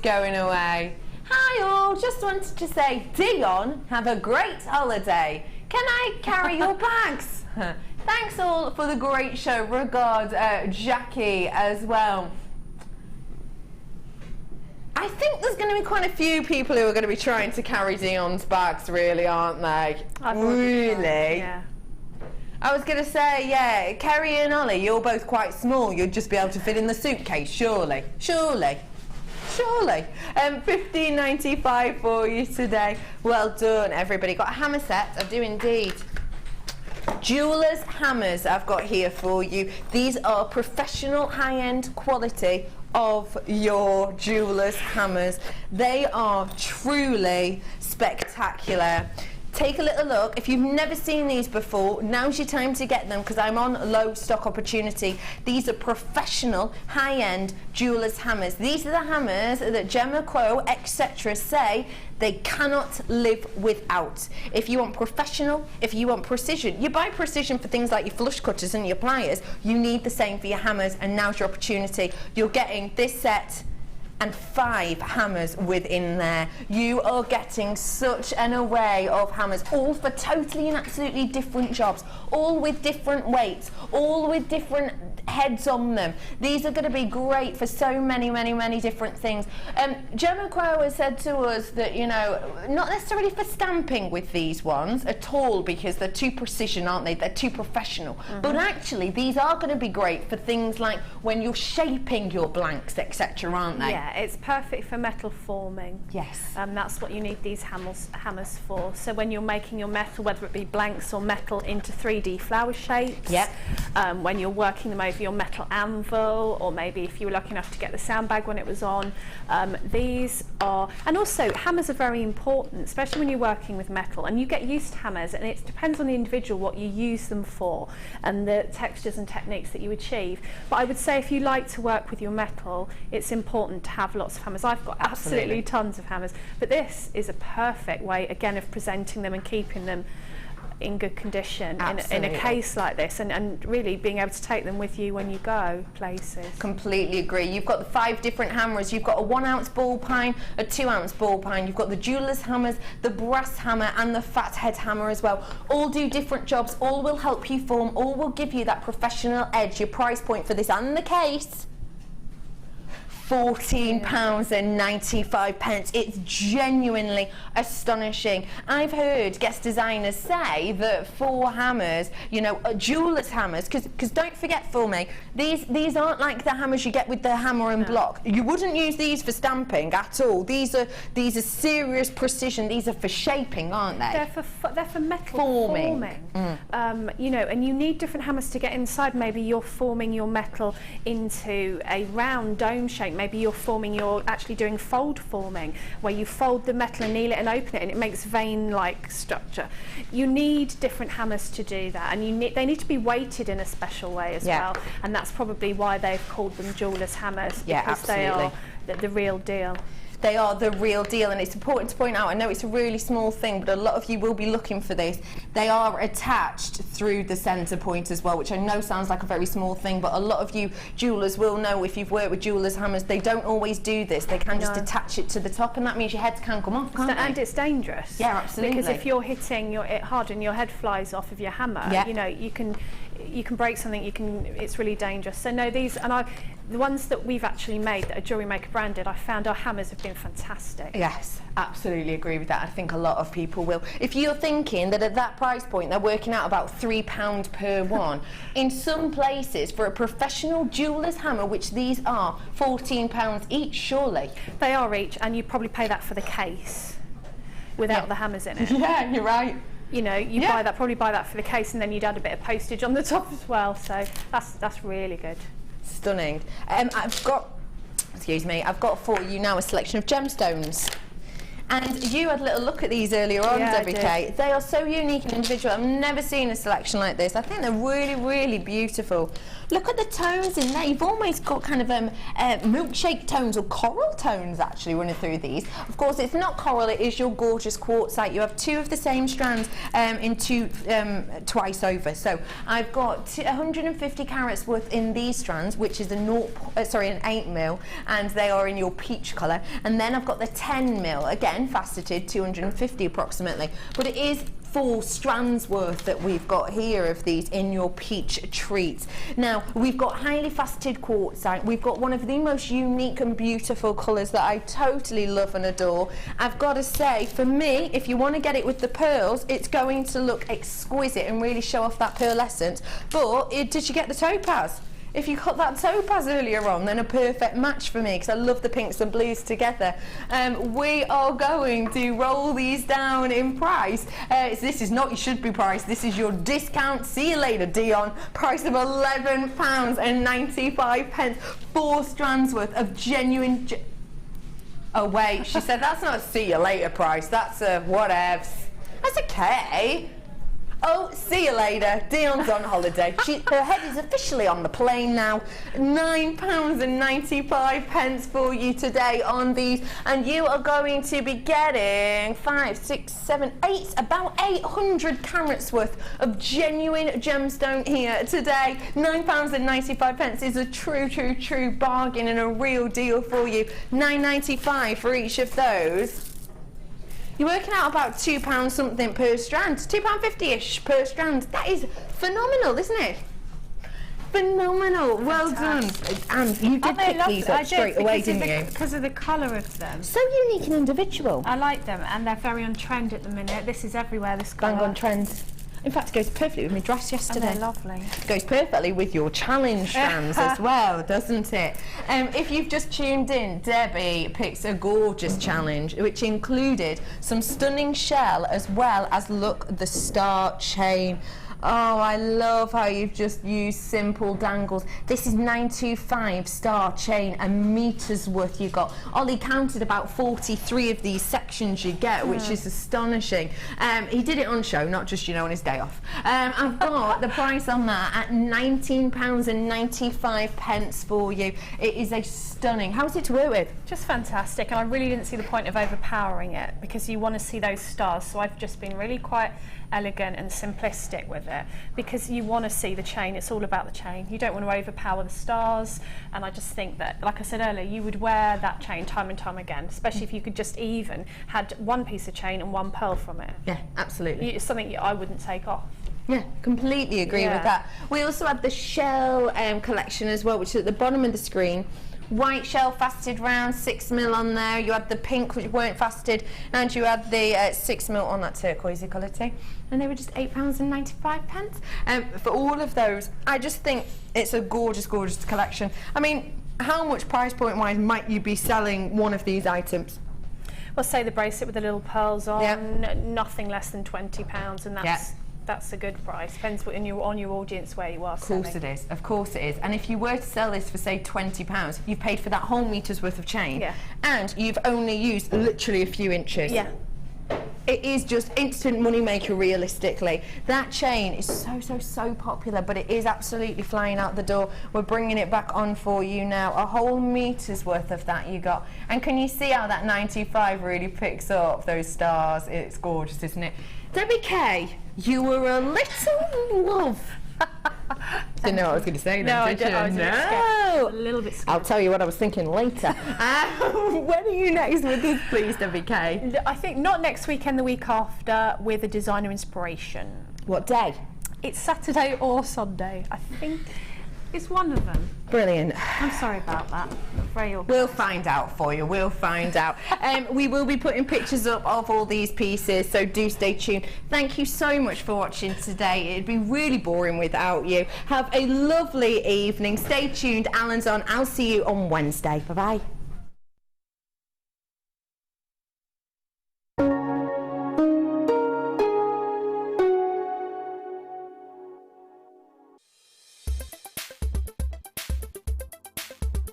going away. Hi all, just wanted to say, Dion, have a great holiday. Can I carry your bags? Thanks all for the great show. Regards, Jackie as well. I think there's going to be quite a few people who are going to be trying to carry Dion's bags, really, aren't they? Really? Yeah. I was going to say, yeah, Kerry and Ollie, you're both quite small. You'd just be able to fit in the suitcase, surely. Surely. Surely. £15.95 for you today. Well done, everybody. Got a hammer set? I do indeed. Jewellers hammers I've got here for you. These are professional high-end quality of your jewellers hammers. They are truly spectacular. Take a little look. If you've never seen these before, now's your time to get them, because I'm on low stock opportunity. These are professional, high-end jewellers hammers. These are the hammers that Gemma Quo, etc. say they cannot live without. If you want professional, if you want precision, you buy precision for things like your flush cutters and your pliers, you need the same for your hammers, and now's your opportunity. You're getting this set and 5 hammers within there. You are getting such an array of hammers, all for totally and absolutely different jobs, all with different weights, all with different heads on them. These are going to be great for so many, many, many different things. Gemma Quo has said to us that, you know, not necessarily for stamping with these ones at all, because they're too precision, aren't they? They're too professional. But actually, these are going to be great for things like when you're shaping your blanks, etc., aren't they? Yeah, it's perfect for metal forming. Yes. That's what you need these hammers for. So when you're making your metal, whether it be blanks or metal, into 3D flower shapes. Yep. When you're working them over your metal anvil, or maybe if you were lucky enough to get the sandbag when it was on. These are, and also hammers are very important, especially when you're working with metal, and you get used to hammers, and it depends on the individual what you use them for and the textures and techniques that you achieve. But I would say if you like to work with your metal, it's important to have lots of hammers. I've got absolutely tons of hammers, but this is a perfect way, again, of presenting them and keeping them in good condition in a case like this, and really being able to take them with you when you go places. Completely agree. You've got the 5 different hammers. You've got a 1 ounce ball pine, a 2 ounce ball pine. You've got the jeweller's hammers, the brass hammer, and the fat head hammer as well. All do different jobs. All will help you form. All will give you that professional edge. Your price point for this and the case, £14.95. It's genuinely astonishing. I've heard guest designers say that for hammers, you know, jewellers hammers, because don't forget for me, these aren't like the hammers you get with the hammer and block. You wouldn't use these for stamping at all. These are serious precision. These are for shaping, aren't they? They're for metal forming. You know, and you need different hammers to get inside. Maybe you're forming your metal into a round dome shape. maybe you're actually doing fold forming, where you fold the metal and anneal it and open it, and it makes vein-like structure. You need different hammers to do that, and they need to be weighted in a special way as well, and that's probably why they've called them jewellers' hammers, because they are the real deal. They are the real deal, and it's important to point out, I know it's a really small thing, but a lot of you will be looking for this. They are attached through the centre point as well, which I know sounds like a very small thing, but a lot of you jewellers will know, if you've worked with jewellers' hammers, they don't always do this. They can just attach it to the top, and that means your heads can come off, can't they? And it's dangerous. Yeah, absolutely. Because if you're hitting it hard and your head flies off of your hammer, you know, you can break something. It's really dangerous. So no, the ones that we've actually made that are JewelleryMaker branded, I found our hammers have been fantastic. Yes, absolutely agree with that. I think a lot of people will. If you're thinking that at that price point they're working out about £3 per one, in some places for a professional jeweller's hammer, which these are, £14 each, surely. They are each, and you probably pay that for the case without the hammers in it. Yeah, you're right. You know, you probably buy that for the case, and then you'd add a bit of postage on the top as well. So that's really good. Stunning. I've got for you now a selection of gemstones. And you had a little look at these earlier on, Debbie Kay. They are so unique and individual. I've never seen a selection like this. I think they're really, really beautiful. Look at the tones in there. You've almost got kind of milkshake tones or coral tones actually running through these. Of course, it's not coral, it is your gorgeous quartzite. You have two of the same strands twice over. So I've got 150 carats worth in these strands, which is an 8 mil, and they are in your peach colour. And then I've got the 10 mil, again faceted, 250 approximately. But it is 4 strands worth that we've got here of these in your peach treat. Now, we've got highly faceted quartzite. We've got one of the most unique and beautiful colours that I totally love and adore. I've got to say, for me, if you want to get it with the pearls, it's going to look exquisite and really show off that pearlescence. But did you get the topaz? If you got that topaz earlier on, then a perfect match for me, because I love the pinks and blues together. We are going to roll these down in price. This is not your should be price, this is your discount. See you later, Dion. Price of £11.95. 4 strands worth of genuine... Oh wait, she said that's not a see you later price, that's a whatevs. That's okay. Oh, see you later. Dion's on holiday. Her head is officially on the plane now. £9.95 for you today on these, and you are going to be getting 5, 6, 7, 8, about 800 carats worth of genuine gemstone here today. £9.95 is a true bargain and a real deal for you. £9.95 for each of those. You're working out about £2 something per strand, £2.50-ish per strand. That is phenomenal, isn't it? Phenomenal, well done. And you did pick these up straight away, didn't you? Because of the colour of them. So unique and individual. I like them, and they're very on trend at the minute. This is everywhere, this colour. Bang on trend. In fact, it goes perfectly with my dress yesterday. Oh, they're lovely. It goes perfectly with your challenge strands as well, doesn't it? If you've just tuned in, Debbie picks a gorgeous challenge, which included some stunning shell as well as, look, the star chain. Oh, I love how you've just used simple dangles. This is 925 star chain, a metre's worth you got. Ollie counted about 43 of these sections you get, which is astonishing. He did it on show, not just, on his day off. I've got the price on that at £19.95 for you. It is a stunning. How's it to work with? Just fantastic, and I really didn't see the point of overpowering it, because you want to see those stars, so I've just been really quite elegant and simplistic with it, because you want to see the chain. It's all about the chain. You don't want to overpower the stars, and I just think that, like I said earlier, you would wear that chain time and time again, especially if you could just even had one piece of chain and one pearl from it. Yeah, absolutely. It's something I wouldn't take off. Yeah, completely agree with that. We also have the shell collection as well, which is at the bottom of the screen. White shell faceted round, 6 mil on there. You had the pink, which weren't faceted, and you had the 6 mil on that turquoisey colour too. And they were just £8.95. For all of those, I just think it's a gorgeous, gorgeous collection. I mean, how much price point wise might you be selling one of these items? Well, say the bracelet with the little pearls on, nothing less than £20, and that's That's a good price. Depends on your audience where you are selling. Of course it is. Of course it is. And if you were to sell this for say £20, you've paid for that whole meter's worth of chain. Yeah. And you've only used literally a few inches. Yeah. It is just instant money maker realistically. That chain is so popular, but it is absolutely flying out the door. We're bringing it back on for you now. A whole meter's worth of that you got. And can you see how that 95 really picks up those stars? It's gorgeous, isn't it? Debbie Kay, you were a little love. Didn't know what I was going to say then, No, I did you? I was No. a little bit scared. I'll tell you what I was thinking later. When are you next with us, please, Debbie Kay? I think not next weekend, the week after, with a designer inspiration. What day? It's Saturday or Sunday. I think it's one of them. Brilliant. I'm sorry about that. We'll find out for you. We'll find out. We will be putting pictures up of all these pieces, so do stay tuned. Thank you so much for watching today. It'd be really boring without you. Have a lovely evening. Stay tuned. Alan's on. I'll see you on Wednesday. Bye-bye.